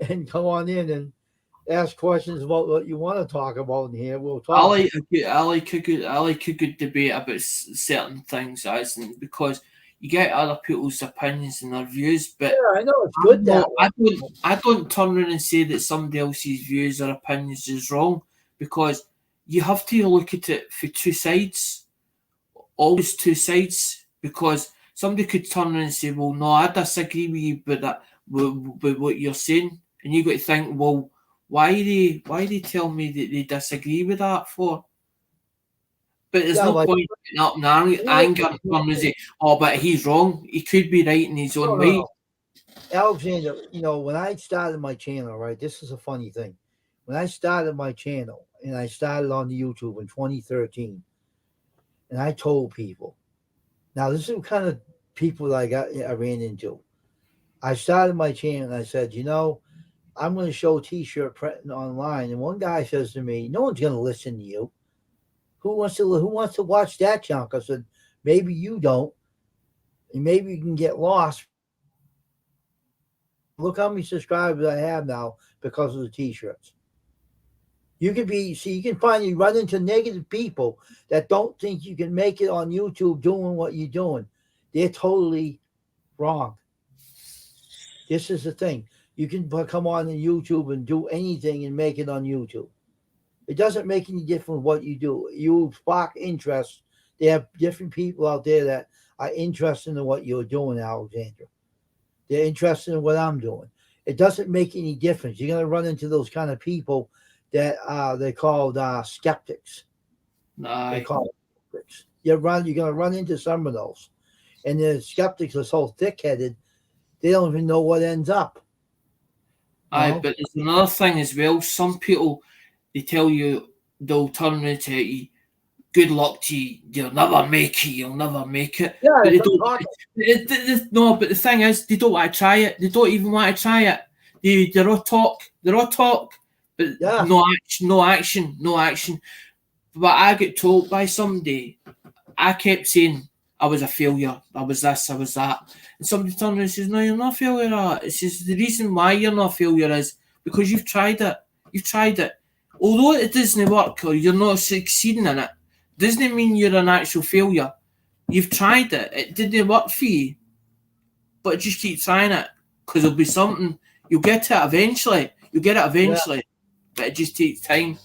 and come on in and ask questions about what you want to talk about in here. We'll talk. I like a good debate about certain things, as in, because you get other people's opinions and their views, but Yeah, I know it's good that way. I don't turn around and say that somebody else's views or opinions is wrong, because you have to look at it for two sides, always two sides, because somebody could turn around and say, well, no, I disagree with you, but that with what you're saying, and you got to think, well, why they tell me that they disagree with that for? But there's no point getting up in anger and say, oh, but he's wrong. He could be right in his own way. Alexander, when I started my channel, right, this is a funny thing. When I started my channel, and I started on the YouTube in 2013, and I told people, now this is the kind of people that I ran into. I started my channel and I said, I'm going to show t-shirt printing online. And one guy says to me, no one's going to listen to you. Who wants to watch that junk? I said, maybe you don't. And maybe you can get lost. Look how many subscribers I have now because of the t-shirts. You can run into negative people that don't think you can make it on YouTube doing what you're doing. They're totally wrong. This is the thing. You can come on YouTube and do anything and make it on YouTube. It doesn't make any difference what you do. You spark interest. They have different people out there that are interested in what you're doing, Alexander. They're interested in what I'm doing. It doesn't make any difference. You're going to run into those kind of people that they're called skeptics. They call skeptics. You're going to run into some of those. And the skeptics are so thick-headed, they don't even know what ends up. But there's another thing as well. Some people, they tell you, they'll turn around to you, good luck to you, you'll never make it. Yeah, but they don't. No, but the thing is, they don't want to try it. They don't even want to try it. They're all talk, but no action. But I get told by somebody, I kept saying I was a failure, I was this, I was that. And somebody turned around and says, no, you're not a failure. It says the reason why you're not a failure is because you've tried it. Although it doesn't work or you're not succeeding in it, doesn't mean you're an actual failure. You've tried it. It didn't work for you. But just keep trying it, because there'll be something. You'll get it eventually. But it just takes time.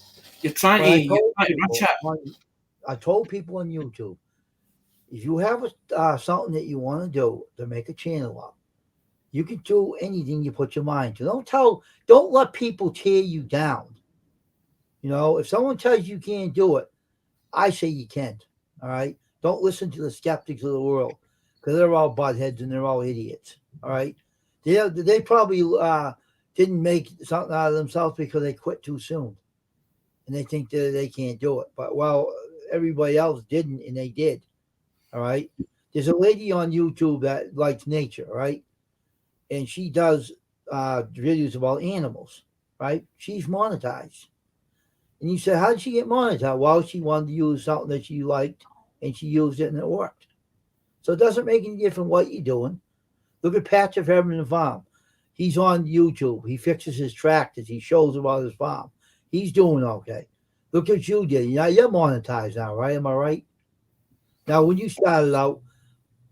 You're trying to rush it. I told people on YouTube, if you have something that you want to do to make a channel up, you can do anything you put your mind to. Don't let people tear you down. If someone tells you can't do it, I say you can't. All right. Don't listen to the skeptics of the world, because they're all buttheads and they're all idiots. All right. They probably didn't make something out of themselves because they quit too soon, and they think that they can't do it. But everybody else didn't, and they did. All right. There's a lady on YouTube that likes nature, right? And she does videos about animals, right? She's monetized. And you said, how did she get monetized? Well, she wanted to use something that she liked, and she used it, and it worked. So it doesn't make any difference what you're doing. Look at Patch of Heaven and Farm. He's on YouTube. He fixes his tractors. He shows about his farm. He's doing okay. Look what you did. You're monetized now, right? Am I right? Now, when you started out,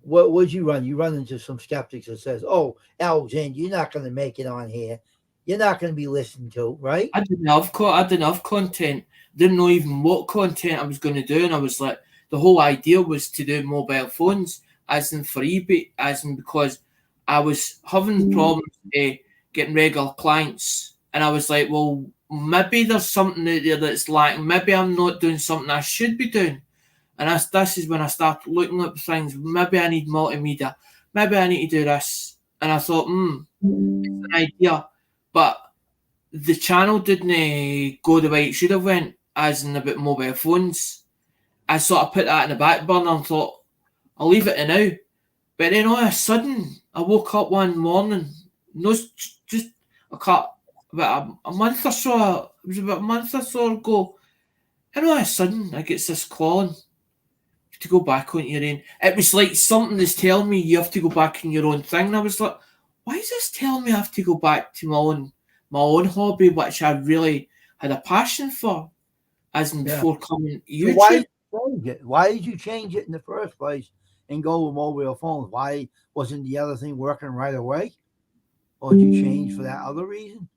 what would you run? You run into some skeptics that says, oh, Alexander, you're not going to make it on here. You're not going to be listened to, right? I didn't have content. Didn't know even what content I was going to do. And I was like, the whole idea was to do mobile phones, as in for eBay, as in because I was having problems getting regular clients. And I was like, well, maybe there's something out there that's lacking. Maybe I'm not doing something I should be doing. And this is when I started looking at things. Maybe I need multimedia. Maybe I need to do this. And I thought, it's an idea. But the channel didn't go the way it should have went, as in about mobile phones. I sort of put that in the back burner and thought, I'll leave it to now. But then all of a sudden, I woke up one morning, just about a month or so, it was about a month or so ago, and all of a sudden, I get this calling to go back on your own. It was like something that's telling me you have to go back on your own thing. And I was like, why is this telling me I have to go back to my own hobby, which I really had a passion for, as in before coming YouTube? Why did you change it in the first place and go with mobile phones? Why wasn't the other thing working right away? Or did you change for that other reason?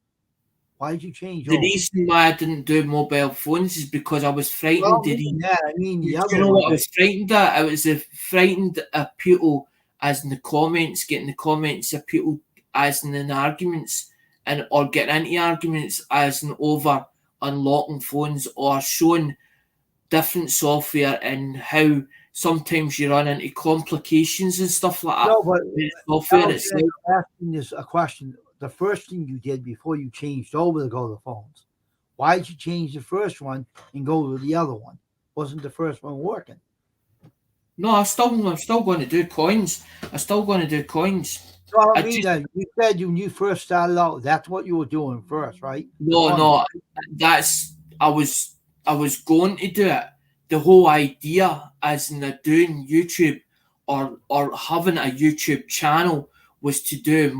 Why did you change The over? reason why I didn't do mobile phones is because I was frightened. Well, I mean the Do other you know one. what I was frightened at? I was frightened at people as in the comments, getting the comments of people as in arguments and or getting into arguments as in over unlocking phones or showing different software and how sometimes you run into complications and stuff like that. No, but The software itself. I'm asking this a question. The first thing you did before you changed over to go to phones, why did you change the first one and go to the other one? Wasn't the first one working? No, I'm still going to do coins. I'm still going to do coins. No, I I mean just- that you said when you first started out, that's what you were doing first, right? No, that's I was going to do it. The whole idea as in doing YouTube or having a YouTube channel was to do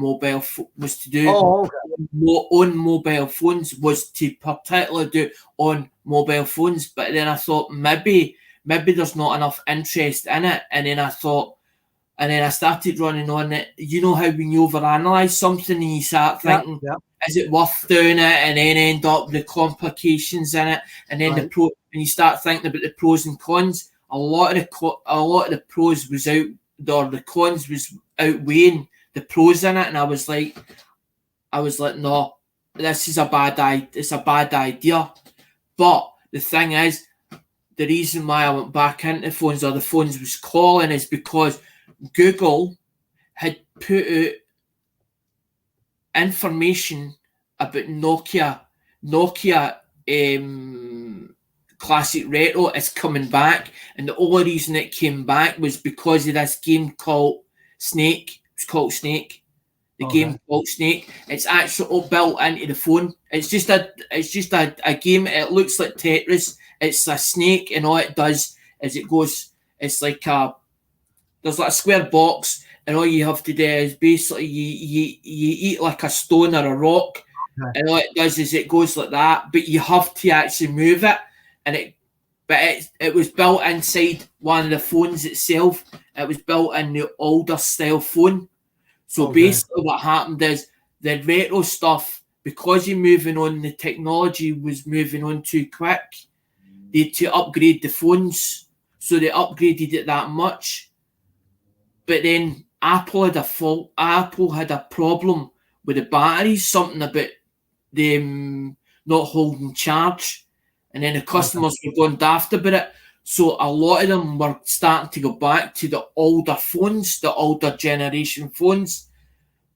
Oh, okay. on mobile phones, was to particularly do on mobile phones. But then I thought maybe there's not enough interest in it, and then I started running on it. You know how when you overanalyze something and you start thinking, Yeah. is it worth doing it, and then end up with the complications in it, and then Right. and you start thinking about the pros and cons. A lot of the pros was out, or the cons was outweighing the pros in it, and I was like, no, this is a bad idea. It's a bad idea. But the thing is, the reason why I went back into phones, or the phones was calling, is because Google had put out information about Nokia Classic Retro is coming back, and the only reason it came back was because of this game called Snake. It's called Snake. The game called Snake. It's actually built into the phone. It's just a game. It looks like Tetris. It's a snake, and all it does is it goes. It's like there's like a square box, and all you have to do is basically you eat like a stone or a rock, and all it does is it goes like that. But you have to actually move it, and it was built inside one of the phones itself. It was built in the older style phone. So basically what happened is the retro stuff, because you're moving on, the technology was moving on too quick. They had to upgrade the phones, so they upgraded it that much. But then Apple had a problem with the batteries, something about them not holding charge, and then the customers were going daft about it. So a lot of them were starting to go back to the older phones, the older generation phones.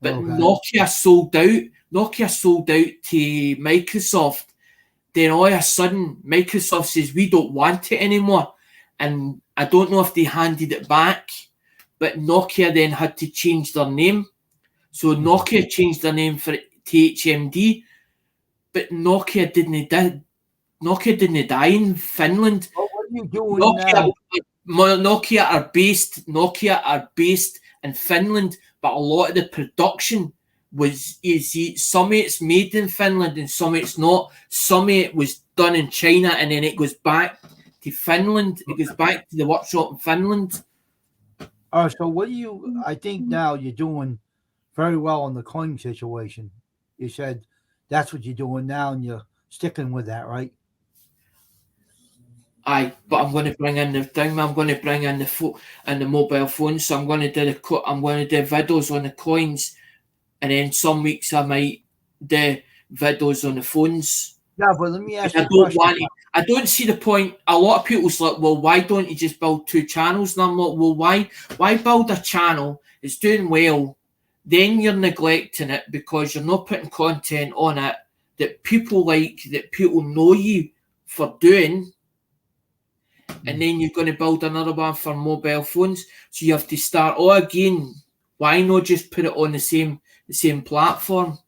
But Nokia sold out. Nokia sold out to Microsoft. Then all of a sudden, Microsoft says, we don't want it anymore. And I don't know if they handed it back, but Nokia then had to change their name. So Nokia changed their name to HMD, but Nokia didn't die in Finland. What are you doing now? Nokia are based in Finland, but a lot of the production some of it's made in Finland and some of it's not. Some of it was done in China and then it goes back to Finland. It goes back to the workshop in Finland. All right, so I think now you're doing very well on the coin situation. You said that's what you're doing now and you're sticking with that, right? Aye, but I'm going to bring in the thing. I'm going to bring in the mobile phone. So I'm going to do videos on the coins, and then some weeks I might do videos on the phones. Yeah, but let me ask you a question. I don't see the point. A lot of people's like, well, why don't you just build two channels? And I'm like, well, why build a channel? It's doing well. Then you're neglecting it because you're not putting content on it that people like, that people know you for doing. And then you're going to build another one for mobile phones. So you have to start all again. Why not just put it on the same platform?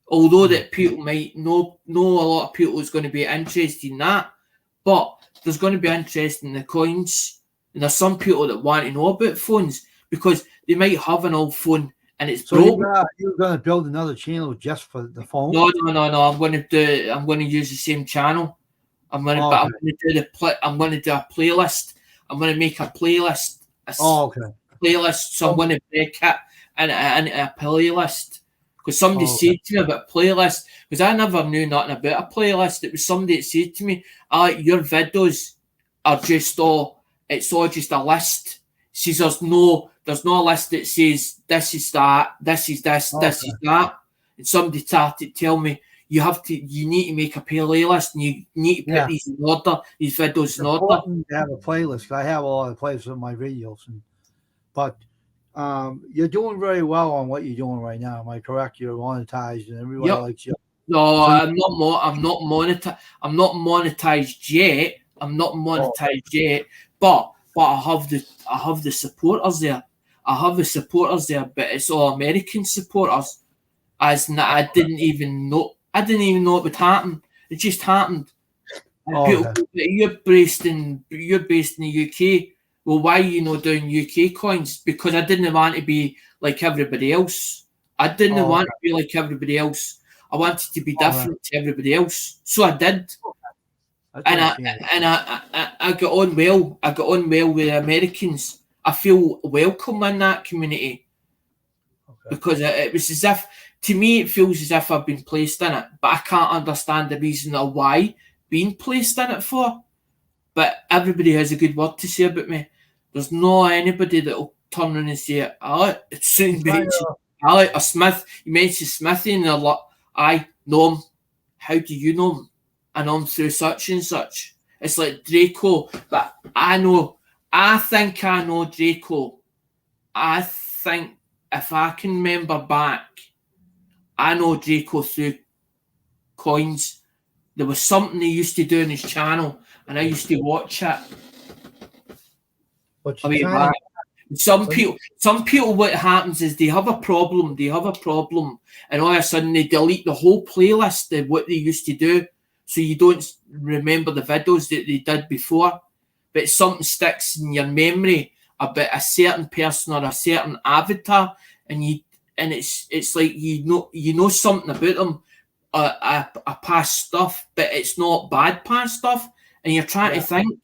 Although that people might know a lot of people is going to be interested in that, but there's going to be interest in the coins. And there's some people that want to know about phones because they might have an old phone and it's broken. You're going to build another channel just for the phone? No. I'm going to use the same channel. I'm going to do a playlist. I'm going to make a playlist Okay. playlist, so I'm going to break it into a playlist. Because somebody said to me about playlist, because I never knew nothing about a playlist. It was somebody that said to me, your videos are just it's all just a list. Says there's no a list that says this is that, this is this, this is that. And somebody tried to tell me you need to make a playlist and you need to put these in order, these videos in order. To have a playlist. I have a lot of playlists of my videos, but you're doing very well on what you're doing right now. Am I correct? You're monetized and everybody likes you. No, so I'm not monetized. I'm not monetized yet. But I have the supporters there. I have the supporters there, but it's all American supporters. As I didn't even know it would happen. It just happened. People, you're based in the UK. Well, why are you not doing UK coins? Because I didn't want to be like everybody else. I didn't want to be like everybody else. I wanted to be different to everybody else. So I did. I got on well. I got on well with the Americans. I feel welcome in that community. Because it was as if, to me, it feels as if I've been placed in it. But I can't understand the reason or why being placed in it for. But everybody has a good word to say about me. There's no anybody that will turn around and say, it's Alec or Smith. You mentioned Smithy and they're like, I know him. How do you know him? I know him through such and such. It's like Draco. But I think I know Draco. I think if I can remember back, I know Draco through coins. There was something he used to do on his channel and I used to watch it. Some people, what happens is they have a problem, and all of a sudden they delete the whole playlist of what they used to do, so you don't remember the videos that they did before. But something sticks in your memory about a certain person or a certain avatar, and it's like you know something about them, a past stuff, but it's not bad past stuff, and you're trying to think.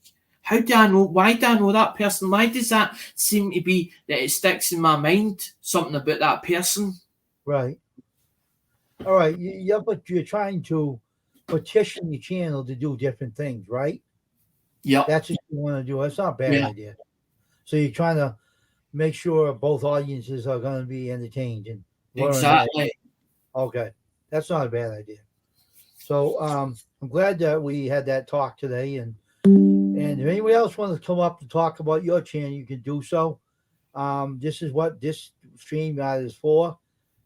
How do I know? Why do I know that person? Why does that seem to be that it sticks in my mind? Something about that person. Right. All right. Yeah, but you're trying to petition your channel to do different things, right? Yeah. That's what you want to do. That's not a bad idea. So you're trying to make sure both audiences are going to be entertained and learn. Exactly. Okay. That's not a bad idea. So I'm glad that we had that talk today. And if anyone else wants to come up to talk about your channel, you can do so. This is what this stream is for.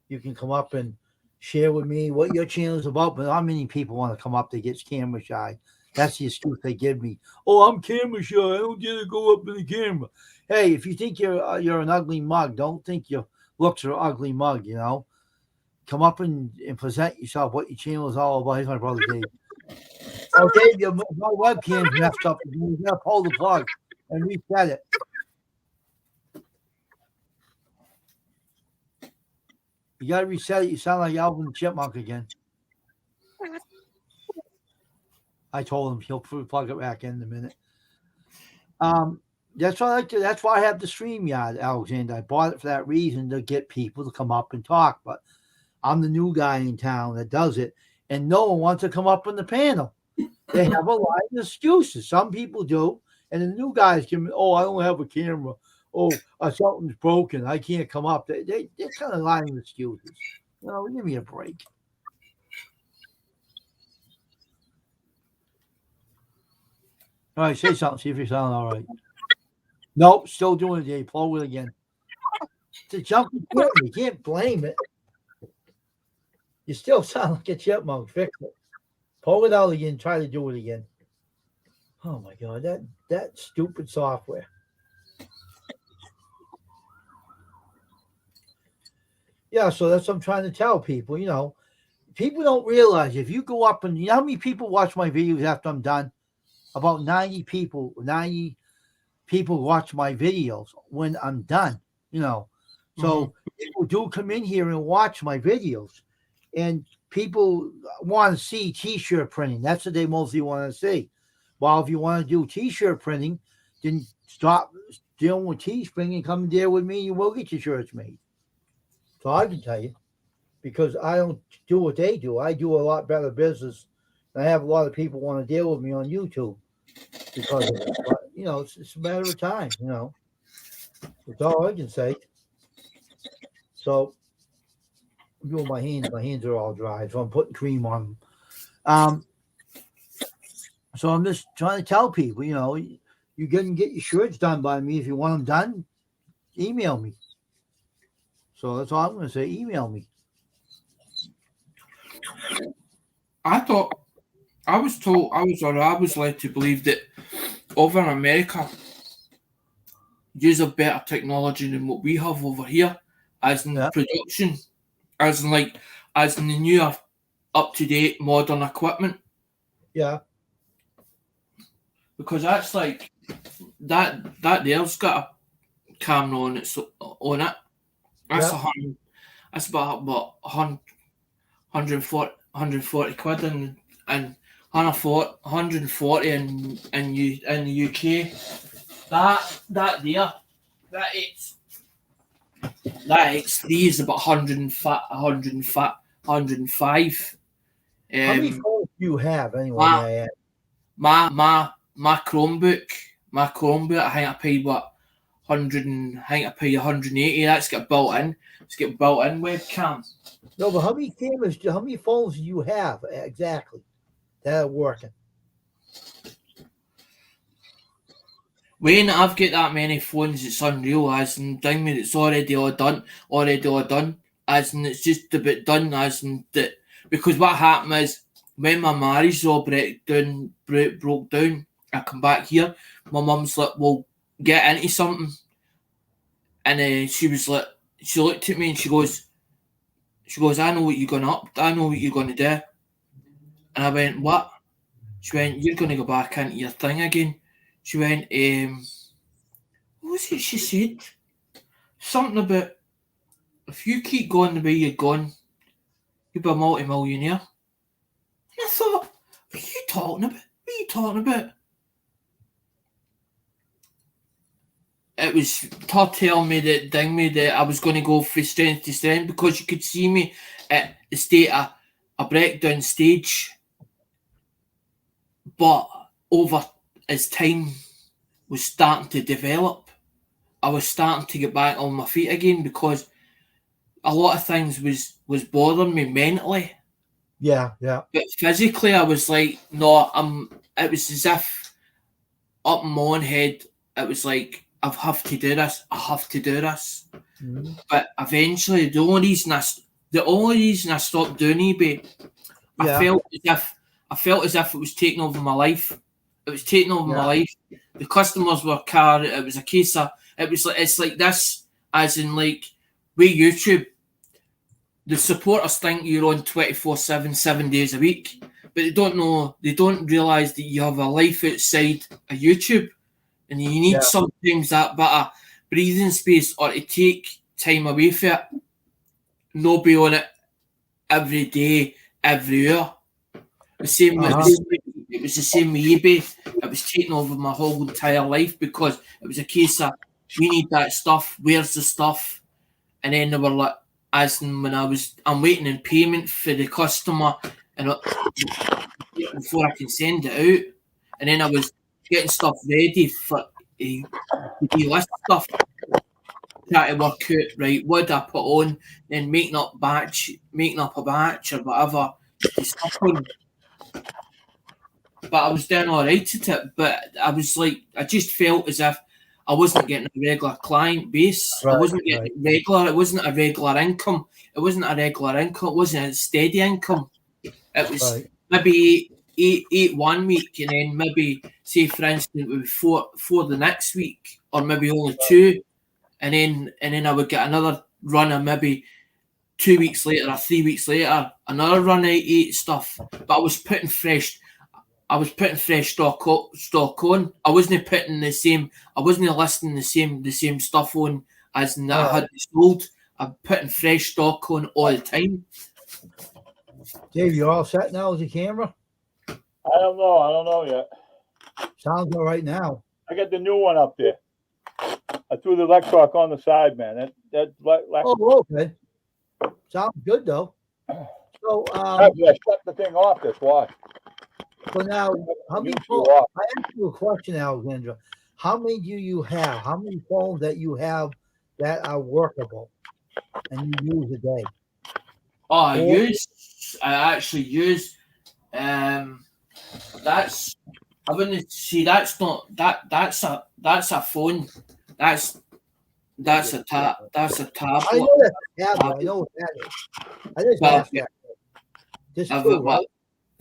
You can come up and share with me what your channel is about. But not many people want to come up to get camera shy. That's the excuse they give me. Oh, I'm camera shy. I don't get to go up in the camera. Hey, if you think you're an ugly mug, don't think your looks are ugly mug. You know, come up and present yourself. What your channel is all about. Here's my brother Dave. Oh, Dave, my webcam's messed up. You got to pull the plug and reset it. You got to reset it. You sound like Alvin Chipmunk again. I told him he'll plug it back in a minute. That's why that's why I have the StreamYard, Alexander. I bought it for that reason, to get people to come up and talk. But I'm the new guy in town that does it, and no one wants to come up on the panel. They have a lot of excuses. Some people do, and the new guys can. Oh, I don't have a camera. Oh, something's broken. I can't come up. They're kind of lying excuses. You know, give me a break. All right, say something. See if you sound all right. Nope, still doing it. Dave. Pull it again. It's a junkie equipment. You can't blame it. You still sound like a chipmunk. Fix it. Pull it out again. Try to do it again. Oh my God, that stupid software. Yeah, so that's what I'm trying to tell people. You know, people don't realize if you go up and you know how many people watch my videos after I'm done? About 90 people watch my videos when I'm done, you know. So people do come in here and watch my videos, and people want to see t-shirt printing. That's what they mostly want to see. Well, if you want to do t-shirt printing, then stop dealing with Teespring and come deal with me. You will get your shirts made. So I can tell you, because I don't do what they do. I do a lot better business. And I have a lot of people want to deal with me on YouTube because of it. But, you know, it's a matter of time, you know. That's all I can say. So, I'm doing my hands. My hands are all dry, so I'm putting cream on them. So I'm just trying to tell people, you know, you can get your shirts done by me. If you want them done, email me. So that's all I'm going to say. Email me. I was led to believe that over in America, use a better technology than what we have over here, as in production, as in the newer, up-to-date, modern equipment. Yeah. Because that's like that there's got a camera on it. That's that's about 140 quid and 140 in the UK. That X3 is about 105. How many phones do you have anyway? My Chromebook, I think I paid 180. That's got built in. It's got built-in webcam. No, but how many phones do you have exactly that are working? When I've got that many phones, it's unreal. As in, it's already all done. As in, it's just about done. As in that, because what happened is when my marriage all broke down. I come back here. My mum's like, "Well, get into something," and she was like, she looked at me and she goes, "I know what you're gonna do," and I went, "What?" She went, "You're gonna go back into your thing again." She went, what was it she said? Something about, if you keep going the way you're going, you'll be a multi-millionaire. And I thought, what are you talking about? It was her telling me that I was going to go from strength to strength, because you could see me at the state of a breakdown stage. But over as time was starting to develop, I was starting to get back on my feet again, because a lot of things was bothering me mentally. Yeah. But physically, I was like, no, it was as if up in my own head, it was like, I have to do this. Mm-hmm. But eventually, the only reason I stopped doing eBay, I felt as if it was taking over my life. It was taking over my life. The customers were it was a case of, it's like this, as in like, with YouTube, the supporters think you're on 24/7, 7 days a week, but they don't realise that you have a life outside of YouTube, and you need sometimes that bit of breathing space, or to take time away from it. Not be on it every day, every hour. It was the same with eBay. It was taking over my whole entire life, because it was a case of, we need that stuff. Where's the stuff? And then they were like, as in when I'm waiting in payment for the customer, and before I can send it out, and then I was getting stuff ready for the list stuff. Try to work out, right, what I put on, then making up a batch or whatever to stuff on. But I was doing all right at it. But I was like, I just felt as if I wasn't getting a regular client base. Right, I wasn't getting regular. It wasn't a regular income. It wasn't a steady income. It was maybe eight 1 week, and then maybe, say for instance, it would be four the next week, or maybe only 2, and then I would get another run of maybe 2 weeks later or 3 weeks later, another run of 8 stuff. But I was putting fresh stock on. I wasn't putting the same. I wasn't listing the same stuff on as that I had sold. I'm putting fresh stock on all the time. Dave, you all set now with the camera? I don't know yet. Sounds all right now. I got the new one up there. I threw the Lexrock on the side, man. Oh, okay. Sounds good though. So, I shut the thing off. That's why. so now, how many You phones? off. I asked you a question, Alexandra. How many do you have? How many phones that you have that are workable and you use a day? Oh, I Four? actually use, that's, I wouldn't see, that's not, that's a phone. That's a I tablet. know that's a tablet. I know what that is. I just asked that. Just I've two, got right?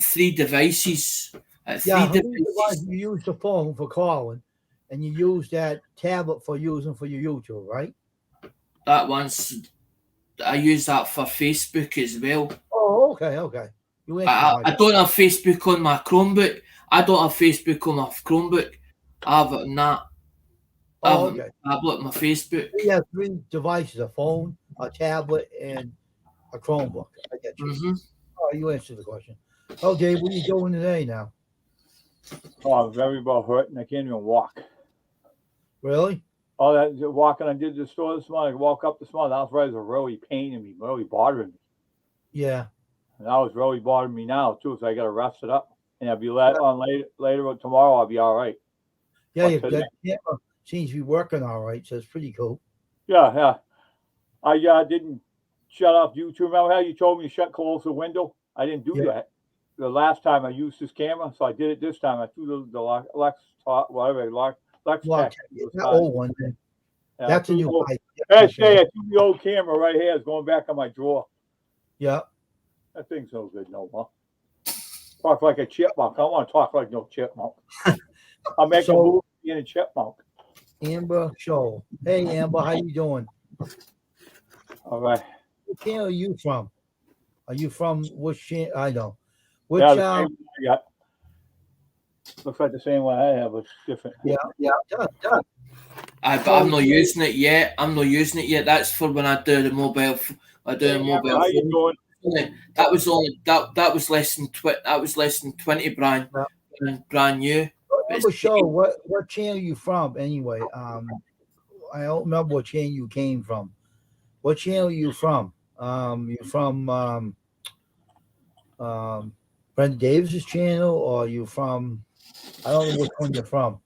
3 devices. Yeah, 3 how many devices. devices you use the phone for calling, and you use that tablet for using for your YouTube, right? That one's, I use that for Facebook as well. Oh, okay, okay. You answered I my don't have Facebook on my Chromebook. I don't have Facebook on my Chromebook. I have it on that. I have Oh, it on okay. my tablet, my Facebook. You have 3 devices: a phone, a tablet, and a Chromebook. I get you. Mm-hmm. Oh, you answered the question. Oh, Dave, what are you doing today now? Oh, I'm very well hurt and I can't even walk. Really? Oh, that walking I did the store this morning. I woke up this morning. That was really paining me, really bothering me. Yeah. And that was really bothering me now too. So I got to rest it up, and I'll be on later tomorrow. I'll be all right. Yeah, But today- that camera seems to be working all right, so it's pretty cool. Yeah. I didn't shut off YouTube. Remember how you told me to shut close the window? I didn't do that the last time I used this camera, so I did it this time. I threw the Lex Well, Tech. that old one. Man. Yeah, That's a new I mic. say I threw the old camera right here. It's going back on my drawer. Yeah. That thing's no good no more. Talk like a chipmunk. I don't want to talk like no chipmunk. I'll make a movie being a chipmunk. Amber Show. Hey, Amber, how you doing? All right. What channel are you from? Are you from which channel? I know. Which Yeah, the same one I got. Looks like the same one I have, but it's different. Yeah. Done. But I'm not using it yet. That's for when I do the mobile. I do a mobile. How you doing? That was only that was less than 20, Brian. Yeah. Brand new. Amber Show. What channel you from anyway? I don't remember what channel you came from. What channel you from? You from Brenda Davis's channel, or you from? I don't know which one you're from.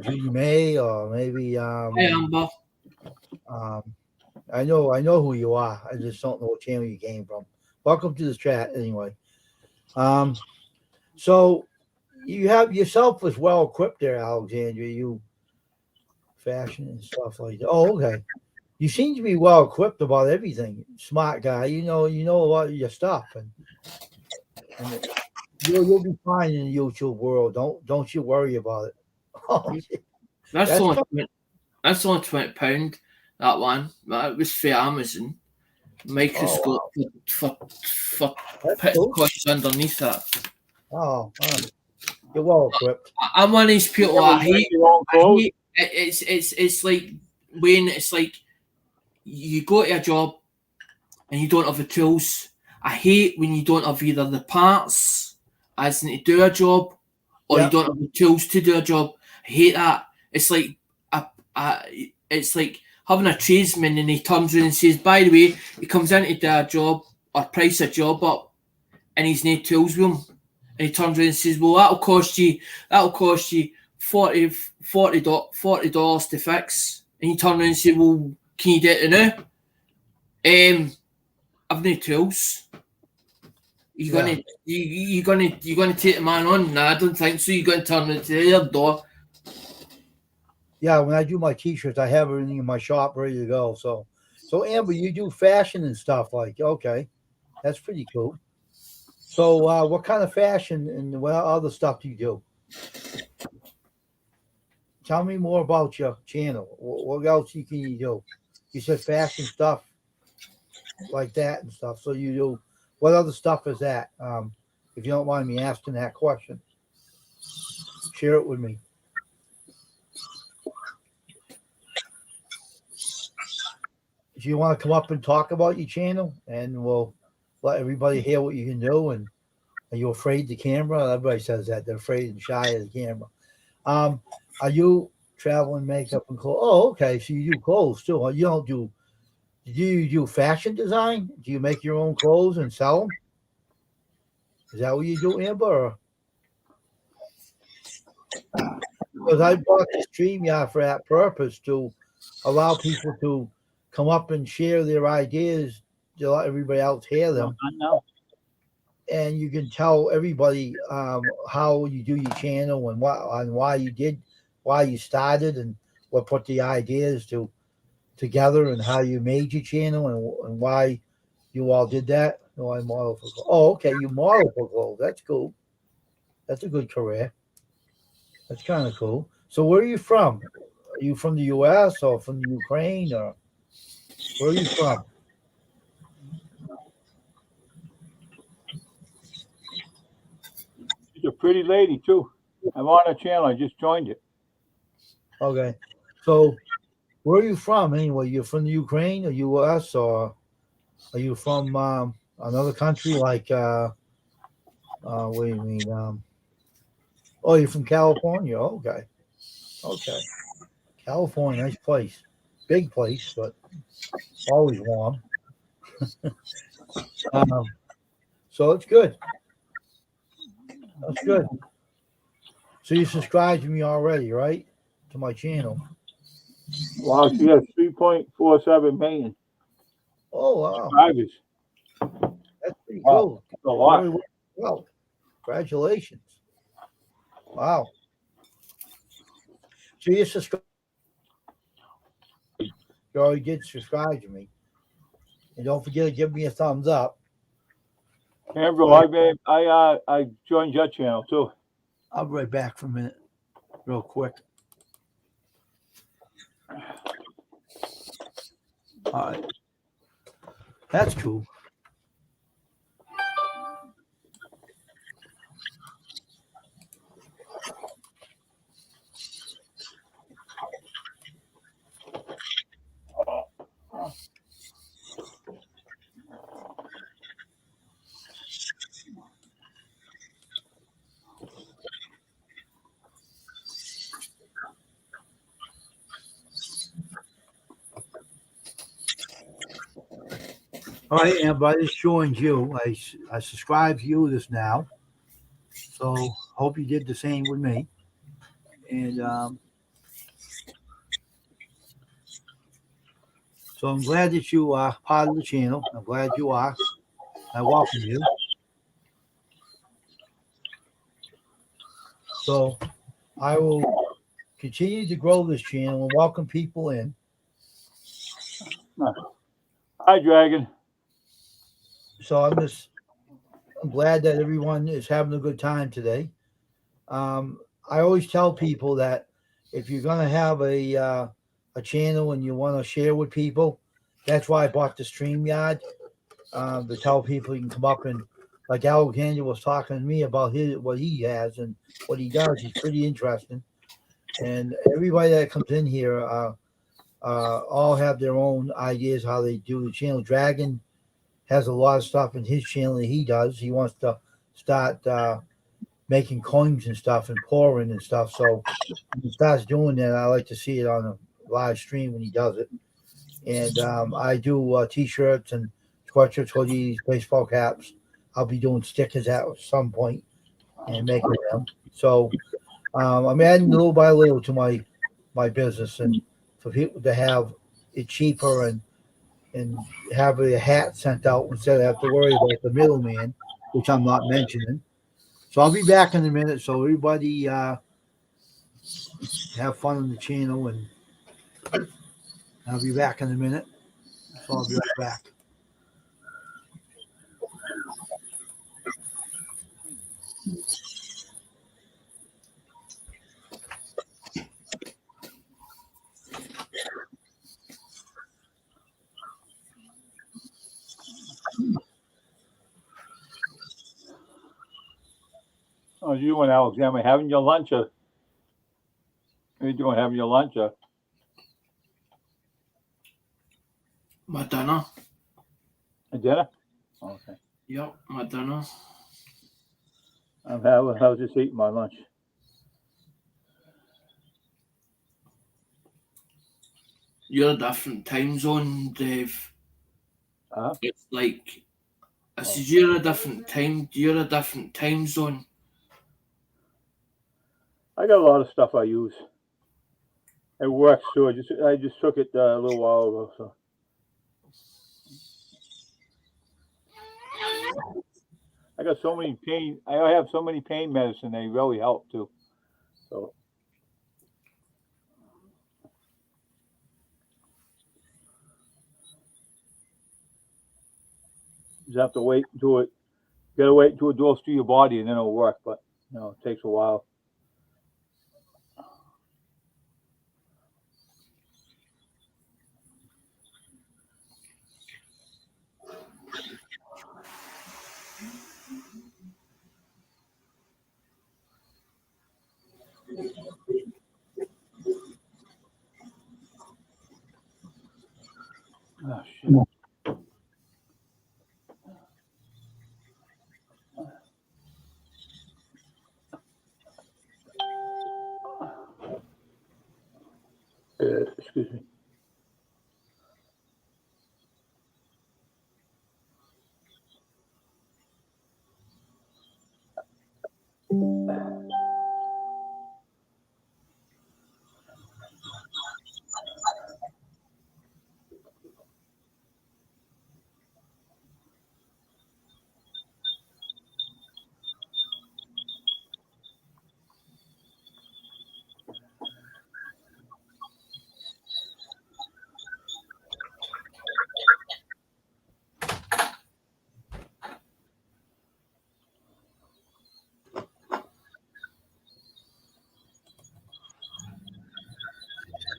Judy May, or maybe Hey, Amber. I know who you are. I just don't know what channel you came from. Welcome to the chat anyway. So you have yourself as well equipped there, Alexandria. You fashion and stuff like that. Oh, okay. You seem to be well equipped about everything. Smart guy. You know a lot of your stuff, and you'll be fine in the YouTube world. Don't you worry about it. Oh, That's only £20. That one. That was for Amazon. Microscope for coins underneath that. Oh, you're well equipped. I'm one of these people. I hate it's like when it's like you go to a job and you don't have the tools. I hate when you don't have either the parts as in to do a job or you don't have the tools to do a job. I hate that. It's like it's like having a tradesman and he turns around and says, by the way, he comes in to do a job or price a job up and he's no tools with him. And he turns around and says, well, that'll cost you $40 to fix. And you turn around and say, well, can you do it now? I've no tools. You're gonna take the man on? Nah, I don't think so. You're gonna turn it to the other door. Yeah, when I do my t-shirts, I have everything in my shop ready to go. So Amber, you do fashion and stuff like, okay, that's pretty cool. So what kind of fashion and what other stuff do you do? Tell me more about your channel. What else can you do? You said fashion stuff like that and stuff. So you do, what other stuff is that? If you don't mind me asking that question, share it with me. If you want to come up and talk about your channel, and we'll let everybody hear what you can do. And are you afraid of the camera? Everybody says that they're afraid and shy of the camera. Are you traveling makeup and clothes? Oh, okay. So you do clothes too. You don't do. Do you do fashion design? Do you make your own clothes and sell them? Is that what you do, Amber? Because I bought the StreamYard for that purpose to allow people to come up and share their ideas to let everybody else hear them. Not now. And you can tell everybody how you do your channel and why you started and what put the ideas together and how you made your channel and why you all did that. No, I model for clothes. Oh, okay, you model for clothes. That's cool. That's a good career. That's kind of cool. So where are you from? Are you from the U.S. or from the Ukraine or where are you from? She's a pretty lady too. I'm on her channel. I just joined it. Okay, so where are you from anyway? You're from the Ukraine or U.S. or are you from another country like what do you mean? Oh, you're from California. Okay, okay. California, nice place, big place, but always warm. So it's good. That's good. So you subscribed to me already, right? To my channel. Wow, she has 3.47 million Oh wow, subscribers. that's pretty Wow, cool. that's a lot. Very well. Congratulations. Wow. So you subscribe. You already did subscribe to me, and don't forget to give me a thumbs up. Amber, I joined your channel too. I'll be right back for a minute, real quick. All right, that's cool. All right, and I just joined you. I subscribed to you this now, so hope you did the same with me. And so I'm glad that you are part of the channel. I'm glad you are. I welcome you. So I will continue to grow this channel and welcome people in. Hi, Dragon. So I'm glad that everyone is having a good time today. I always tell people that if you're going to have a channel and you want to share with people, that's why I bought the StreamYard to tell people you can come up and like Alexander was talking to me about what he has and what he does. He's pretty interesting, and everybody that comes in here all have their own ideas how they do the channel. Dragon has a lot of stuff in his channel that he does. He wants to start making coins and stuff and pouring and stuff. So when he starts doing that, I like to see it on a live stream when he does it. And I do t-shirts and sweatshirts, hoodies, baseball caps. I'll be doing stickers at some point and making them. So I'm adding little by little to my business and for people to have it cheaper and have a hat sent out instead of have to worry about the middleman, which I'm not mentioning. So I'll be back in a minute. So everybody have fun on the channel, and I'll be back in a minute. So I'll be right back. Oh, you and Alexander having your lunch? Or what are you doing? Having your lunch? Or My dinner. a dinner? Okay. Yep, my dinner. I was just eating my lunch. you're a different time zone, Dave. Huh? It's like I said, you're a different time zone. I got a lot of stuff I use. It works too. I just took it a little while ago. So I got so many pain. I have so many pain medicine. They really help too. So you just have to wait until it. You gotta wait until it goes through your body and then it'll work. But it takes a while. Oh shit. Excuse me.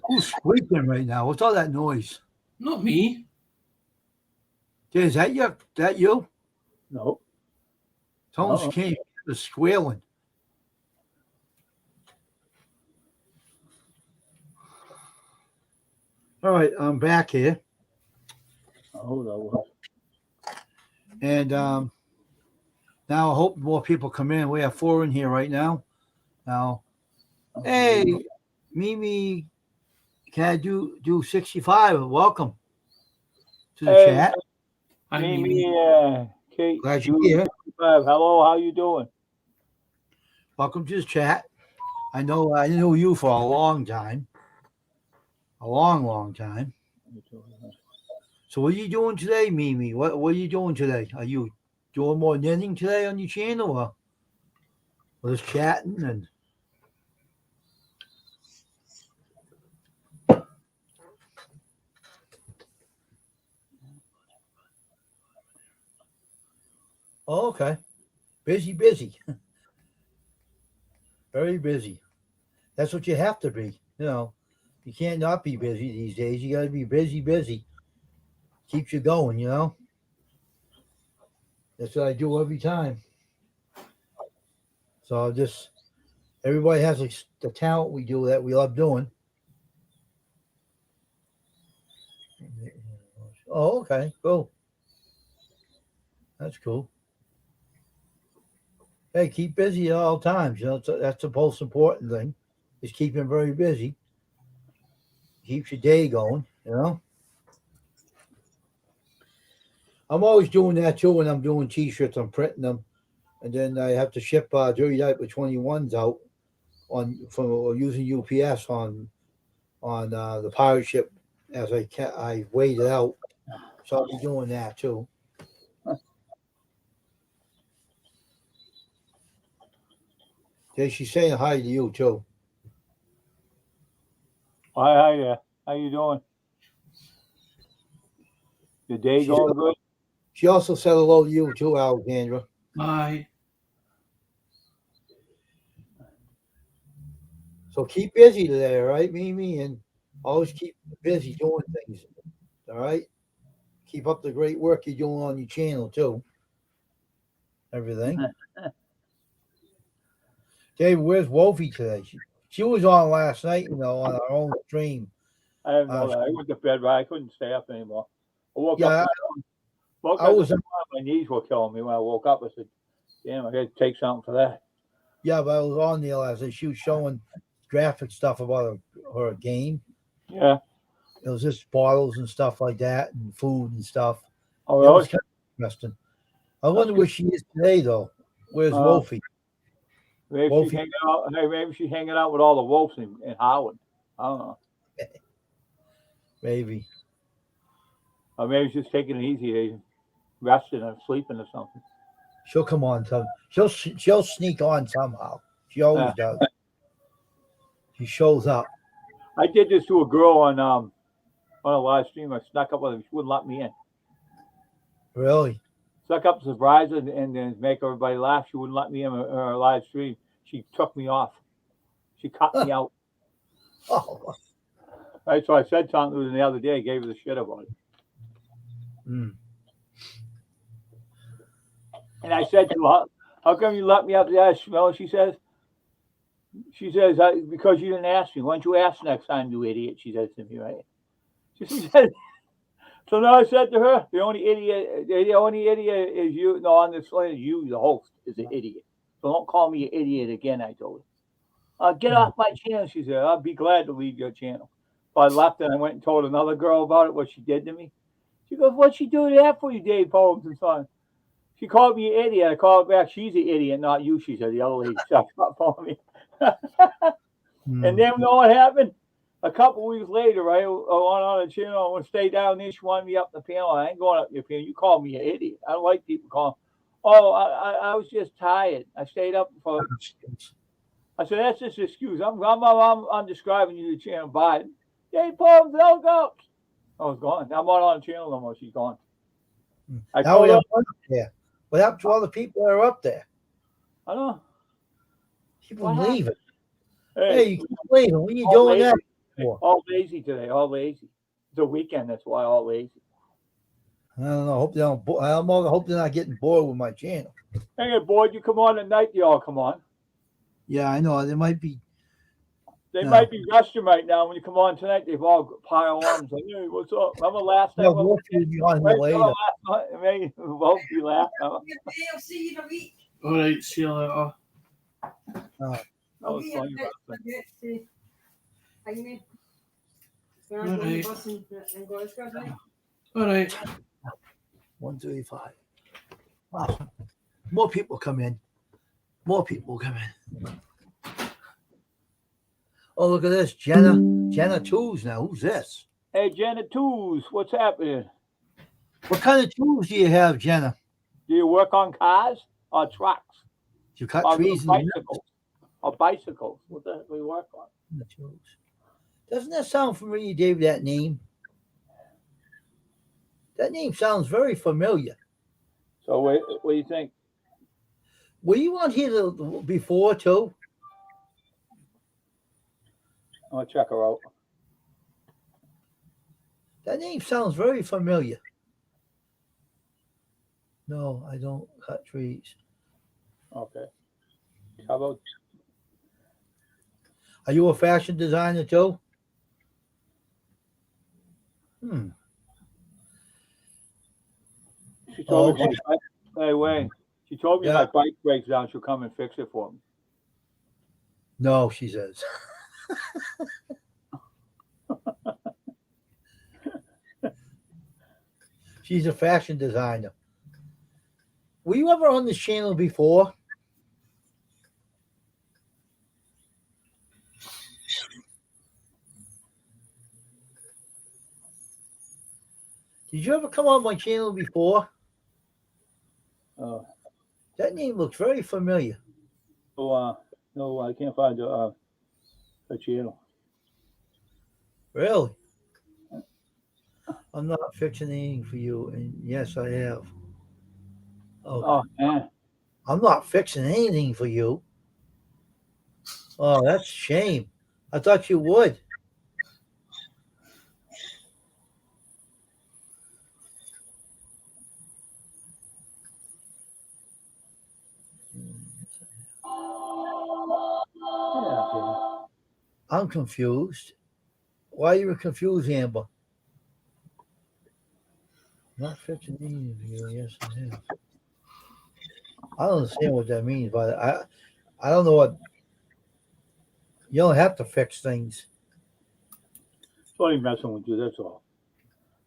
Who's squeaking right now? What's all that noise? Not me. Is that you? No. Someone Uh-oh. came squealing. All right, I'm back here. Oh, that was. And now I hope more people come in. We have 4 in here right now. Now, hey, Mimi, can I do 65? Welcome to the Hey, chat. I Mimi, mean, Kate, Glad you're here. 65. Hello, how you doing? Welcome to the chat. I knew you for a long time. A long, long time. So what are you doing today, Mimi? What are you doing today? Are you doing more knitting today on your channel or just chatting and oh, okay. Busy. Very busy. That's what you have to be. You can't not be busy these days. You got to be busy. Keeps you going, That's what I do every time. So everybody has the talent we do that we love doing. Oh, okay, cool. That's cool. Hey, keep busy at all times. That's the most important thing, is keeping very busy. Keeps your day going, I'm always doing that too when I'm doing T-shirts. I'm printing them, and then I have to ship Dirty Diaper 21s out from using UPS on the pirate ship as I weighed it out. So I'll be doing that too. Yeah, she's saying hi to you too. Hi there. How you doing? Your day going good? She also said hello to you too, Alexandra. Bye. So keep busy today, all right, Mimi? And always keep busy doing things, all right? Keep up the great work you're doing on your channel too. Everything. Dave, where's Wolfie today? She was on last night, on our own stream. I didn't know that. I went to bed, but I couldn't stay up anymore. I woke up. I was. My knees were killing me when I woke up. I said, "Damn, I got to take something for that." Yeah, but I was on there last night. She was showing graphic stuff about her game. Yeah. It was just bottles and stuff like that, and food and stuff. Oh, It was really? kind of interesting. I wonder where she is today, though. Where's Wolfie? Maybe Wolfie. she's hanging out. Hey, maybe she's hanging out with all the wolves in Howard. I don't know. Maybe. Or maybe she's taking it easy, resting or sleeping or something. She'll come on. She'll sneak on somehow. She always does. She shows up. I did this to a girl on a live stream. I snuck up with her. She wouldn't let me in. Really? Snuck up to surprise her and then make everybody laugh. She wouldn't let me in her live stream. She took me off. She cut me out. Oh. Right, so I said something to her the other day. Gave her the shit about it. Mm. And I said to her, "How come you let me up there?" She says, "Because you didn't ask me. Why don't you ask next time, you idiot?" She says to me, right? She said. So now I said to her, the only idiot is you. No, on this line, you, the host, is an idiot. So don't call me an idiot again, I told her. Get off my channel, she said. I'll be glad to leave your channel. So I left and I went and told another girl about it, what she did to me. She goes, "What'd she do that for you, Dave Poems and Son?" She called me an idiot. I called her back. "She's an idiot, not you," she said. The other lady stopped for me. And then you know what happened? A couple weeks later, I went on the channel. I want to stay down there. She wanted me up the panel. I ain't going up your panel. You call me an idiot. I don't like people calling. Oh, I was just tired. I stayed up for. I said, "That's just an excuse. I'm describing you the channel. Bye." Dave Poems, no go. I was gone. I'm not on the channel no more. She's gone. I Now told we her. have one up there. What happened to all the people that are up there? I don't know. People What leave it. Hey, Hey, you keep leaving. What are you all doing lazy. that for? All lazy today. All lazy. It's a weekend. That's why all lazy. I don't know. Hope they don't. I hope they're not getting bored with my channel. Hey, boy, you come on at night. You all come on. Yeah, I know. They might be. They No. might be resting right now. When you come on tonight, they've all piled on. Like, "Hey, what's up?" Remember last No, time? Wolfie will be on here later. Maybe won't be last time. I'll see you in a week. All right, see you later. That was funny. All right. 135. Wow. More people come in. More people come in. Oh, look at this. Jenna Tools now. Who's this? Hey, Jenna Tools, what's happening? What kind of tools do you have, Jenna? Do you work on cars or trucks? Do you cut Or trees and bicycles? Or bicycles? What the heck do we work on? Doesn't that sound familiar, Dave, that name? That name sounds very familiar. So what do you think? Were you on here before, too? I'll check her out. That name sounds very familiar. No, I don't cut trees. Okay. How about? Are you a fashion designer, too? She told Okay. me, hey, Wayne, she told me my bike breaks down. She'll come and fix it for me. No, she says. She's a fashion designer. Were you ever on this channel before? Did you ever come on my channel before? That name looks very familiar. No, I can't find the channel. Really? I'm not fixing anything for you, and yes, I have. Oh, man. I'm not fixing anything for you. Oh, that's a shame. I thought you would. I'm confused. Why are you confused, Amber? Not fixing anything for you. Yes, I have. I don't understand what that means, but I don't know what. You don't have to fix things. only messing with you, that's all.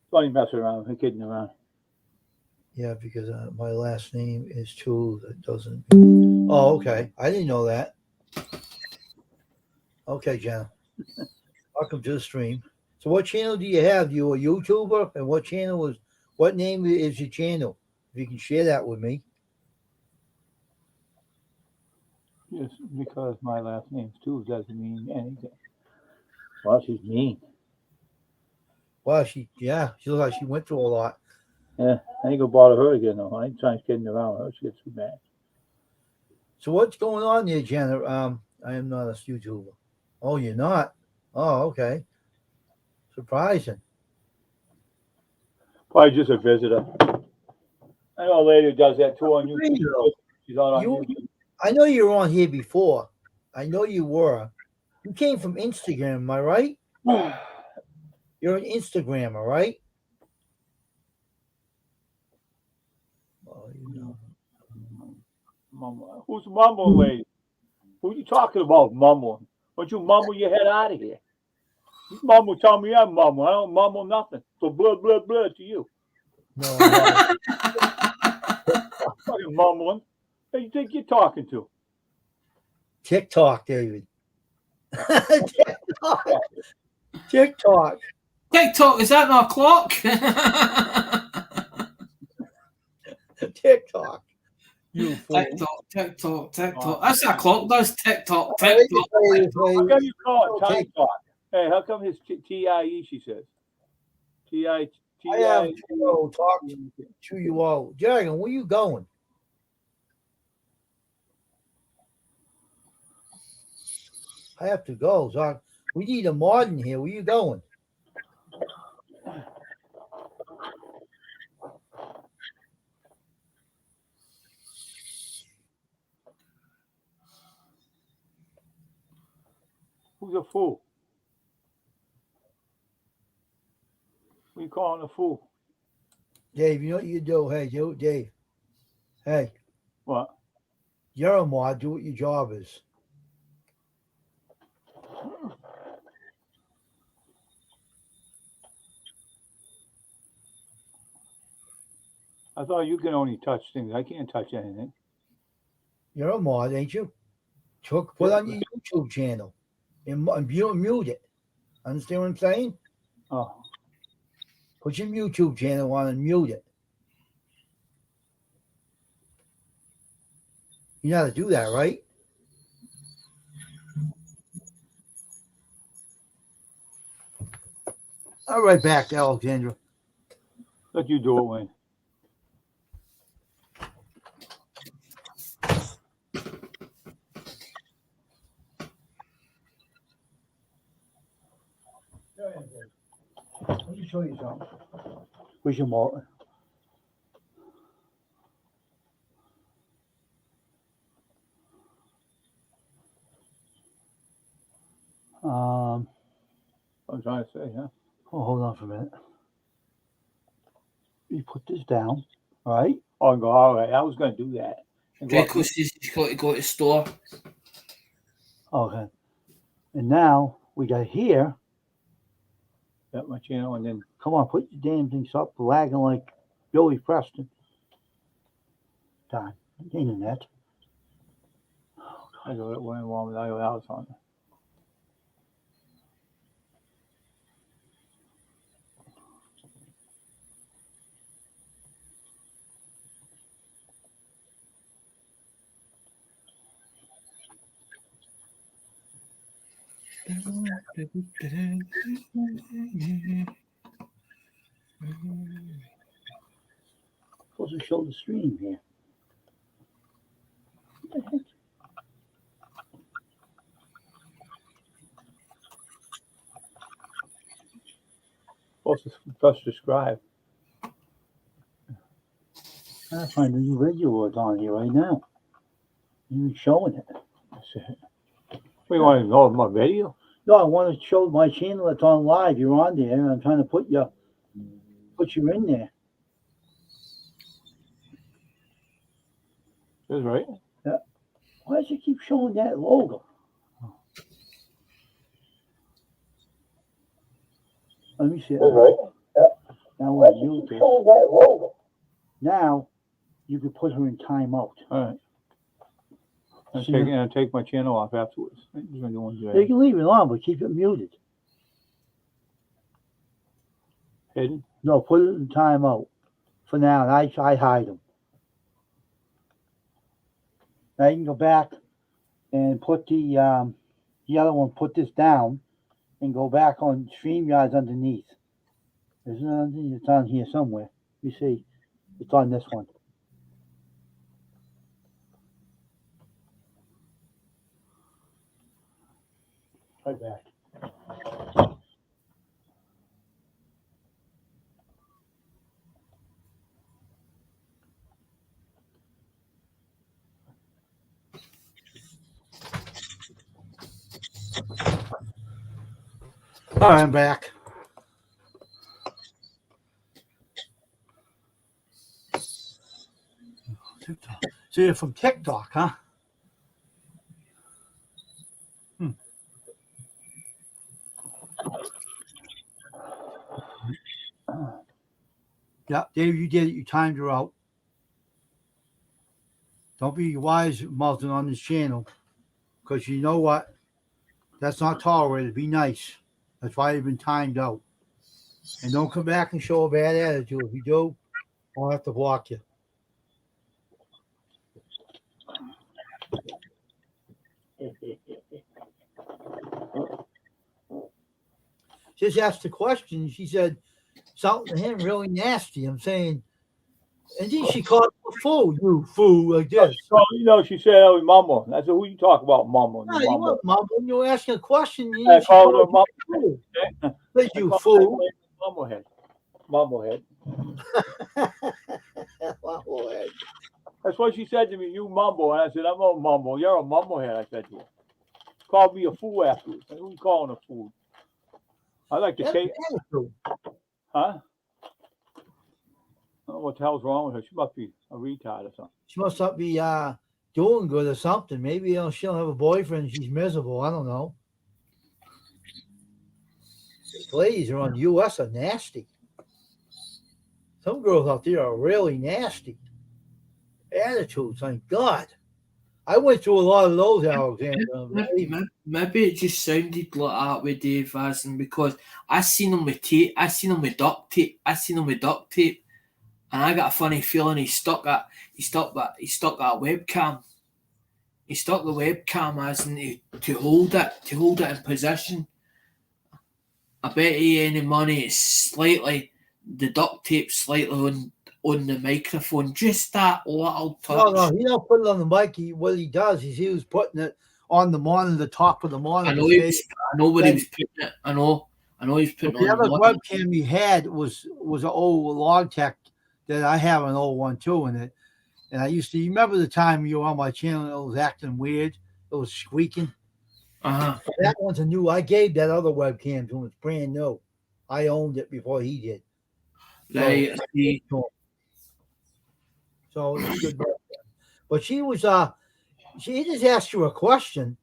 It's only messing around, kidding around. Yeah, because my last name is too. That doesn't. Oh, okay. I didn't know that. Okay, Jenna. Welcome to the stream. So, what channel do you have? You a YouTuber, and what channel is? What name is your channel? If you can share that with me. Just because my last name's too doesn't mean anything. Well, she's mean. Well, she looks like she went through a lot. Yeah, I ain't gonna bother her again though. I ain't trying to kidding around with her. She gets too mad. So, what's going on there, Jenna? I am not a YouTuber. Oh, you're not? Oh, okay. Surprising. Probably just a visitor. I know a lady who does that too on YouTube. She's on YouTube. I know you were on here before. I know you were. You came from Instagram, am I right? You're an Instagrammer, right? Oh, you know. Mumble. Who's the mumbling lady? Who you talking about mumbling? Don't you mumble your head out of here? You mumble, tell me I'm mumbling. I don't mumble nothing. So blah, blah, blah to you. No, I'm not. Fucking mumbling. Who you think you're talking to? TikTok, David. TikTok. TikTok, is that not a clock? TikTok. You fool. TikTok. That's a clock, does TikTok. How come you call it time talk? Hey, how come his TIE, she says? I have to talk to you all. Dragon, where you going? I have to go. So we need a mod in here. Where you going? Who's a fool? What you calling a fool? Dave, you know what you do? Hey, Dave. Hey. What? You're a mod. Do what your job is. I thought you can only touch things. I can't touch anything. You're a mod, ain't you? Put on your YouTube channel and mute it. Understand what I'm saying? Oh. Put your YouTube channel on and mute it. You know how to do that, right? I'll right back, Alexandra. Let you do it, Wayne. Let me show you something. Where's your malt? I'm trying to say, huh? Oh, hold on for a minute. You put this down, all right? Oh, and go, all right. I was going to do that. Because he's got to go to the store. Okay. And now we got here. Got my channel, and then Come on, put your damn things up, lagging like Billy Preston. Darn, internet. I go that way and one with iOS on it. Supposed to show the stream here. What the heck? Supposed to press subscribe. I find the new video is on here right now. You're showing it. That's it. We want to know my video? No, I want to show my channel. It's on live. You're on there, and I'm trying to put you in there. That's right. Why does it keep showing that logo? Let me see. That's right. Now we're on YouTube. Now you can put her in timeout. All right. I'll take my channel off afterwards. You can leave it on, but keep it muted. Hidden? No, put it in timeout for now. And I hide them. Now you can go back and put the other one. Put this down and go back on StreamYard's underneath. Isn't it underneath? It's on here somewhere. You see, it's on this one. Right back. All right, I'm back. TikTok. So you're from TikTok, huh? Yeah, Dave, you did it. You timed her out. Don't be wise mouthing on this channel, because you know what? That's not tolerated. Be nice. That's why you've been timed out. And don't come back and show a bad attitude. If you do, I'll have to block you. Just asked a question. She said something to him really nasty. I'm saying, and then she called him a fool. You fool, like this. Oh, you know, she said, "Oh, mumble." I said, "Who you talk about, mumble?" No, you weren't mumbling. You were asking a question. I called her mumble. Like you fool. Mumblehead. Mumblehead. Mumblehead. That's what she said to me. You mumble, and I said, "I'm not mumble. You're a mumblehead." I said to her. Called me a fool afterwards. Who you calling a fool? I like to say, huh? I don't know what the hell's wrong with her. She must be a retard or something. She must not be doing good or something. Maybe she don't have a boyfriend. She's miserable. I don't know. These ladies are on the U.S. are nasty. Some girls out there are really nasty. Attitudes, thank God. I went through a lot of those, Alexander. Maybe it just sounded like that with Dave Vason, because I seen him with tape, I seen him with duct tape, and I got a funny feeling he stuck that webcam. He stuck the webcam as in to hold it in position. I bet he any money it's slightly the duct tape slightly on the microphone, just that little touch. No, he don't put it on the mic. What he does is he was putting it on the monitor, the top of the monitor. I know where he was putting it. I know he was putting it on the other webcam he had was an old Logitech that I have an old one too in it. And I used to, you remember the time you were on my channel, it was acting weird. It was squeaking. Uh-huh. That one's a new. I gave that other webcam to him. It's brand new. I owned it before he did. So it's good. But she was she just asked you a question.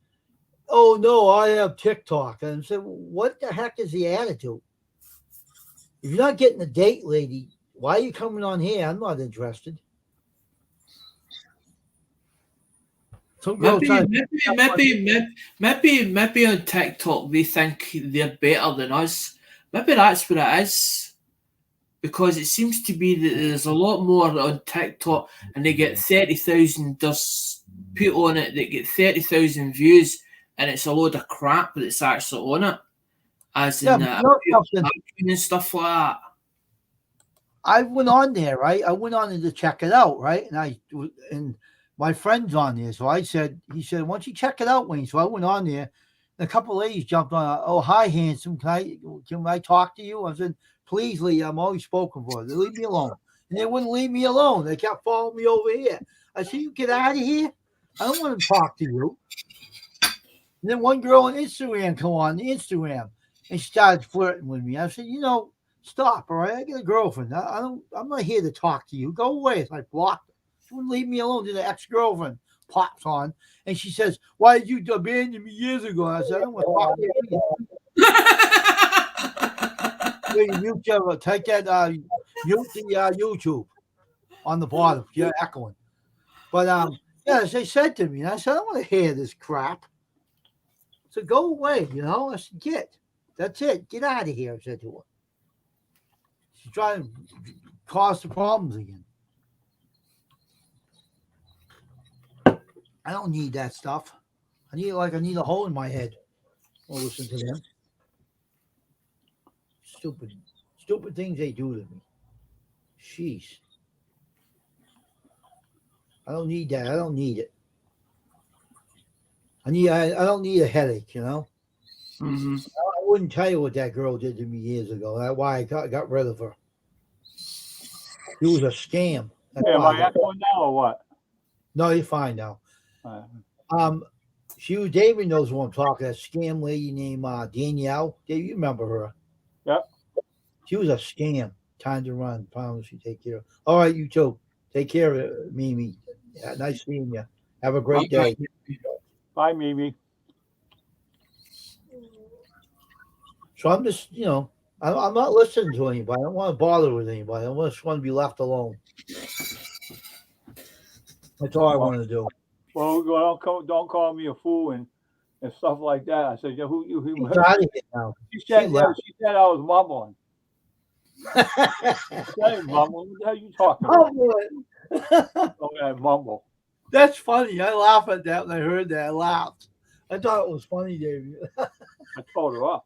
Oh no, I have TikTok. And I said, what the heck is the attitude? If you're not getting a date, lady, why are you coming on here? I'm not interested. Maybe on TikTok they think they're better than us. Maybe that's what it is. Because it seems to be that there's a lot more on TikTok, and they get 30,000. There's people on it that get 30,000 views, and it's a load of crap that's actually on it, as in and stuff like that. I went on there, right? I went on to check it out, right? And my friend's on there, so he said, "Why don't you check it out, Wayne?" So I went on there, and a couple of ladies jumped on. Oh, hi, handsome. Can I talk to you? I said, "Please, Lee, I'm always spoken for. They leave me alone." And they wouldn't leave me alone. They kept following me over here. I said, "You get out of here. I don't want to talk to you." And then one girl on Instagram come on Instagram and she started flirting with me. I said, stop, all right? I got a girlfriend. I'm not here to talk to you. Go away. So I blocked her. She wouldn't leave me alone. Then the ex-girlfriend pops on and she says, "Why did you abandon me years ago?" I said, "I don't want to talk to you." Take that mute the YouTube on the bottom. You're echoing. But yeah, as they said to me, and I said, I don't want to hear this crap. So go away, I said, that's it. Get out of here, I said to her. She's trying to cause the problems again. I don't need that stuff. I need a hole in my head. I'll listen to them. Stupid things they do to me. Jeez. I don't need that. I don't need it. I don't need a headache, Mm-hmm. I wouldn't tell you what that girl did to me years ago. That's why I got rid of her. It was a scam. Am I echoing now or what? No, you're fine now. David knows who I'm talking. That scam lady named Danielle. Dave, you remember her? Yep. She was a scam. Time to run. Promise you take care of. All right, you too. Take care of Mimi. Yeah, nice seeing you. Have a great day. Bye, Mimi. So I'm just, I'm not listening to anybody. I don't want to bother with anybody. I just want to be left alone. That's all I want to do. Well, don't call me a fool and stuff like that. I said, who She's out of here now. She said I was mumbling. Mumbling. What the hell are you talking about? Oh, mumble. That's funny. I laughed at that when I heard that. I laughed. I thought it was funny, David. I told her off.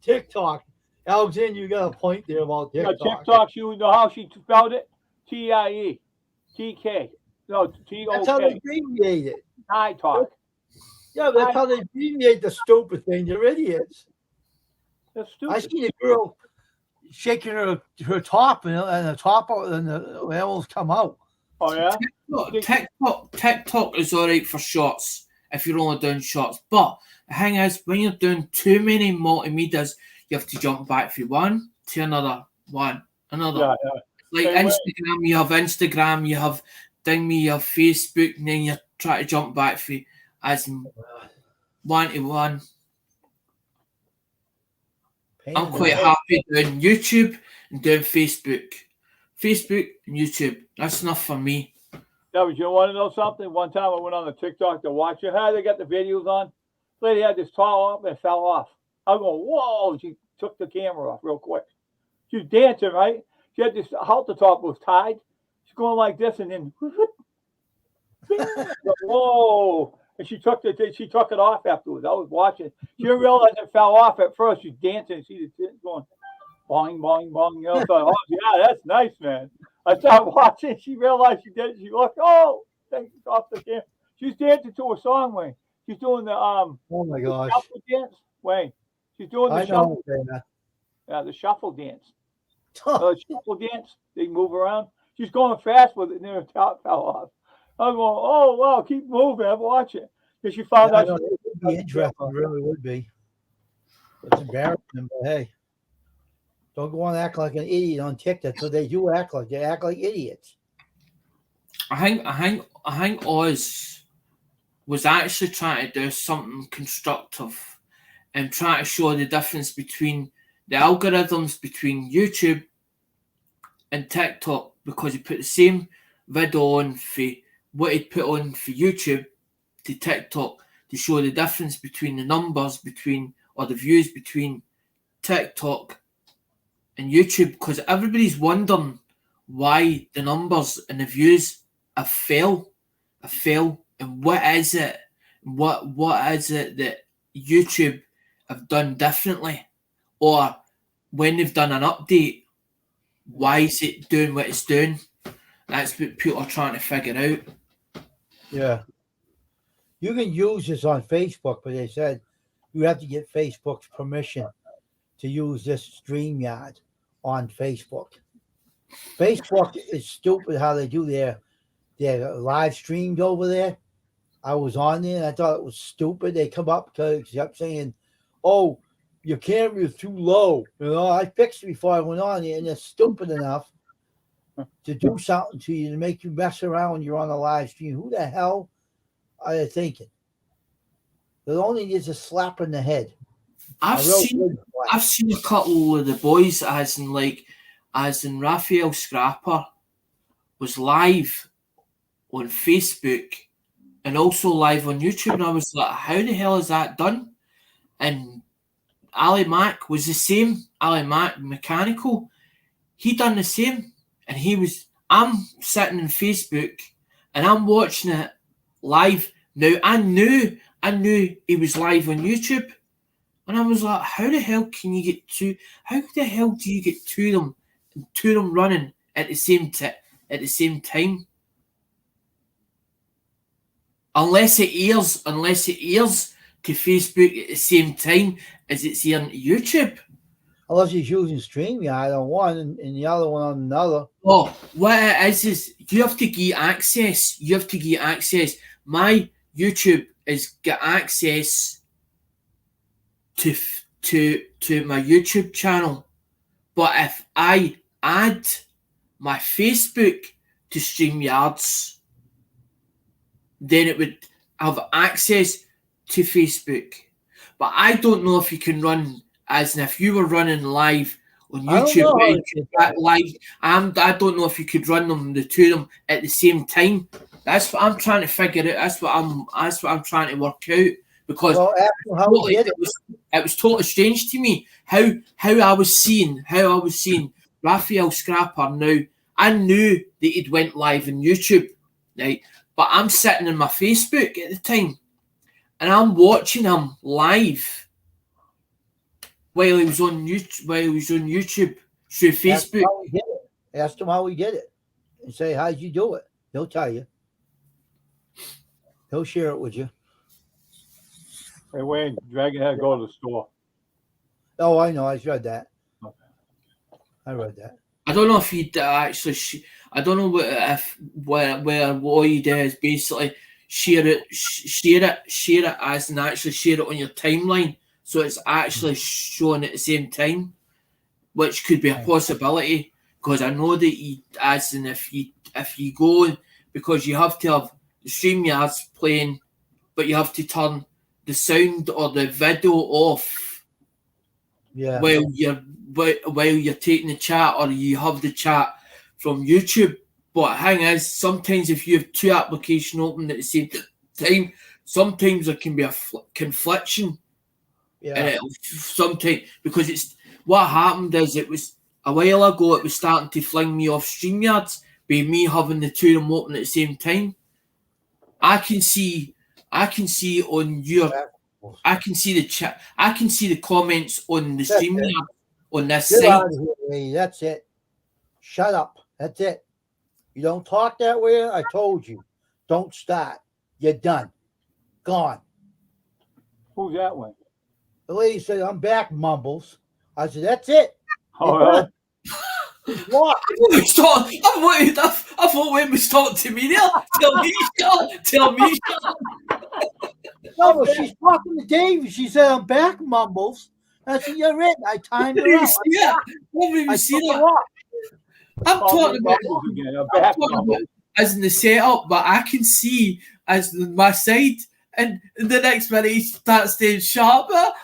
TikTok. Alexander, you got a point there about TikTok. Yeah, TikTok, you know how she spelled it? TIE. TK. No, TOK. That's how they abbreviate it. I talk. Yeah, that's how they abbreviate the stupid thing. They're idiots. That's stupid. I see a girl shaking her top and the top and the animals come out. Oh, yeah? TikTok is all right for shorts if you're only doing shorts. But the thing is, when you're doing too many multimedias, you have to jump back from one to another. Yeah. Like Instagram, you have Instagram, you have Dingme, you have Facebook, and then you try to jump back from as one to one. I'm quite happy doing YouTube and doing Facebook. Facebook and YouTube. That's enough for me. Yeah, but you want to know something? One time I went on the TikTok to watch it. How they got the videos on? Lady had this towel up and it fell off. I was going, whoa! She took the camera off real quick. She was dancing, right? She had this halter top was tied. She's going like this, and then whoa! And she took it off afterwards. I was watching. She didn't realize it fell off at first. She's dancing. She's going boing, boing, boing. I thought, oh yeah, that's nice, man. I started watching. She realized she did. She looked. Oh, thank you, off the camera. She's dancing to a song, Wayne. She's doing the Oh my gosh. shuffle dance, Wayne. She's doing the shuffle. Yeah, the shuffle dance. Shuffle dance. They move around. She's going fast with it, and her top fell off. I'm going, oh wow, keep moving. I'm watching. Because she found out. It would be interesting. It really would be. It's embarrassing, but hey, don't go on and act like an idiot on TikTok. So they act like idiots. I think Oz was actually trying to do something constructive and trying to show the difference between the algorithms between YouTube and TikTok, because he put the same video on for what he'd put on for YouTube to TikTok to show the difference between the numbers or the views between TikTok and YouTube, because everybody's wondering why the numbers and the views have fell, and what is it that YouTube have done differently, or when they've done an update, why is it doing what it's doing? That's what people are trying to figure out. Yeah. You can use this on Facebook, but they said you have to get Facebook's permission to use this StreamYard on Facebook. Facebook is stupid how they do their live streams over there. I was on there and I thought it was stupid. They come up because kept saying, oh, your camera is too low. I fixed it before I went on there, and they're stupid enough to do something to you to make you mess around when you're on a live stream. Who the hell are they thinking? It only is a slap in the head. I've seen a couple of the boys, as in Raphael Scrapper was live on Facebook and also live on YouTube, and I was like, how the hell is that done? And Ali Mack was the same. Ali Mack, mechanical, he done the same, and I'm sitting on Facebook and I'm watching it live. Now I knew he was live on YouTube, and I was like, how the hell do you get two of them running at the same time? Unless it airs to Facebook at the same time as it's here on YouTube. Unless he's using StreamYard on one and the other one on another. Oh, what it is you have to get access. My YouTube has got access to my YouTube channel. But if I add my Facebook to StreamYards, then it would have access to Facebook. But I don't know if you can run, as in if you were running live on YouTube, I don't know if you could run them, the two of them, at the same time. That's what I'm trying to figure out. That's what I'm trying to work out, because it was totally strange to me how I was seeing Raphael Scrapper. Now I knew that he'd went live on YouTube, right? But I'm sitting on my Facebook at the time, and I'm watching him live while he was on YouTube through Facebook. Ask him how he did it, and say, how'd you do it? He'll tell you. He'll share it with you. Hey, Wayne, Dragon had to go to the store. Oh, I know. I read that. Okay. I read that. I don't know if he actually. I don't know what he does. Basically, share it as in actually share it on your timeline, so it's actually showing at the same time, which could be a possibility. Because I know that if you go, because you have to have the StreamYards playing, but you have to turn the sound or the video off. Yeah. While you're taking the chat, or you have the chat from YouTube. But the thing is, sometimes if you have two applications open at the same time, sometimes there can be a confliction. Yeah. And sometimes, because it's what happened is, it was a while ago, it was starting to fling me off StreamYards by me having the two of them open at the same time. I can see on your, I can see the chat, I can see the comments on the StreamYard on this Get side. out of here, lady. That's it. Shut up. That's it. You don't talk that way. I told you. Don't start. You're done. Gone. Who's that one? The lady said, I'm back, Mumbles. I said, that's it. Oh, really? What? I thought Wayne was talking to me there. Tell me shut. No, she's talking to Dave. She said, I'm back, Mumbles. I said, you're it. I timed her out. I'm talking about as in the setup, but I can see as my side, and the next minute he starts staying sharp. That's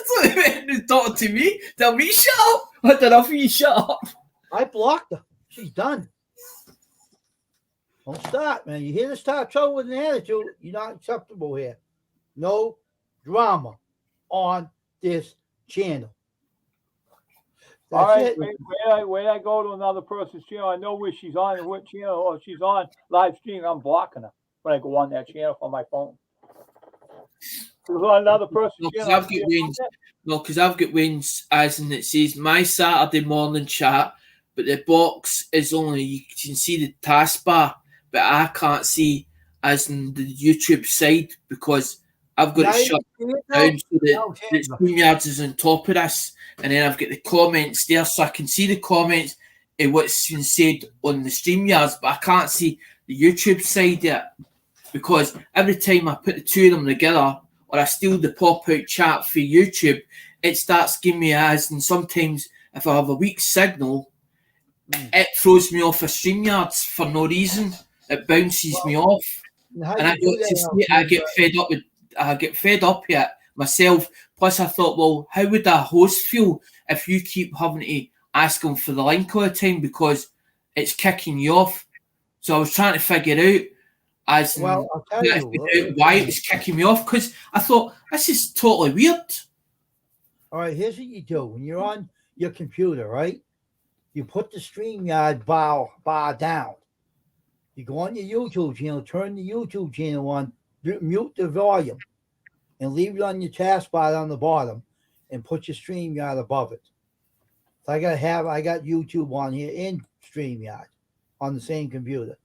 what he was talking to me. Tell me shut up. I don't know if you shut up. I blocked her. She's done. Don't start, man. You hear to start trouble with an attitude, you're not acceptable here. No drama on this channel. That's all right, it. when I go to another person's channel, I know where she's on and what channel, or if she's on live stream, I'm blocking her when I go on that channel from my phone. She's on another person's channel. Because I've got Wayne's, as in it says my Saturday morning chat, but the box is only, you can see the taskbar, but I can't see as in the YouTube side, because I've got it shut down so that StreamYards is on top of this, and then I've got the comments there, so I can see the comments of what's been said on the StreamYards, but I can't see the YouTube side yet, because every time I put the two of them together, or I steal the pop-out chat for YouTube, it starts giving me as, and sometimes if I have a weak signal, it throws me off of StreamYards for no reason. It bounces me off, and I get fed up with. I get fed up here myself Plus, I thought, well, how would a host feel if you keep having to ask them for the link all the time because it's kicking you off? So I was trying to figure out I'll tell you why it was kicking me off, because I thought, this is totally weird. All right, here's what you do. When you're on your computer, right? You put the StreamYard bar down. You go on your YouTube channel, turn the YouTube channel on, mute the volume, and leave it on your taskbar on the bottom, and put your StreamYard above it. So I got YouTube on here in StreamYard on the same computer.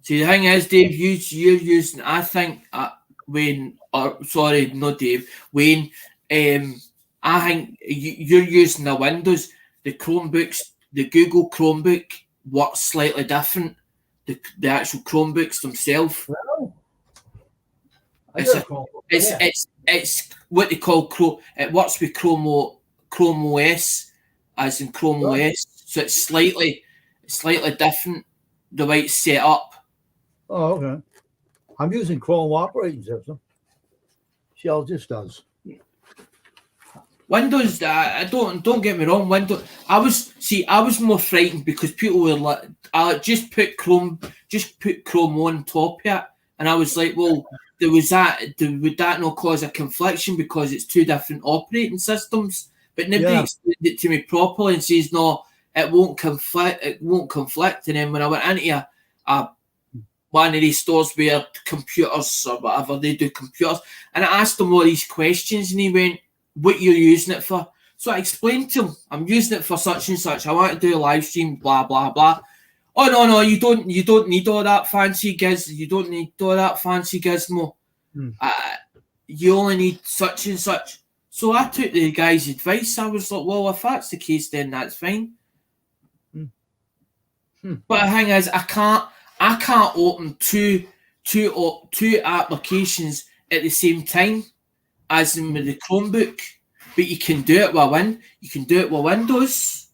See, the thing is, Dave, you're using, I think, Wayne, not Dave, Wayne, I think you're using the Windows, the Chromebooks, the Google Chromebook works slightly different. The actual Chromebooks themselves. Well, it's what they call Chrome. It works with Chrome OS, as in Chrome OS. So it's slightly different the way it's set up. Oh, okay. I'm using Chrome operating system. Shell just does. Windows, don't get me wrong. Windows, I was more frightened because people were like, just put Chrome on top of it, and I was like, well, would that not cause a confliction because it's two different operating systems? But nobody explained it to me properly and says no, it won't conflict. And then when I went into one of these stores where computers or whatever, they do computers, and I asked them all these questions, and he went, what you're using it for? So I explained to him, I'm using it for such and such. I want to do a live stream, blah blah blah. Oh no, you don't need all that fancy You don't need all that fancy gizmo. You only need such and such. So I took the guy's advice. I was like, well, if that's the case, then that's fine. But the thing is, I can't open two applications at the same time, as in with the Chromebook. But you can do it with Windows.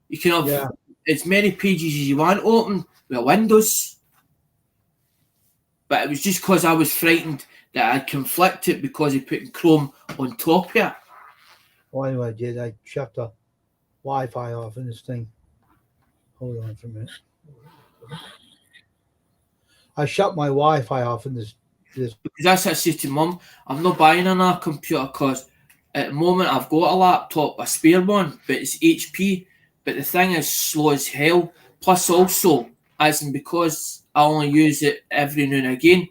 You can have as many pages as you want open with Windows. But it was just because I was frightened that I'd conflict it because he put Chrome on top of it. Well, anyway, I did. I shut the Wi-Fi off in this thing. Hold on for a minute. I shut my Wi-Fi off in this. Because that's what I said to Mum. I'm not buying another computer because at the moment I've got a laptop, a spare one, but it's HP. But the thing is slow as hell. Plus also, as in because I only use it every now and again,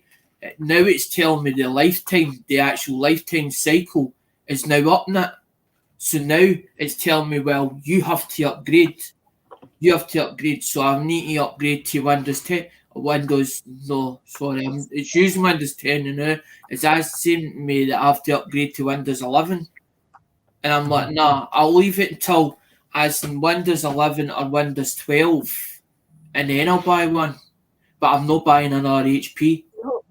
now it's telling me the actual lifetime cycle is now up in it. So now it's telling me, well, you have to upgrade. So I need to upgrade to Windows 10. It's using Windows 10 now. It's asking me that I have to upgrade to Windows 11. And I'm like, nah, I'll leave it until as in Windows 11 or Windows 12, and then I'll buy one. But I'm not buying another HP. I'm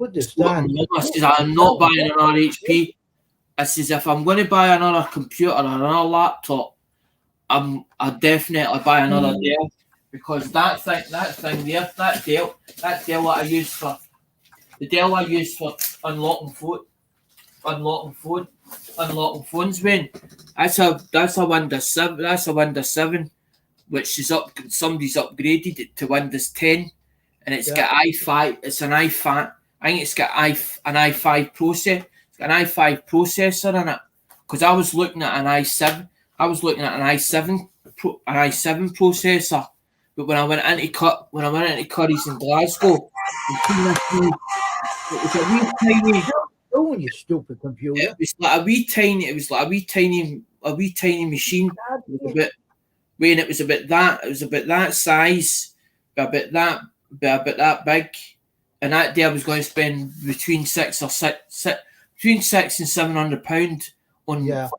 not buying another HP. I says if I'm going to buy another computer or another laptop, I definitely buy another Dell, because that Dell that I use for unlocking phones. When that's a Windows 7. That's a Windows 7, which is up. Somebody's upgraded it to Windows 10, and it's got i5. It's an i5. I think it's got an i5 processor. It's got an i5 processor in it. Because I was looking at an i7. I was looking at an i7 processor. But when I went into Curry's in Glasgow, it was a wee tiny. Oh, you stupid computer! It was like a wee tiny machine. It was about that size, about that big, and that day I was going to spend between £600 and £700 on for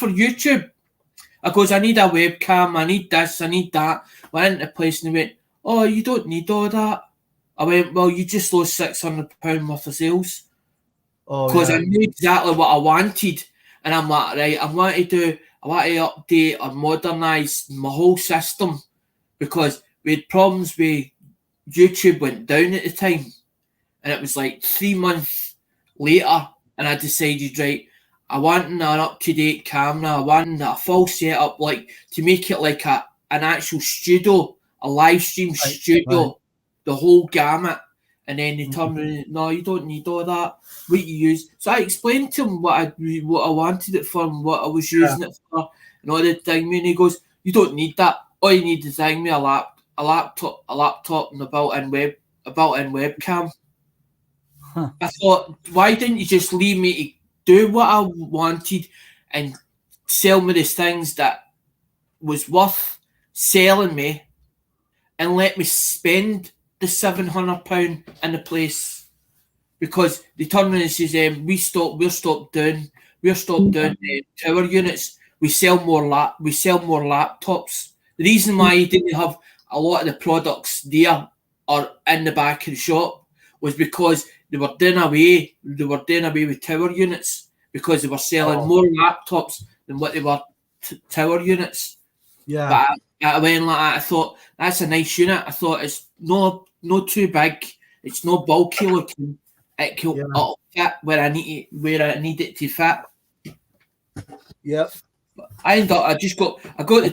YouTube. I goes, I need a webcam, I need this, I need that. Went into the place and they went, oh, you don't need all that. I went, well, you just lost £600 worth of sales. Because I knew exactly what I wanted. And I'm like, right, I want to update or modernise my whole system, because we had problems with YouTube went down at the time. And it was like 3 months later, and I decided, right, I wanted an up-to-date camera. I wanted a full setup, like to make it like an actual studio, a live stream studio, right. the whole gamut. And then they Mhm. turned around, no, you don't need all that. What you use. So I explained to him what I wanted it for and what I was using it for and all the thing. And he goes, you don't need that. All you need is me a laptop and a built-in webcam. Huh. I thought, why didn't you just leave me to do what I wanted and sell me the things that was worth selling me and let me spend the £700 in the place? Because they turned around and says, we're stopped doing tower units. We sell more laptops. The reason why you didn't have a lot of the products there or in the back of the shop was because they were doing away with tower units because they were selling more laptops than what they were tower units. Yeah. But I went like that. I thought that's a nice unit. I thought it's not too big. It's not bulky looking. It'll fit where I need it to fit. Yep. I got the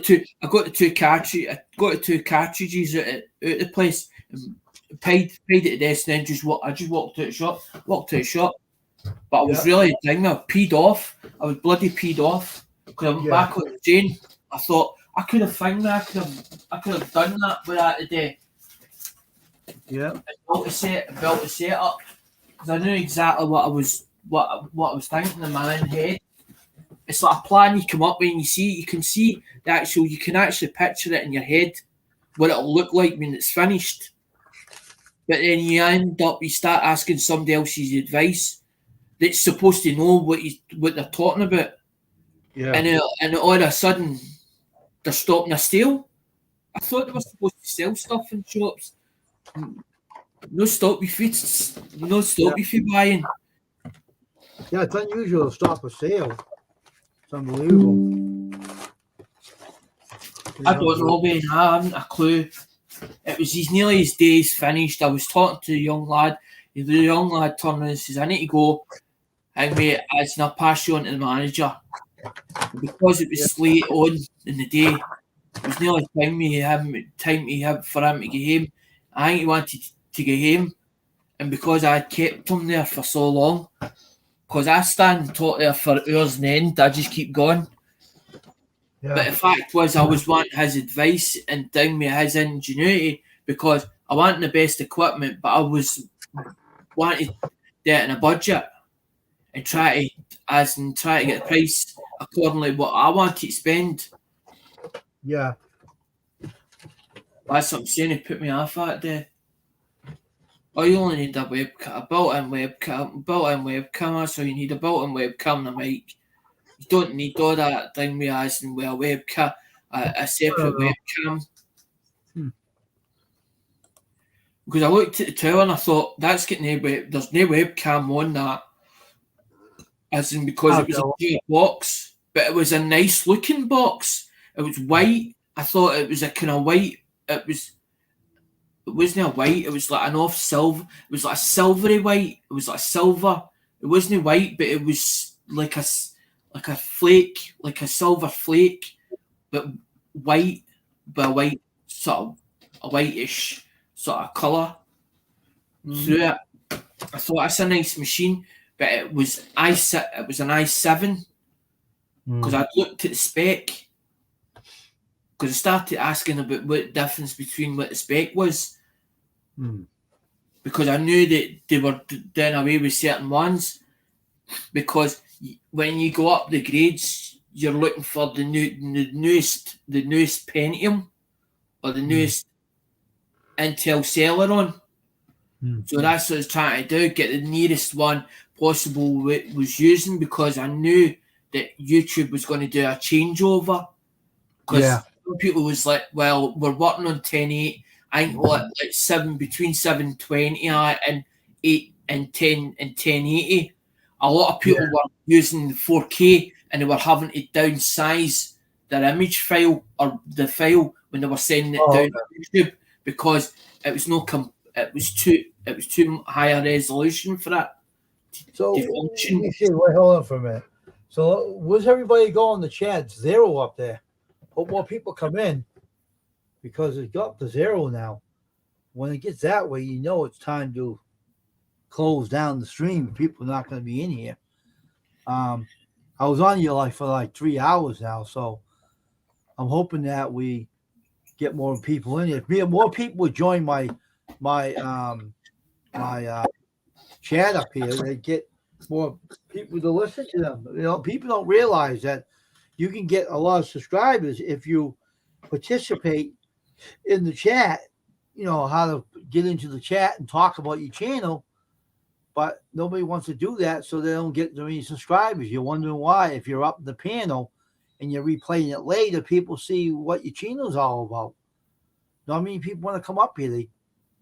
two cartridges out the place. And paid at the desk, and then I just walked out the shop. But I was really thinking, I peed off. I was bloody peed off because I went back on the train. I thought I could have found that. I could have done that with that today. Yeah. Built a set up because I knew exactly what I was thinking in my own head. It's like a plan you come up with and you can see you can actually picture it in your head what it'll look like when it's finished. But then you start asking somebody else's advice that's supposed to know what they're talking about. Yeah. And all of a sudden they're stopping a sale. I thought they were supposed to sell stuff in shops. No stop you for buying. Yeah, it's unusual to stop a sale. It's unbelievable. I don't know, man. I haven't a clue. It was nearly his days finished. I was talking to the young lad. The young lad turned around and says, I need to go. And mate, I pass you on to the manager. Because it was late on in the day, it was nearly time for him to get home. I think he wanted to get home. And because I had kept him there for so long, because I stand and talk there for hours and end, I just keep going. Yeah. But the fact was, I was wanting his advice and down with his ingenuity because I wanted the best equipment, but I was wanting to get in a budget and try to get the price accordingly what I wanted to spend. Yeah. That's what I'm saying. He put me off that day. Oh, you only need a webcam, a built-in webcam. That's all you need, a built-in webcam and a mic. You don't need all that thing with a webcam, a separate webcam. Because I looked at the tower and I thought, there's no webcam on that. As in because it was a big box, but it was a nice looking box. It was white. I thought it was a kind of white. It wasn't a white. It was like an off silver. It was like a silvery white. It was like silver. It wasn't white, but it was like a flake, like a silver flake, but white, but a white sort of a whitish sort of colour through it. I thought that's a nice machine, but it was an i7 because I'd looked at the spec. Because I started asking about what the difference between what the spec was. Because I knew that they were doing away with certain ones. Because when you go up the grades, you're looking for the newest Pentium or the newest Intel Celeron. So that's what I was trying to do, get the nearest one possible was using because I knew that YouTube was going to do a changeover. Because some people was like, well, we're working on 1080. I think between 720 and 8 and 10 and 1080. A lot of people were using 4K and they were having to downsize their image file or the file when they were sending it down to YouTube because it was too high a resolution for it. So to function. wait, hold on for a minute. So where's everybody going? The chat? It's 0 up there. Hope more people come in because it got up to 0 now. When it gets that way, you know it's time to close down the stream. People are not going to be in here. I was on here for like 3 hours now, so I'm hoping that we get more people in here. If more people would join my chat up here, they get more people to listen to them. You know, people don't realize that you can get a lot of subscribers if you participate in the chat. You know how to get into the chat and talk about your channel, but nobody wants to do that, so they don't get many subscribers. You're wondering why. If you're up in the panel and you're replaying it later, people see what your channel's all about. Not many people want to come up here.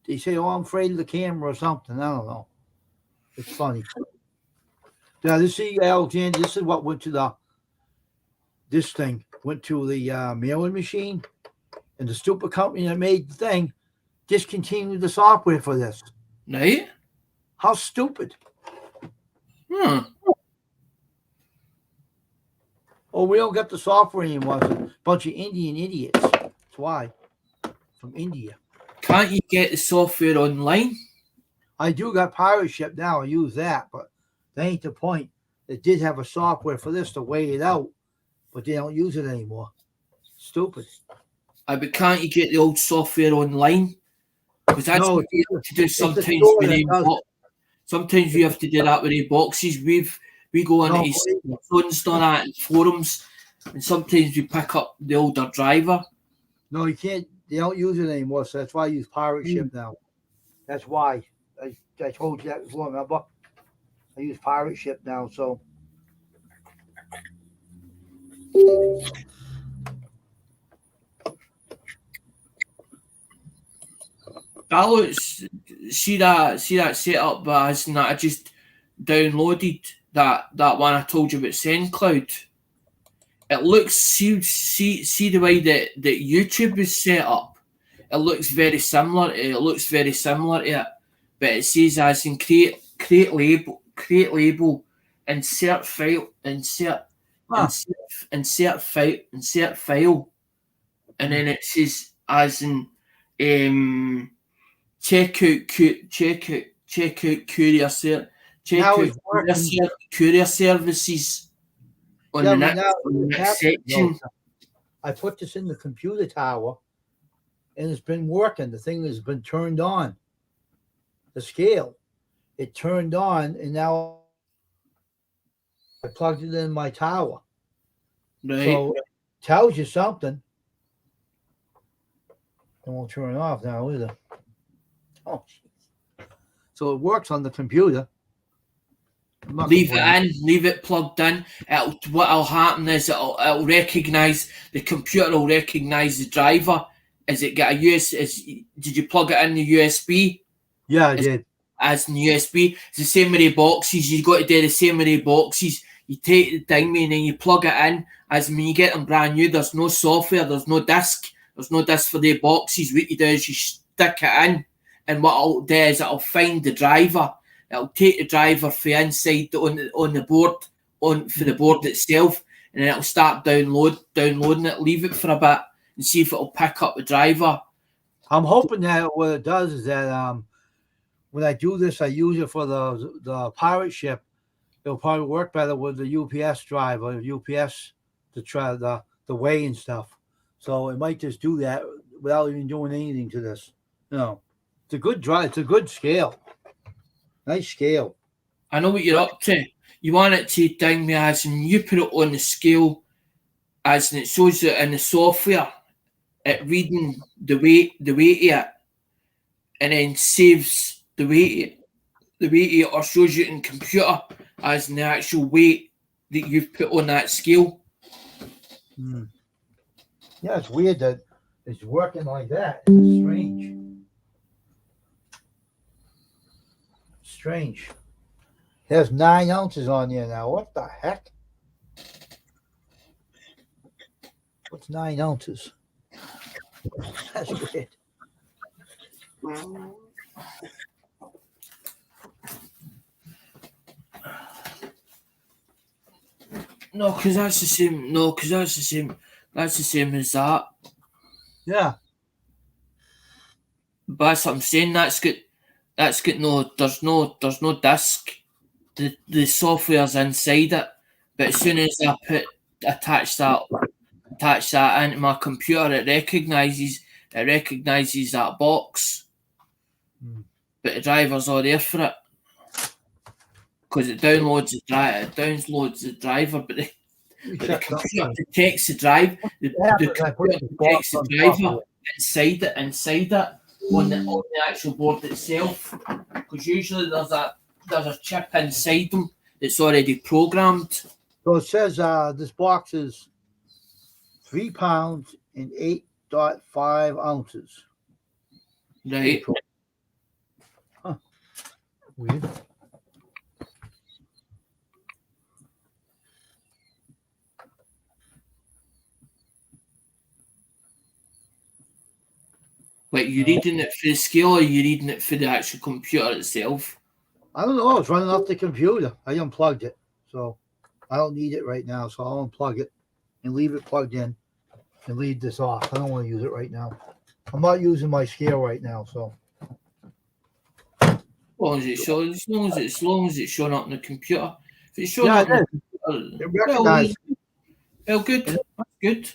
They say, "Oh, I'm afraid of the camera" or something. I don't know. It's funny. Now, Alexander, this is what went to this thing went to the mailing machine, and the stupid company that made the thing discontinued the software for this. Right? How stupid. Oh, we don't got the software anymore. It's a bunch of Indian idiots. That's why. From India. Can't you get the software online? I do got Pirate Ship now. I use that, but that ain't the point. They did have a software for this to wait it out, but they don't use it anymore. Stupid. But can't you get the old software online? Because that's No, what we have to do sometimes store with that the does it. Sometimes we have to do that with the boxes. We go on these phones on that and forums, and sometimes we pick up the older driver. No, you can't. They don't use it anymore, so that's why I use Pirate Ship now. That's why. I told you that before, remember? I use Pirate Ship now, so. That looks, see that setup, but I just downloaded that one I told you about SendCloud. It looks see the way that YouTube is set up. It looks very similar. It looks very similar to it, but it says as in create label, insert file, insert file, and then it says as in check out courier services on the next section. I put this in the computer tower, and it's been working. The thing has been turned on. The scale, it turned on, and now I plugged it in my tower. Right. So it tells you something. It won't turn off now either. Oh, so it works on the computer. Leave it in, leave it plugged in. What'll happen is it'll recognise, the computer will recognise the driver. Is it got a did you plug it in the USB? Yeah, I did. As in USB. It's the same with the boxes. You've got to do the same with the boxes. You take the thing and then you plug it in. As when you get them brand new, there's no software, there's no disc. There's no disc for the boxes. What you do is you stick it in, and what it'll do is it'll find the driver. It'll take the driver from inside on the board, for the board itself, and then it'll start downloading it. Leave it for a bit and see if it'll pick up the driver. I'm hoping that what it does is that when I do this, I use it for the Pirate Ship. It'll probably work better with the UPS driver, UPS to try the weigh and stuff. So it might just do that without even doing anything to this. You know, it's a good drive. It's a good scale. Nice scale. I know what you're up to. You want it to ding me as in you put it on the scale, as in it shows it in the software, it reading the weight of it, and then saves the weight of it, or shows you in computer as in the actual weight that you've put on that scale. Yeah, it's weird that it's working like that. It's strange. Strange. It has 9 ounces on there now. What the heck? What's 9 ounces? That's weird. No, because that's the same. No, because that's the same. That's the same as that. Yeah. But that's what I'm saying. That's got no. There's no disk. The software's inside it. But as soon as I attach that into my computer, it recognises that box. Hmm. But the driver's all there for it. Because it downloads the driver, but the computer detects the drive. The computer detects the driver inside it on the actual board itself. Because usually there's a chip inside them that's already programmed. So it says this box is 3 pounds and 8.5 ounces. Right. Huh. Weird. Like, you reading it for the scale, or you reading it for the actual computer itself? I don't know. It's running off the computer. I unplugged it, so I don't need it right now. So I'll unplug it and leave it plugged in and leave this off. I don't want to use it right now. I'm not using my scale right now, so. As long as it's showing up on the computer. If it's showing up on the computer, It recognizes. well, good. That's good.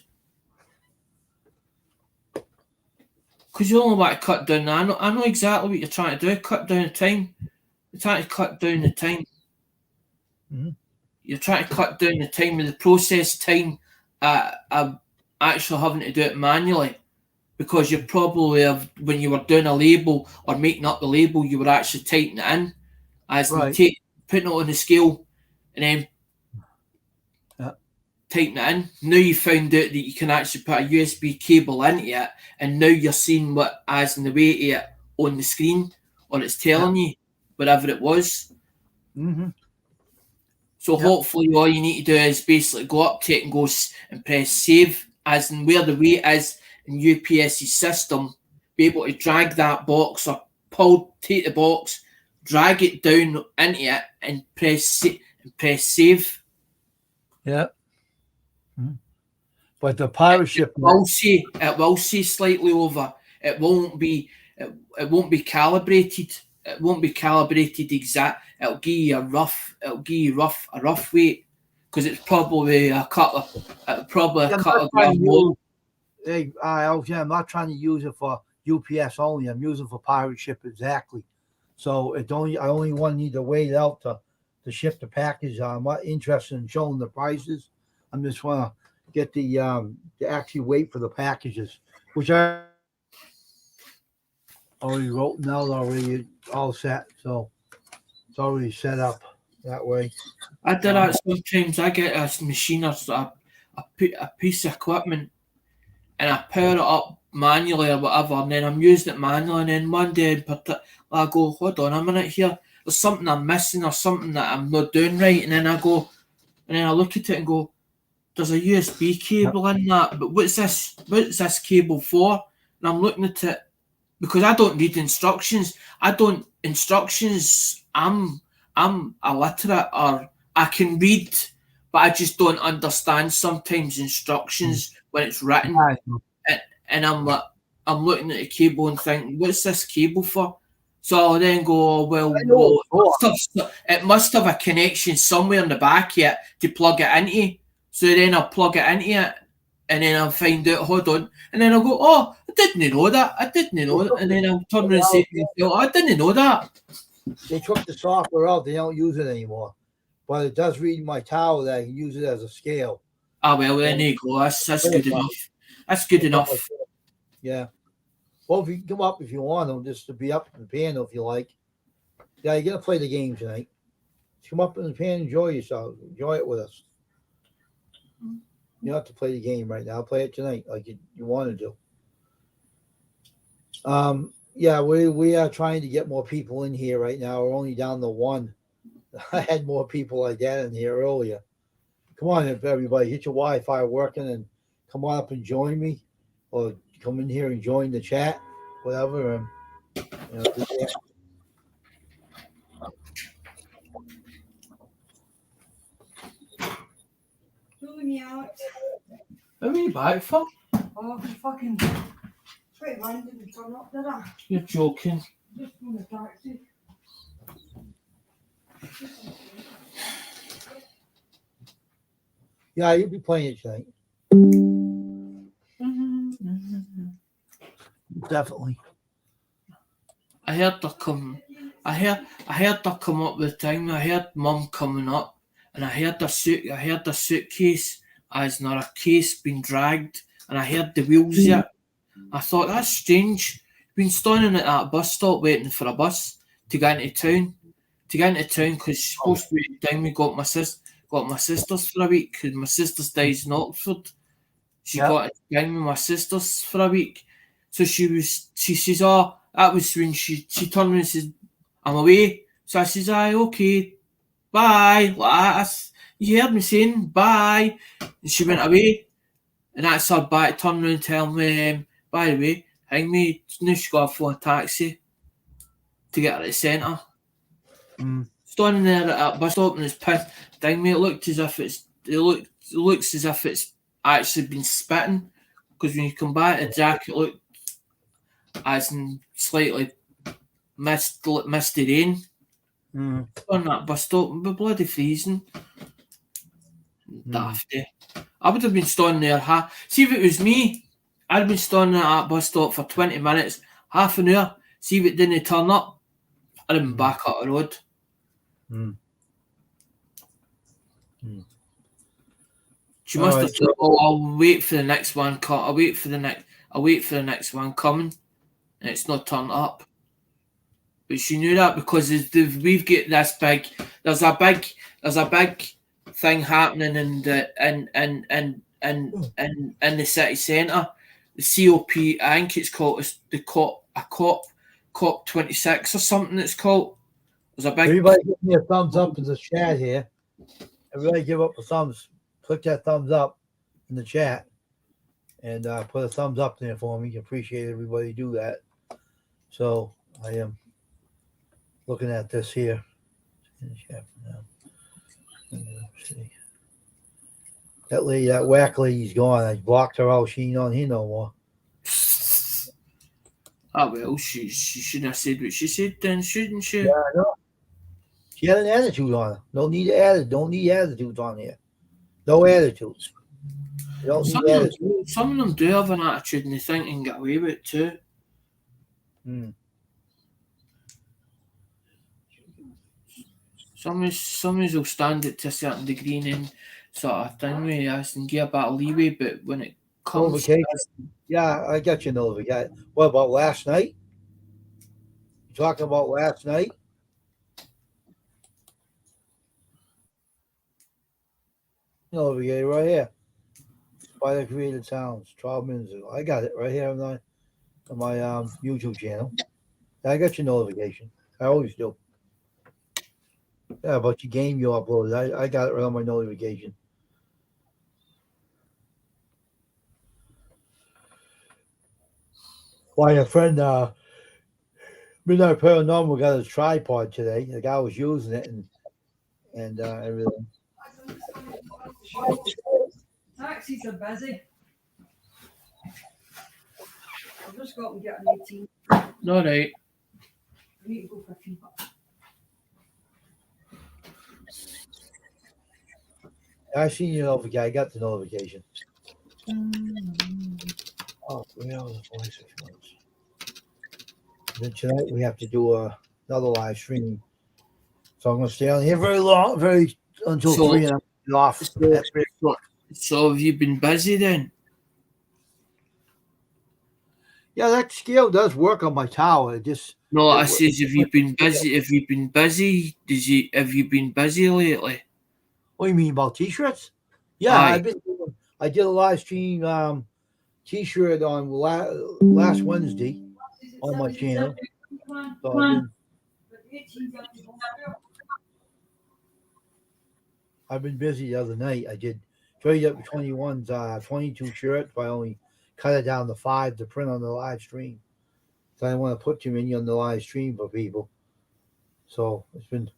Because you only want to cut down. I know exactly what you're trying to do. Cut down the time. You're trying to cut down the time. Mm-hmm. You're trying to cut down the time of the process time. Actually having to do it manually, because you probably have, when you were doing a label or making up the label, you were actually typing it in, as Right. putting it on the scale, and then typing it in. Now you found out that you can actually put a USB cable into it, and now you're seeing what as in the way to it on the screen, or it's telling you whatever it was. Mm-hmm. So hopefully all you need to do is basically go up to it and go and press save, as in where the weight is in UPS's system, be able to drag that box or take the box, drag it down into it, and press save. Yeah. Mm-hmm. But the pirate ship It will say slightly over. It won't be calibrated. It won't be calibrated exact. It'll give you a rough weight, because it's probably a couple of grams more. Hey, I'm not trying to use it for UPS only. I'm using it for pirate ship exactly. So I only want to need to wait out to ship the package. I'm not interested in showing the prices. I'm just want to get the actually wait for the packages, which I already wrote out already, all set. So it's already set up that way. I do that sometimes. I get a machine or a piece of equipment, and I power it up manually or whatever, and then I'm using it manually, and then one day I go, hold on a minute here, there's something I'm missing or something that I'm not doing right, and then I look at it and go, there's a USB cable in that, but what's this cable for? And I'm looking at it, because I don't read instructions. I'm illiterate, or I can read, but I just don't understand sometimes instructions when it's written. And I'm looking at the cable and thinking, what's this cable for? So I'll then go, well, it must have a connection somewhere in the back here to plug it into. So then I'll plug it into it, and then I'll find out, hold on, and then I'll go, oh, I didn't know that, and then I'll turn around and say to myself, I didn't know that. They took the software out, they don't use it anymore. But it does read my tower that I can use it as a scale. Well, then there you go, that's good enough. That's good enough. Yeah. Well, if you come up if you want them, just to be up in the panel if you like. Yeah, you're gonna play the game tonight. Just come up in the panel, enjoy yourself. Enjoy it with us. You don't have to play the game right now. Play it tonight like you want to do. Yeah, we are trying to get more people in here right now. We're only down to one. I had more people like that in here earlier. Come on, everybody, get your Wi-Fi working and come on up and join me, or come in here and join the chat, whatever. doing me, Alex? How are you back for? Oh, fucking 21 didn't turn up, did I? You're joking. Just on the taxi. Yeah, you'll be playing it tonight. Definitely. I heard her come. I heard her come up the thing. I heard Mum coming up, and I heard the suitcase as not a case being dragged, and I heard the wheels yet. I thought that's strange. Been standing at that bus stop waiting for a bus to get into town. Because she's supposed to be down. We got my sisters for a week because my sister stays in Oxford. She Yep. got down with my sisters for a week. So she says, oh, that was when she turned around and says, I'm away. So I says, aye, okay, bye. You heard me saying bye. And she went away. And that's her back turning around and telling me, by the way, hang me, now she's got to phone a taxi to get her to the centre. Standing there at that bus stop and it's pissed. Dang me, it looks as if it's actually been spitting. Because when you come back, the jacket looked as in slightly misty rain. On that bus stop, we're bloody freezing. Dafty. I would have been standing there. See if it was me, I'd have been standing at that bus stop for 20 minutes, half an hour. See if it didn't turn up, I'd have been back up the road. She must have thought, oh, I'll wait for the next one. I'll wait for the next one coming, and it's not turned up. But she knew that because we've got this big. There's a big thing happening in the city centre. The COP, I think it's called the COP 26 or something. It's called. There's a big. Everybody give me a thumbs up in the chat here. Everybody give up a thumbs. Click that thumbs up in the chat and put a thumbs up there for me. Appreciate everybody do that. So I am looking at this here. In the chat for now. Let's see. That lady, that whack lady's gone. I blocked her out. She ain't on here no more. Ah, well, she shouldn't have said what she said then, shouldn't she? Yeah, I know. She had an attitude on her. Don't need attitudes on here. No attitudes. You don't need attitudes. Some of them do have an attitude and they think they can get away with it too. Some will stand it to a certain degree and then sort of thing with us and get a bit of leeway, but when it comes to yeah, I got your notification. What about last night? You talking about last night? Notification right here. Spider Creative Sounds, 12 minutes ago. I got it right here on my YouTube channel. I got your notification. I always do. Yeah, about your game you uploaded. I got it right on my notification. Why a friend Midnight Paranormal got his tripod today. The guy was using it and everything. Taxis are busy. I've just got to get an 18. all right. I need to go for a few bucks. I seen your notification. I got the notification. Oh, well, the voice of yours. Then tonight we have to do another live stream. So I'm going to stay on here until 3 and I'm off. So have you been busy then? Yeah, that scale does work on my tower. It just I says, have you been busy? Have you been busy? Have you been busy lately? What do you mean about t-shirts? Yeah, Aye. I did a live stream t-shirt on last Wednesday on my channel. So I've been busy the other night. I did trade up 22 shirts, but I only cut it down to 5 to print on the live stream. So I didn't want to put too many on the live stream for people. So it's been,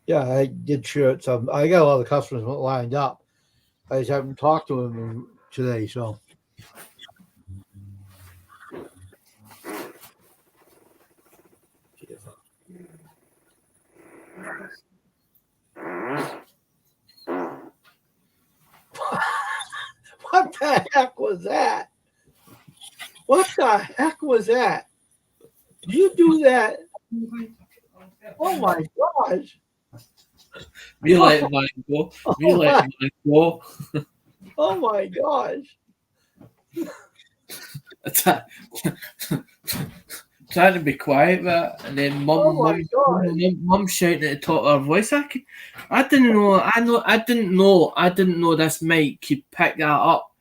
yeah, I did shirts. I got a lot of customers lined up. I just haven't talked to him today, so. What the heck was that? What the heck was that? Did you do that? Oh my gosh. We let mine go. We let mine go. Oh my gosh. Trying to be quiet, but and then mum shouting at the top of her voice. I didn't know this mic could pick that up.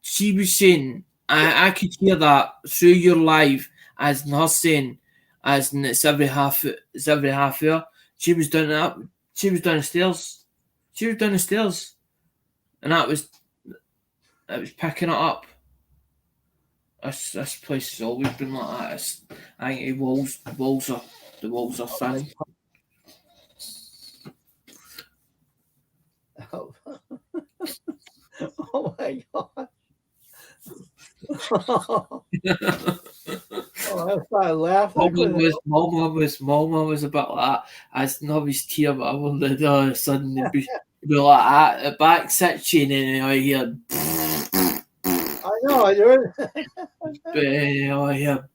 She was saying, I could hear that through your live as in her saying, as in it's every half hour. She was doing that. She was down the stairs. And it was picking it up. This place has always been like that. I think the walls are thin. Oh my god. I started laughing. Mama was a bit like that. I was nervous tear, but I wondered all of a sudden it'd be like that. The back section and I hear I know, I heard. I hear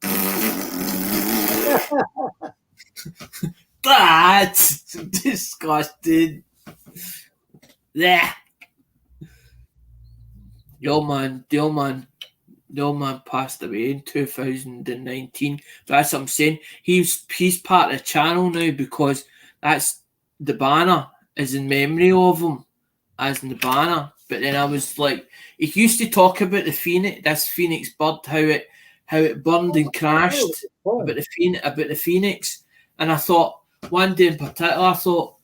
that's disgusting. Yeah. The old man passed away in 2019. That's what I'm saying. He's part of the channel now because that's the banner is in memory of him as in the banner. But then I was like, he used to talk about this phoenix bird, how it burned and crashed, about the phoenix. And I thought one day in particular, I thought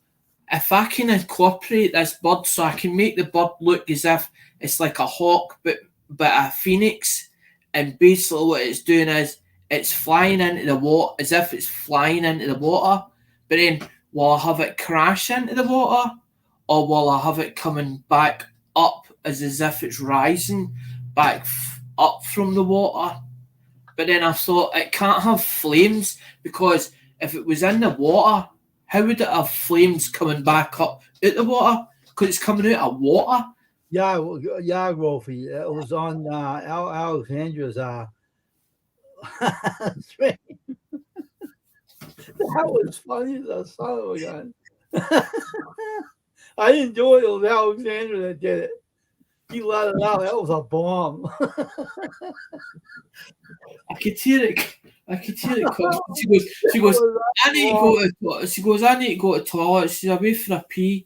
if I can incorporate this bird so I can make the bird look as if it's like a hawk, but a phoenix, and basically what it's doing is it's flying into the water as if it's flying into the water, but then will I have it crash into the water, or will I have it coming back up as if it's rising back up from the water? But then I thought it can't have flames because if it was in the water, how would it have flames coming back up out the water? Because it's coming out of water. Yeah, Rolfie. It was on Alexandra's stream. That was funny as a son of a gun. I didn't do it. It was Alexandra that did it. He let it out. That was a bomb. I could hear it. She goes, I need to go to the toilet. She goes, I need to go to the toilet. She's away for a pee.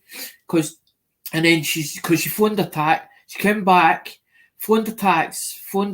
And then she phoned the taxi. She came back, phoned the taxi, tried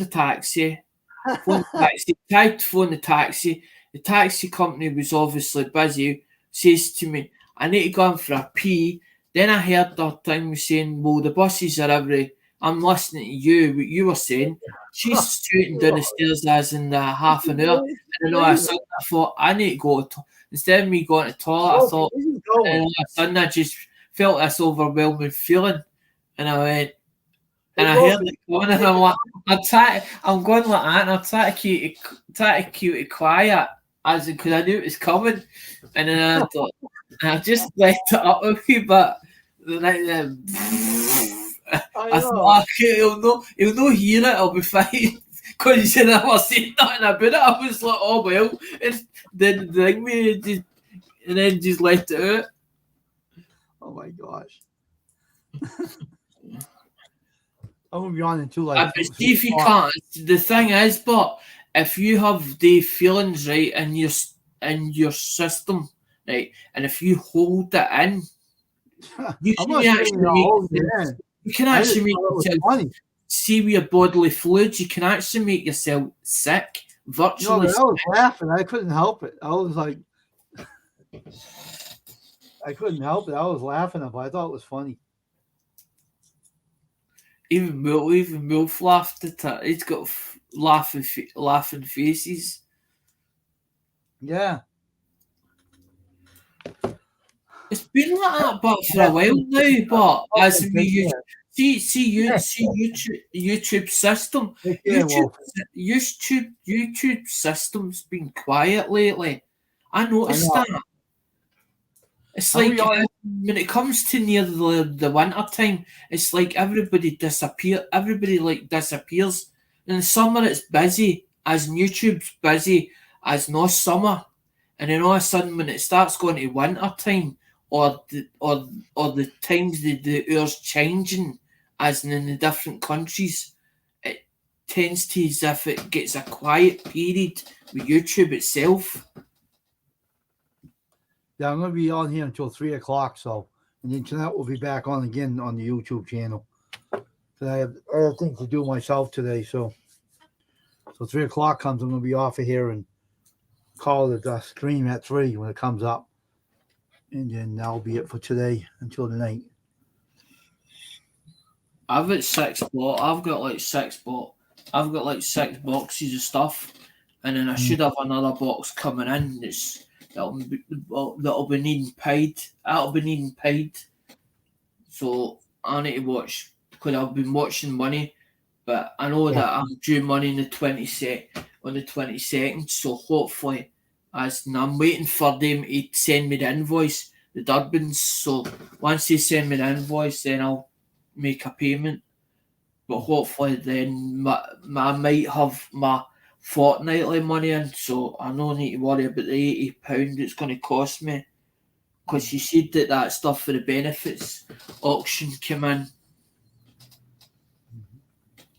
to phone the taxi. The taxi company was obviously busy. Says to me, I need to go in for a pee. Then I heard the thing was saying, well, the buses are every. I'm listening to you, what you were saying. She's shooting down the stairs as in half an hour. And all of a sudden I thought, I need to go. Instead of me going to the toilet, I thought, and all of a sudden I just felt this overwhelming feeling. And I went, and I heard it going, and I'm like, I'm going like that, and I'm trying to keep it quiet, as because I knew it was coming. And then I thought, and I just left it up a wee bit. I thought, okay, he'll not hear it, I'll be fine. Because he said I never seen nothing about it. I was like, oh well, and then ring me and then just left it out. Oh my gosh. I'm gonna be on in two like. But see if you can't. The thing is, but if you have the feelings right in your system, right, and if you hold it in, you can actually make yourself see with your bodily fluids. You can actually make yourself sick virtually. I was laughing. I couldn't help it. I was like, I couldn't help it. I was laughing at it. I thought it was funny. Even Wolf laughed at it. He's got laughing faces. Yeah. It's been like that, but for a while now. But as we See YouTube system. Yeah, well, YouTube system's been quiet lately. I noticed know. that. It's Are we like all- when it comes to near the winter time, it's like everybody disappear. Everybody like disappears. In the summer, it's busy as YouTube's busy as no summer, and then all of a sudden, when it starts going to winter time or the times the hours changing, as in the different countries, it tends to as if it gets a quiet period with YouTube itself. Yeah, I'm going to be on here until 3 o'clock. So, and then tonight we'll be back on again on the YouTube channel. So I have other things to do myself today. So 3 o'clock comes, I'm going to be off of here and call the stream at 3 when it comes up. And then that'll be it for today until the night. I've got I've got like six boxes of stuff, and then I should have another box coming in. That'll be needing paid. That'll be needing paid. So I need to watch because I've been watching money, but I know that I'm due money on the 22nd. So hopefully, I'm waiting for them to send me the invoice, the Durbins. So once they send me the invoice, then I'll make a payment. But hopefully, then I might have my fortnightly money in, so I don't need to worry about the £80 it's going to cost me, because she said that stuff for the benefits auction came in.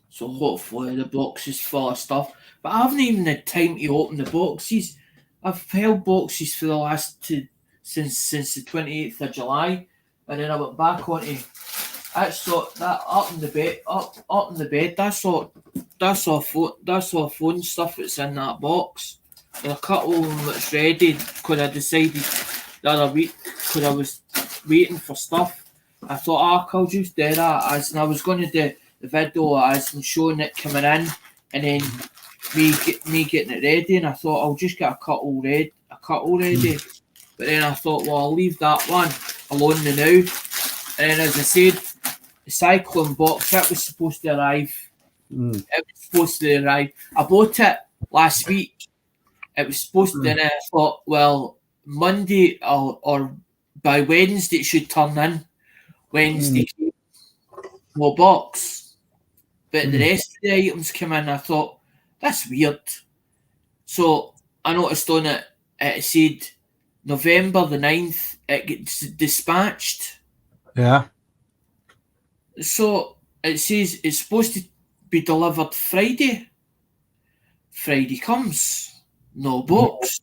So hopefully the box is full of stuff, but I haven't even had time to open the boxes. I've held boxes for the last since the 28th of July, and then I went back onto I saw that up in the bed. That's all phone stuff that's in that box. And a couple of them that's ready because I decided the other week because I was waiting for stuff. I thought, I'll just do that and I was going to do the video as and showing it coming in, and then me getting it ready. And I thought I'll just get a couple ready. But then I thought, well, I'll leave that one alone now. And then, as I said, the cyclone box, that was supposed to arrive. It was supposed to arrive. I bought it last week. It was supposed to, and I thought, well, Monday or by Wednesday it should turn in. Wednesday, no box. But the rest of the items came in. I thought, that's weird. So I noticed on it, it said November the 9th, it gets dispatched. Yeah. So it says it's supposed to be delivered Friday. Friday comes, no box.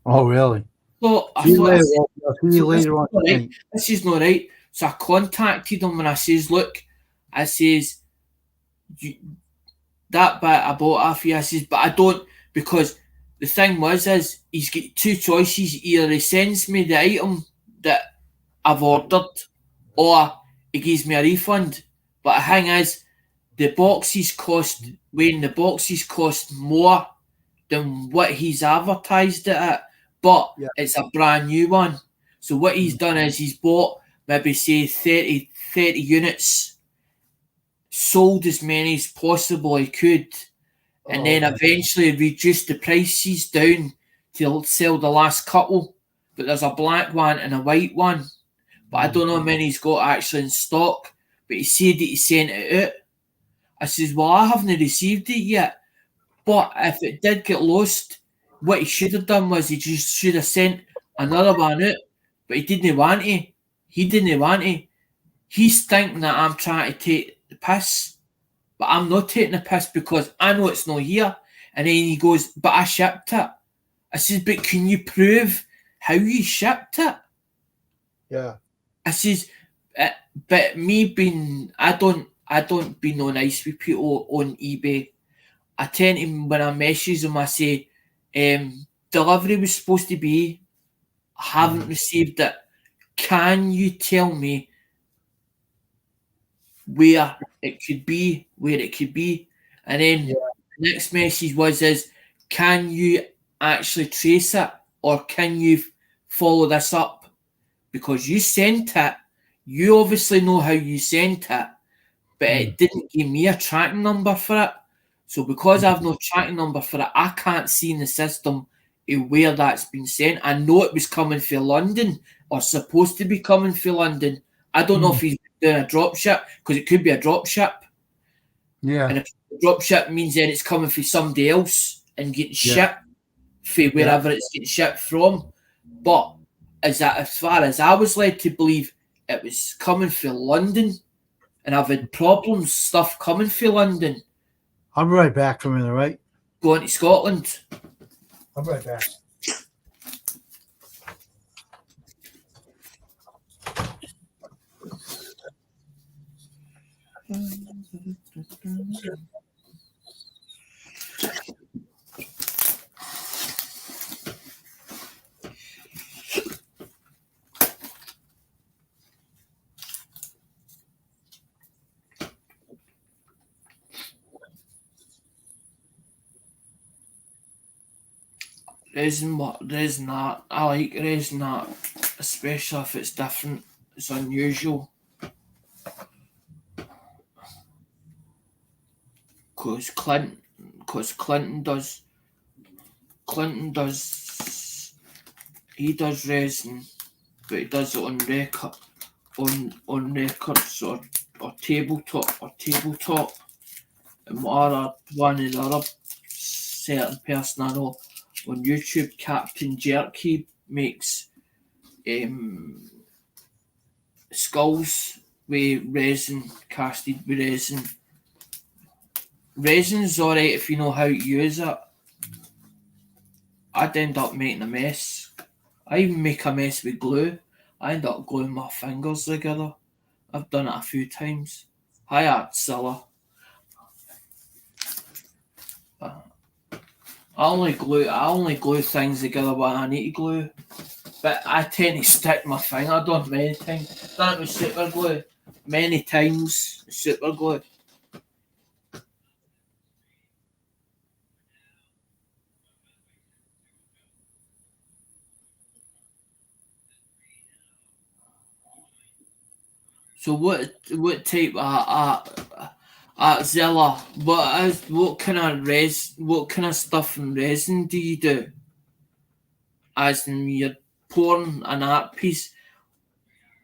Oh, really? So I See you thought, later. I'll see you later on tonight. this is not right. So I contacted him and I says, look, I says, that bit I bought off you. I says, but I don't, because the thing is he's got two choices. Either he sends me the item that I've ordered, or he gives me a refund. But the thing is, the boxes cost more than what he's advertised it at, but it's a brand new one. So what he's done is he's bought maybe say 30 units, sold as many as possible he could, and then eventually reduced the prices down to sell the last couple. But there's a black one and a white one. But I don't know how many he's got actually in stock. But he said that he sent it out. I says, well, I haven't received it yet. But if it did get lost, what he should have done was he just should have sent another one out. But he didn't want to. He's thinking that I'm trying to take the piss. But I'm not taking the piss because I know it's not here. And then he goes, but I shipped it. I says, but can you prove how you shipped it? Yeah. I says, but me being, I don't be no nice with people on eBay. I tend to, when I message them, I say, delivery was supposed to be, I haven't received it. Can you tell me where it could be? And then the next message is, can you actually trace it, or can you follow this up? Because you sent it, you obviously know how you sent it, but it didn't give me a tracking number for it. So because I have no tracking number for it, I can't see in the system where that's been sent. I know it was coming from London or supposed to be coming from London. I don't know if he's doing a drop ship, because it could be a drop ship. Yeah. And if a drop ship means then it's coming from somebody else and getting shipped from wherever it's getting shipped from. But as far as I was led to believe, it was coming from London. And I've had problems, stuff coming from London. I'll be right back for a minute, right? Going to Scotland. I'll be right back. Resin art. I like resin art, especially if it's different. It's unusual. Because Clinton does, he does resin, but he does it on record, on records or tabletop. And one of the other certain person I know on YouTube, Captain Jerk, he makes skulls with resin, casted with resin. Resin's alright if you know how to use it. I'd end up making a mess. I even make a mess with glue. I end up gluing my fingers together. I've done it a few times. Hi, Artzilla. I only glue things together when I need to glue. But I tend to stick my finger done many times. Done it with super glue. Many times with super glue. So what type of Artzilla, what kind of stuff and resin do you do? As in you're pouring an art piece,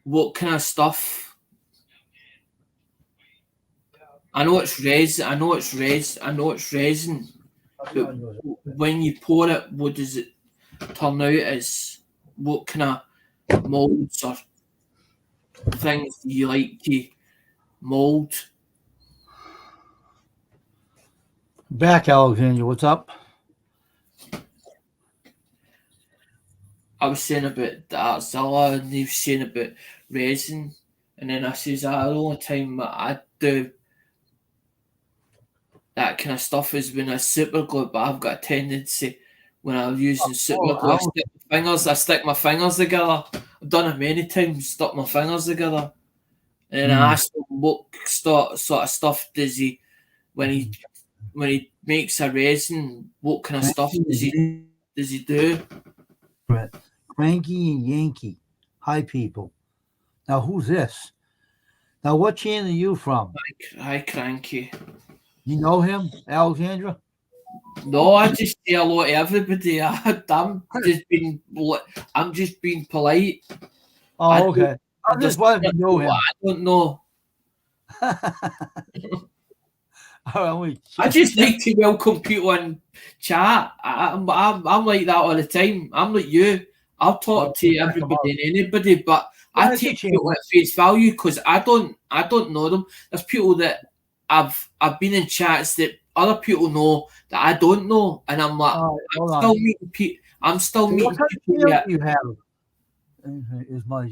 what kind of stuff? I know it's resin. But when you pour it, what does it turn out as? What kind of molds or things do you like to mold? Back, Alexandra. What's up? I was saying about the Artzilla, and you've saying about resin, and then I says the only time that I do that kind of stuff is when I super glue, but I've got a tendency when I'm using super glue, I stick my fingers together. I've done it many times, stuck my fingers together. And then I asked him what sort of stuff does he when he makes a resin, what kind of stuff does he do? Cranky and Yankee. Hi, people. Now, who's this? Now, what channel are you from? Hi, Cranky. You know him, Alexandra? No, I just say hello to everybody. I'm just being polite. Oh, okay. I just wanted to know him. I don't know. I just like to welcome people and chat. I'm like that all the time. I'm like you. I'll talk to everybody and anybody, but I take people at face value because I don't know them. There's people that I've been in chats that other people know that I don't know, and I'm like, I'm still meeting people. What you have? Is my,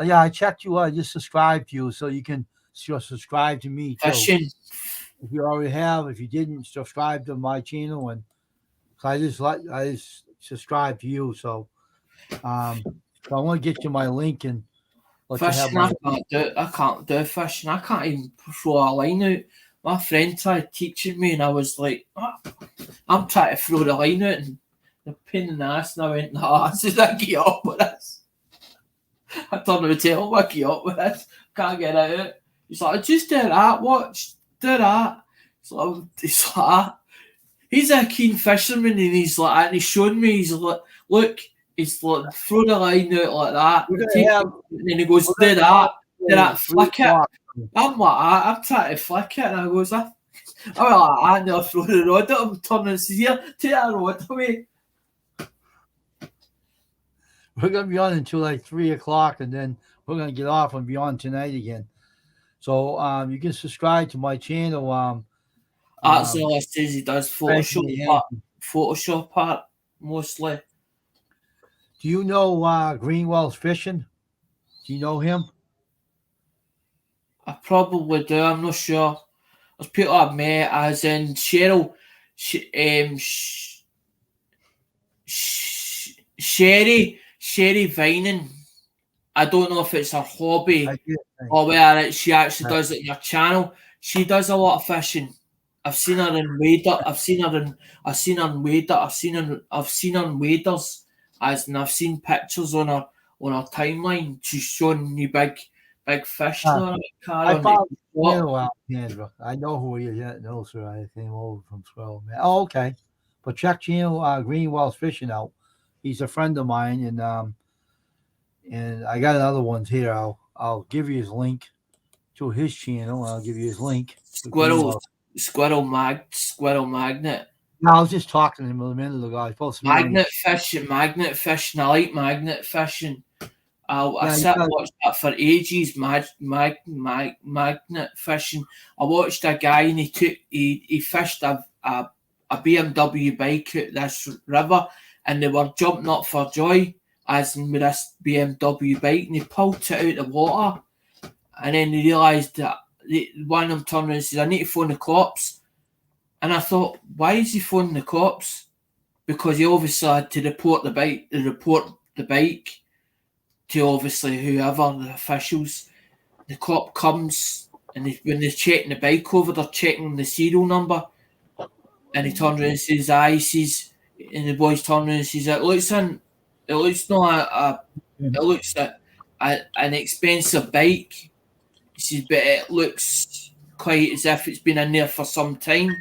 I checked you. I just subscribed to you, so you can subscribe to me too. Fishing. If you already have, if you didn't, subscribe to my channel, and I just subscribe to you. So, so I want to get you my link and fishing. I can't do fishing. I can't even throw a line out. My friend tried teaching me, and I was like, I'm trying to throw the line out, and the pain in the ass. And I went, no, as soon as I get up with this, I turned to tell him I get up with this. Can't get it out. He's like, just do that, watch, do that. It's like that. He's a keen fisherman, and he's like, and he's showing me, he's like, look, he's like, throw the line out like that, We're gonna take have- it, and then he goes, we're do gonna that, do that, 3 flick it. o'clock. I'm like that, I'm trying to flick it, and I goes, I'm like that, and I'll throw the rod at him, turning and says, here, take that rod away. We're gonna be on until like 3 o'clock, and then we're gonna get off and be on tonight again. So you can subscribe to my channel. That's all it says. He does Anthony Photoshop art mostly. Do you know Greenwell's Fishing? Do you know him? I probably do. I'm not sure. There's people I've met, as in Cheryl, Sherry Vining. I don't know if it's her hobby I did. or whether she actually does it in her channel. She does a lot of fishing. I've seen her in Wader. I've seen her in Wader. I've seen her in Waders, and I've seen pictures on her timeline. She's showing me big fish. I Karen. found channel out in Canberra. I know who he is. Yeah, no, sir. I came over from Swell, man. Oh, okay. But check channel Greenwell's Fishing out. He's a friend of mine, and I got other ones here. I'll give you his link to his channel. I'll give you his link. Squirrel magnet. No, I was just talking to him a minute ago. I was supposed to be Magnet fishing. I like magnet fishing. I sat and watched that for ages. Magnet fishing. I watched a guy and he fished a BMW bike out this river, and they were jumping up for joy, as in with this BMW bike, and he pulled it out of the water, and then he realised that one of them turned around and says, I need to phone the cops. And I thought, why is he phoning the cops? Because he obviously had to report the bike to obviously whoever, the officials. The cop comes, and when they're checking the bike over, they're checking the serial number. And he turns around and says, he says, and the boys turn around and says, it looks like an expensive bike. He says, but it looks quite as if it's been in there for some time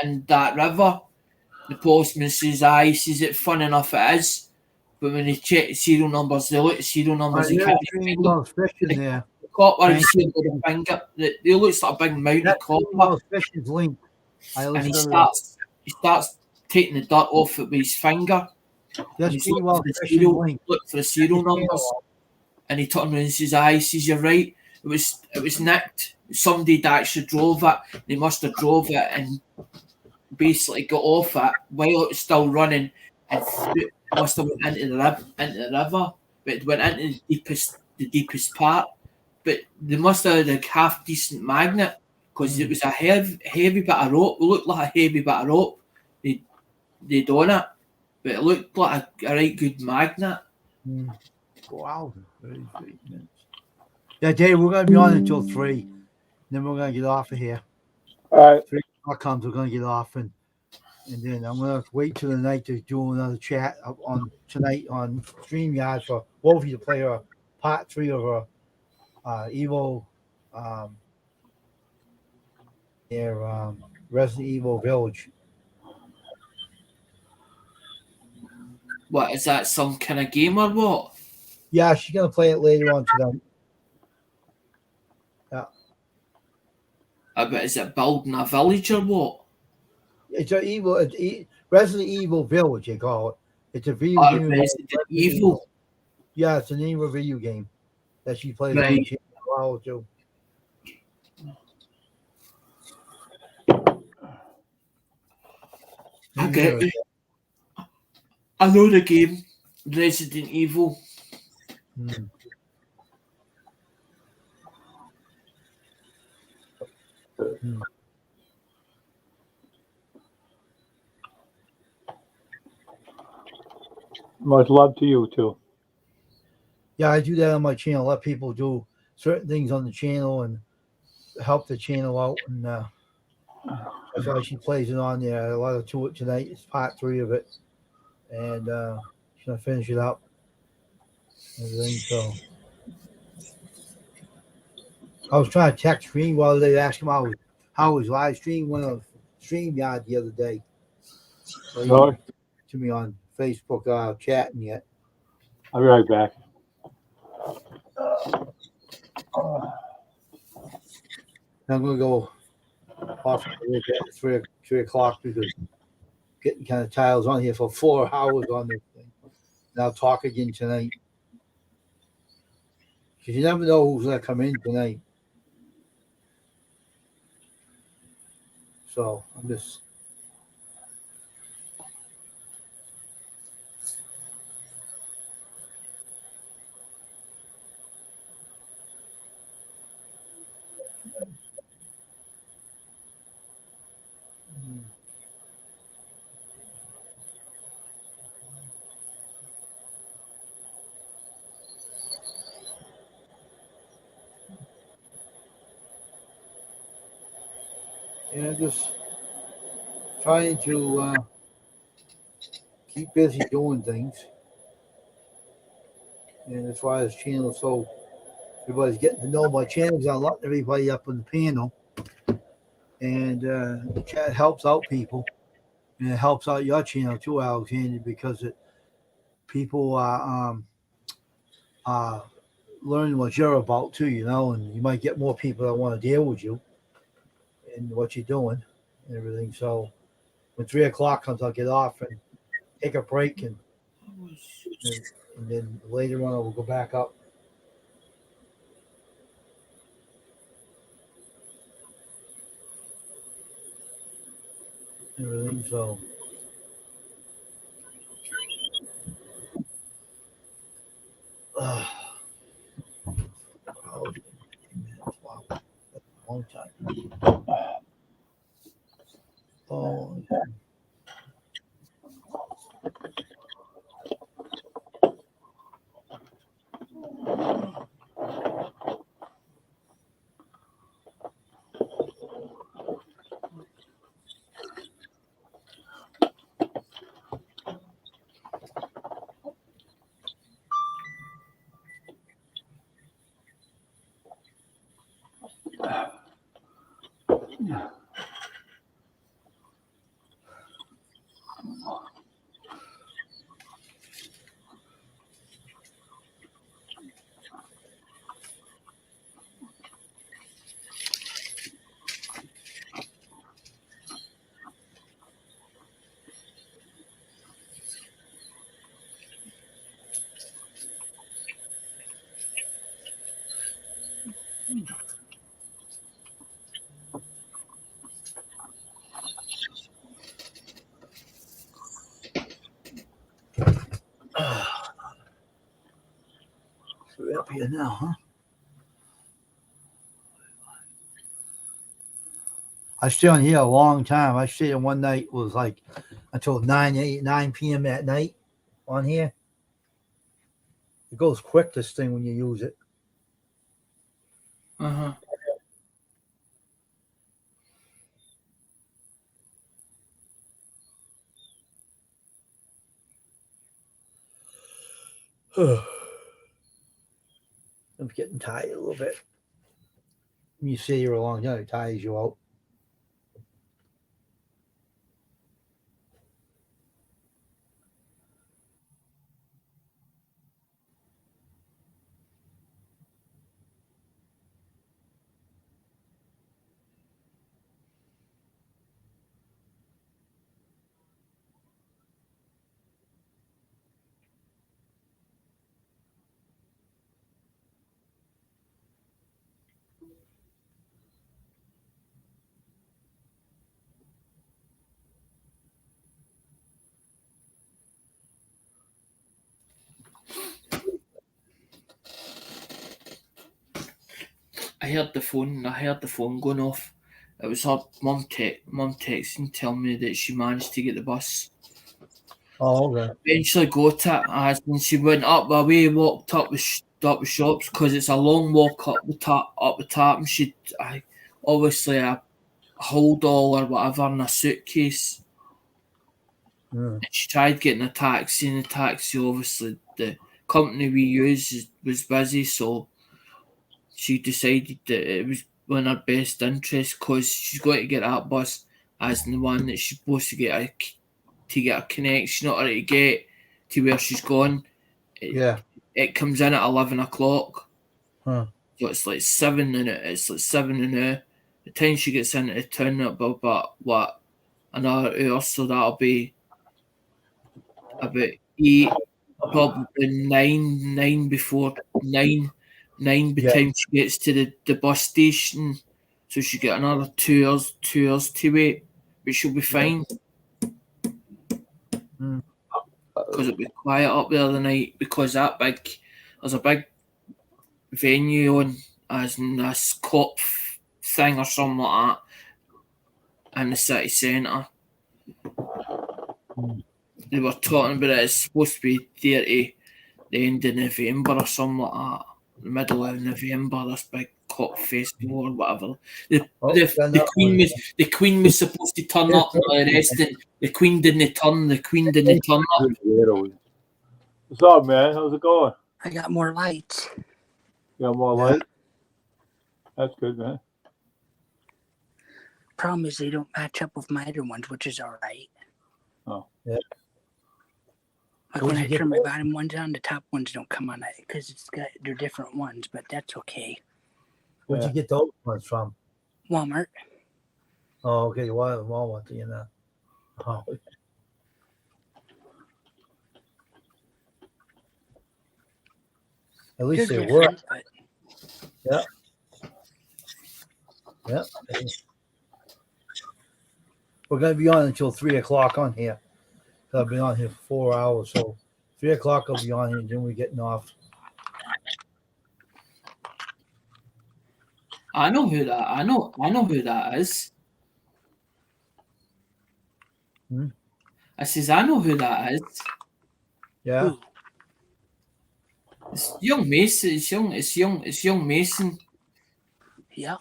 in that river. The postman says, he says, it's fun enough it is. But when they check the serial numbers, they look at the serial numbers. They can't find them. Fishing there. The cop was saying with a finger. It looks like a big mountain of copper. Fishing's link. And he starts taking the dirt off it with his finger. That's He's Greenwell's look Fishing link. for the serial numbers. And he turned around and says, he says, you're right. It was nicked. Somebody that actually drove it. They must have drove it and basically got off it while it was still running, and must have went into the river. But it went into the deepest part. But they must have had a half decent magnet, because it was a heavy bit of rope. It looked like a heavy bit of rope they'd on it, but it looked like a right good magnet. Wow. Yeah, Dave, we're going to be on until 3. Then we're going to get off of here. All right. 3 o'clock comes, we're going to get off, and then I'm going to wait till the night to do another chat on tonight on StreamYard for Wolfie to play a part 3 of Evo, Resident Evil Village. What is that? Some kind of game or what? Yeah, she's going to play it later on tonight. But is it building a village or what? It's Resident Evil Village, they call it. It's a video game. Resident Evil. Yeah, it's a name of a video game that she plays Right. on the channel too. Okay. I know the game, Resident Evil. Much love to you too. Yeah, I do that on my channel. Let people do certain things on the channel and help the channel out. And that's why she plays it on there. A lot of to it tonight. It's part 3 of it. And she's going to finish it up. Everything. So I was trying to text Stream while they asked him how his live stream went on StreamYard the other day. So he Really? to me on Facebook chatting yet. I'll be right back. I'm gonna go off at 3 o'clock because getting kind of tired. I was on here for 4 hours on this thing. And I'll talk again tonight. Because you never know who's gonna come in tonight. So I'm just just trying to keep busy doing things. And that's why this channel is so everybody's getting to know my channels. I let everybody up on the panel. And the chat helps out people. And it helps out your channel too, Alexander, because people are learning what you're about too, and you might get more people that want to deal with you and what you're doing and everything. So when 3 o'clock comes, I'll get off and take a break and then later on we'll go back up. Everything. So wow. Long time. Oh. So we're up here now, huh? I stayed on here a long time. I stayed on one night, was like until 9 p.m. at night on here. It goes quick, this thing, when you use it. Uh-huh. I'm getting tired a little bit. When you stay here a long time, it tires you out. I heard the phone going off. It was her mum texting, telling me that she managed to get the bus. Oh, okay. Eventually got it, as and she went up the way, walked up the shops because it's a long walk up the top, and she obviously a hold all or whatever in a suitcase. Mm. And she tried getting a taxi, and the taxi, obviously the company we use was busy, so she decided that it was in her best interest because she's got to get that bus as the one that she's supposed to get a connection or to get to where she's going. Yeah. It comes in at 11 o'clock. Huh. So it's like 7 and it's like 7 and the time she gets into the town it'll be about what another hour, so that'll be about 8, probably 9 before 9 by the Yeah. time she gets to the bus station. So she get another 2 hours to wait, but she'll be fine. Mm. Because it'll be quiet up there the night because there's a big venue on as in this cop thing or something like that in the city centre. Mm. They were talking about it's supposed to be there to the end of November or something like that. The middle of November, this big cop festival or whatever. The Queen was supposed to turn up and all the rest, and the Queen didn't turn. The Queen didn't turn up. What's up, man? How's it going? I got more lights. You got more Yeah. light? That's good, man. Problem is they don't match up with my other ones, which is all right. Oh. Yeah. Like Where'd when you I get turn my those? bottom ones on, the top ones don't come on because they're different ones, but that's okay. Where'd Yeah. you get those ones from? Walmart. Oh, okay. Walmart, you know. Oh. At least They're they work. different, but Yeah. We're gonna be on until 3:00 on here. I've been on here for 4 hours, so 3:00 I'll be on here, and then we're getting off. I know who that is. Hmm? I says I know who that is. Yeah. Ooh. It's young Mason. It's young Mason. yeah.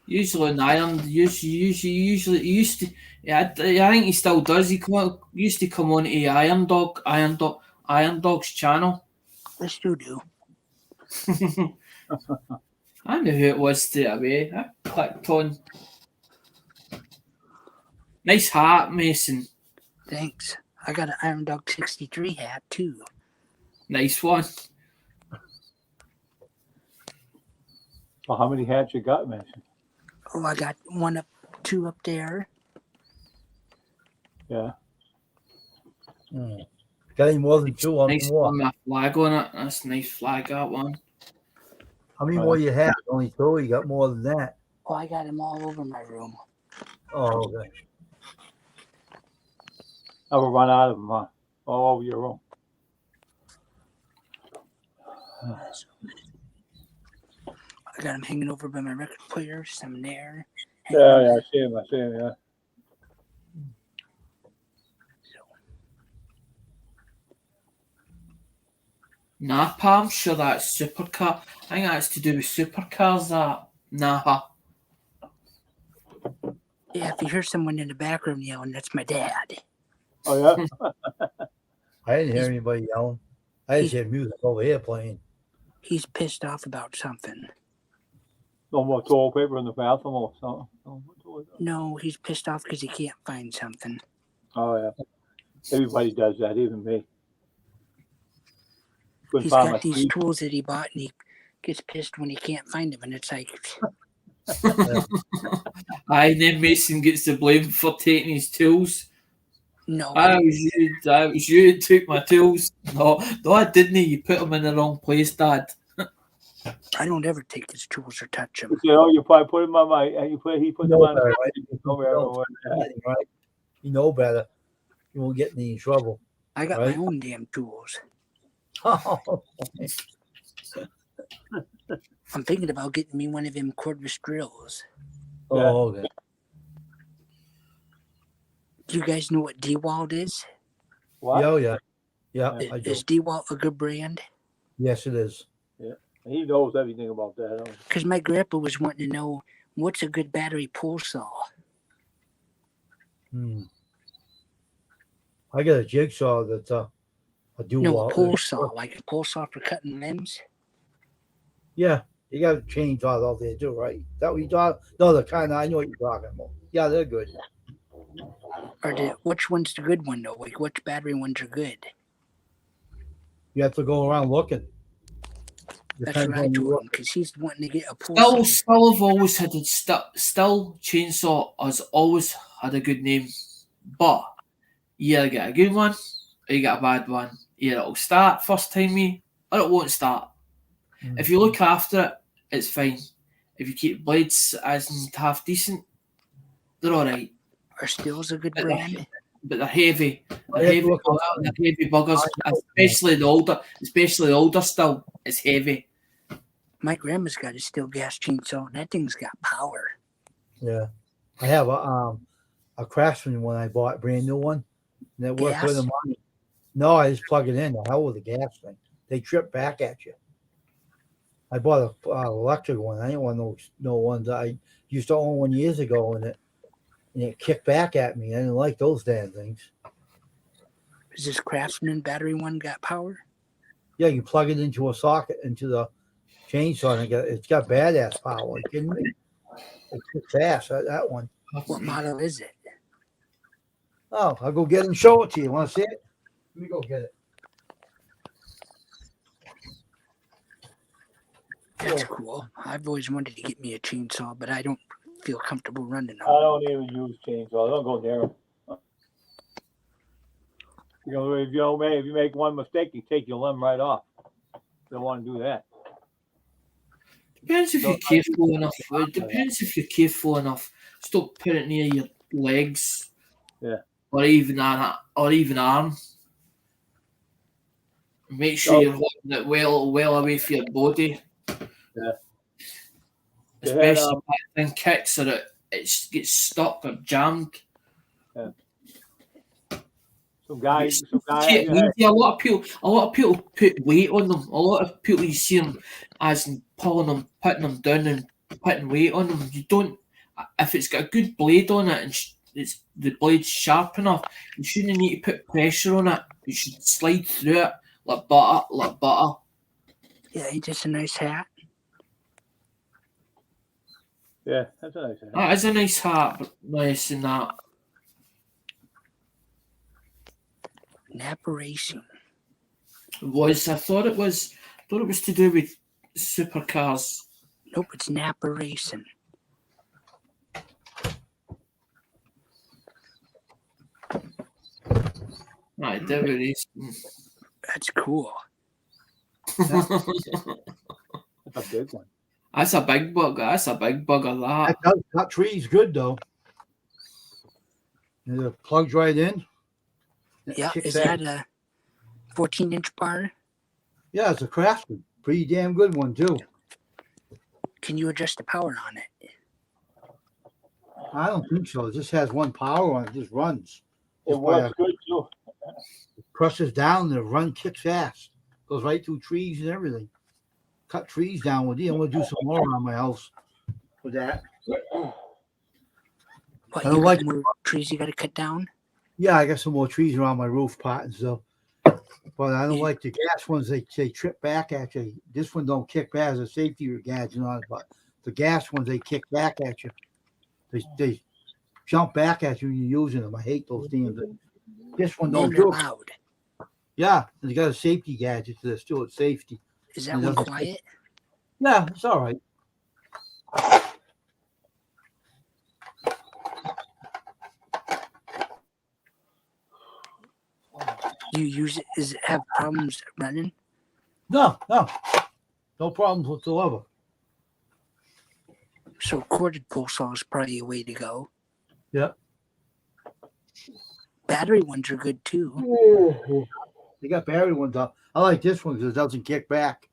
Usually in Ireland, usually he used to. Yeah, I think he still does. Used to come on to Iron Dog's channel. Let's do. I knew who it was straight away. I clicked on. Nice hat, Mason. Thanks. I got an Iron Dog 63 hat too. Nice one. Well, how many hats you got, man? Oh, I got two up there. Yeah. Hmm. Got any more than two on Nice more? one with a flag on it. That's a nice flag, that one. How many more you have? Only two? You got more than that? Oh, I got them all over my room. Oh, okay. Never run out of them, huh? All over your room. I got them hanging over by my record player, some there. Yeah, I see him, yeah. Nah, pa, I'm sure that's supercar. I think that's to do with supercars, that. Nah. Yeah, if you hear someone in the background yelling, that's my dad. Oh, yeah? I didn't hear anybody yelling. I just hear music over here playing. He's pissed off about something. No more toilet paper in the bathroom or something. No, he's pissed off because he can't find something. Oh, yeah. Everybody does that, even me. Couldn't He's find got my these keys. tools that he bought, and he gets pissed when he can't find them. And it's like, Aye, then Mason gets the blame for taking his tools. no, It was you who took my tools. No, I didn't. You put them in the wrong place, Dad. I don't ever take his tools or touch them. You know, you probably put him on my. He put them on. better, right? Right? Right? You know better. You won't get me in trouble. I got Right. my own damn tools. Oh, I'm thinking about getting me one of them cordless drills. okay. Do you guys know what DeWalt is? What? Yeah. Yeah, I do. Is DeWalt a good brand? Yes, it is. He knows everything about that. Don't he? Because my grandpa was wanting to know what's a good battery pull saw. I got a jigsaw that I do No, a pole saw, like a pole saw for cutting limbs. Yeah, you got a chainsaw out there too, right? That what you talk? No, the kind I know what you're talking about. Yeah, they're good. Or which one's the good one though? Like which battery ones are good? You have to go around looking. That's Depends what I on you told look. him because he's wanting to get a pole Still, saw. still, I've always had it. Still, chainsaw has always had a good name, but you either get a good one or you get a bad one. Either it'll start first time me or it won't start. If you look after it, it's fine. If you keep blades as in half decent, they're all right. Or Steel's a good But brand. But they're heavy. I They're have to heavy. look buggers, around. They're heavy buggers, especially the older still. It's heavy. My grandma's got a Steel gas chainsaw, and that thing's got power. Yeah, I have a Craftsman one I bought, brand new one. And it worked for the Gas? money. No, I just plug it in. The hell with the gas thing. They trip back at you. I bought a electric one. I didn't want no ones. I used to own one years ago, and it kicked back at me. I didn't like those damn things. Is this Craftsman battery one got power? Yeah, you plug it into a socket into the chainsaw, and it's got badass power. Are you kidding me? It kicks ass. That one. What model is it? Oh, I'll go get it and show it to you. Want to see it? Let me go get it. That's cool. I've always wanted to get me a chainsaw, but I don't feel comfortable running I them. don't even use chainsaws. I don't go near them. If you make one mistake, you take your limb right off. You don't want to do that. Depends if you're careful enough. It depends if you're careful enough. Stop putting it near your legs. Yeah. Or even arm. Make sure you're holding it well away from your body. Yeah. Especially in kicks or it gets stuck or jammed. Some guys. A lot of people put weight on them. A lot of people you see them as in pulling them, putting them down, and putting weight on them. You don't. If it's got a good blade on it and it's the blade's sharp enough, you shouldn't need to put pressure on it. You should slide through it like butter. Yeah, just a nice hat. Yeah, that's a nice hat. That is a nice hat, but nice in that. Napa Racing. I thought it was to do with supercars. Nope, it's Napa Racing. Right, there it is. That's cool. That's a big one. That's a big bugger. That's a big bugger. That tree's good though. And it plugs right in. It Yeah, kicks is ass. that a 14-inch bar? Yeah, it's a Craftsman. Pretty damn good one too. Can you adjust the power on it? I don't think so. It just has one power on it. Just runs. It Just by works good too. presses down, the run kicks fast. Goes right through trees and everything. Cut trees down with it. I'm gonna do some more around my house with that. What, I you don't got like- more trees you got to cut down? Yeah, I got some more trees around my roof pot and stuff. But I don't like the gas ones. They trip back at you. This one don't kick back as a safety gadget on it, but the gas ones they kick back at you. They jump back at you when you're using them. I hate those damn things. This one don't And they're do it. loud. Yeah, it's got a safety gadget to this too. It's safety. Is that one quiet? Yeah, it's all right. Do you use it? Does it have problems running? No problems whatsoever. So corded pole saw is probably a way to go. Yeah. Battery ones are good too. They got battery ones up. I like this one because it doesn't kick back.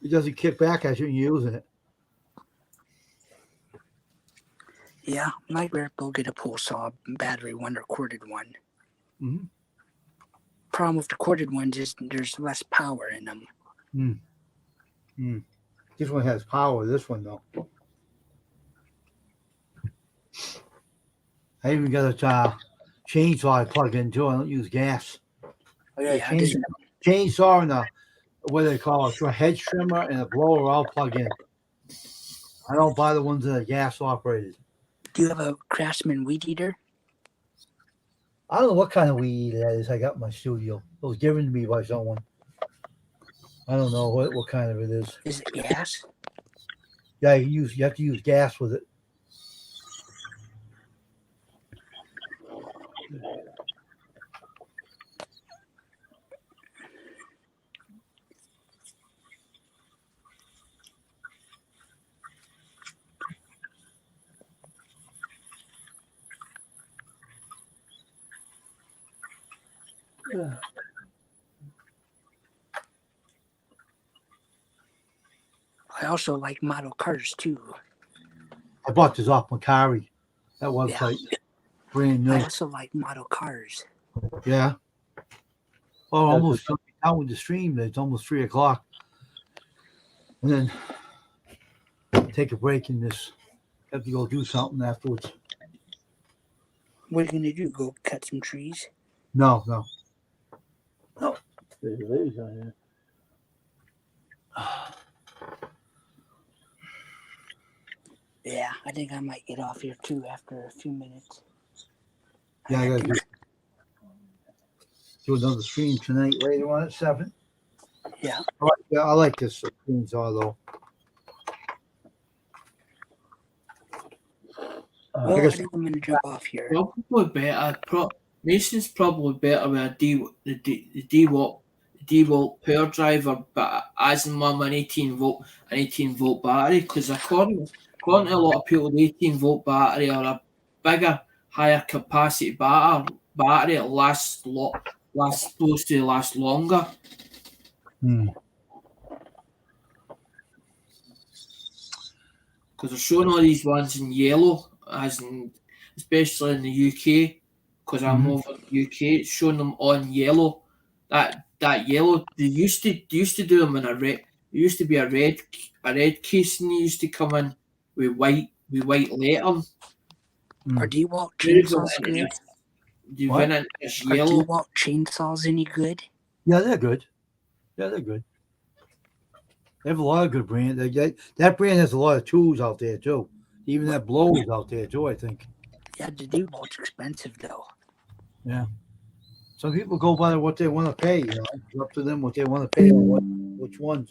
It doesn't kick back as you're using it. Yeah, might go get a pole saw battery one or corded one. Mm-hmm. Problem with the corded ones is there's less power in them. This one has power. This one though. I even got a chainsaw I plug into. I don't use gas. I got a Yeah, there's chainsaw and a what do they call it? A hedge trimmer and a blower all plug in. I don't buy the ones that are gas operated. Do you have a Craftsman weed eater? I don't know what kind of weed that is I got in my studio. It was given to me by someone. I don't know what kind of it is. Is it gas? Yeah, you have to use gas with it. I also like model cars too. I bought this off Macari, that website, brand new. I also like model cars. Yeah. Oh, almost down with the stream. It's almost 3:00, and then take a break in this. Have to go do something afterwards. What are you gonna do? Go cut some trees? No. There's ladies on here. Yeah, I think I might get off here too after a few minutes. Yeah, I got gotta do another stream tonight later on at 7. Yeah. Yeah, I like this chainsaw though. Well, I I guess think I'm gonna jump off here. Probably better. Mason's probably better with the DeWalt power driver, but as in mum an 18 volt battery. Because according to a lot of people, the 18 volt battery or a bigger, higher capacity battery it lasts supposed to last longer. Because they're showing all these ones in yellow, especially in the UK. Because I'm over in the UK, it's showing them on yellow. That yellow, they used to do them in a red. There used to be a red casing. They used to come in with white lettering. Are DeWalt chainsaws good? You What? went in this Are yellow. DeWalt chainsaws any good? Yeah, they're good. They have a lot of good brands. That brand has a lot of tools out there too. Even that blower's out there too, I think. Yeah, the DeWalt's expensive though. Some people go by what they want to pay, It's up to them what they want to pay and which ones,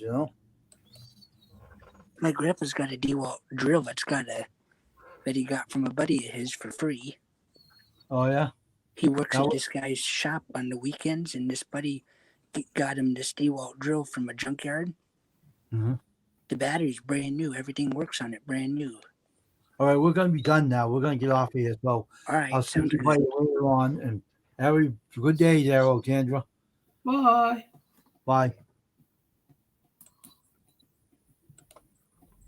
My grandpa's got a DeWalt drill that he got from a buddy of his for free. Oh yeah. He works That at was- this guy's shop on the weekends, and this buddy got him this DeWalt drill from a junkyard. Mhm. The battery's brand new. Everything works on it brand new. All right, we're gonna be done now. We're gonna get off here. So All right, I'll see sounds you good. later on, and have a good day there, Kendra. Bye. Bye.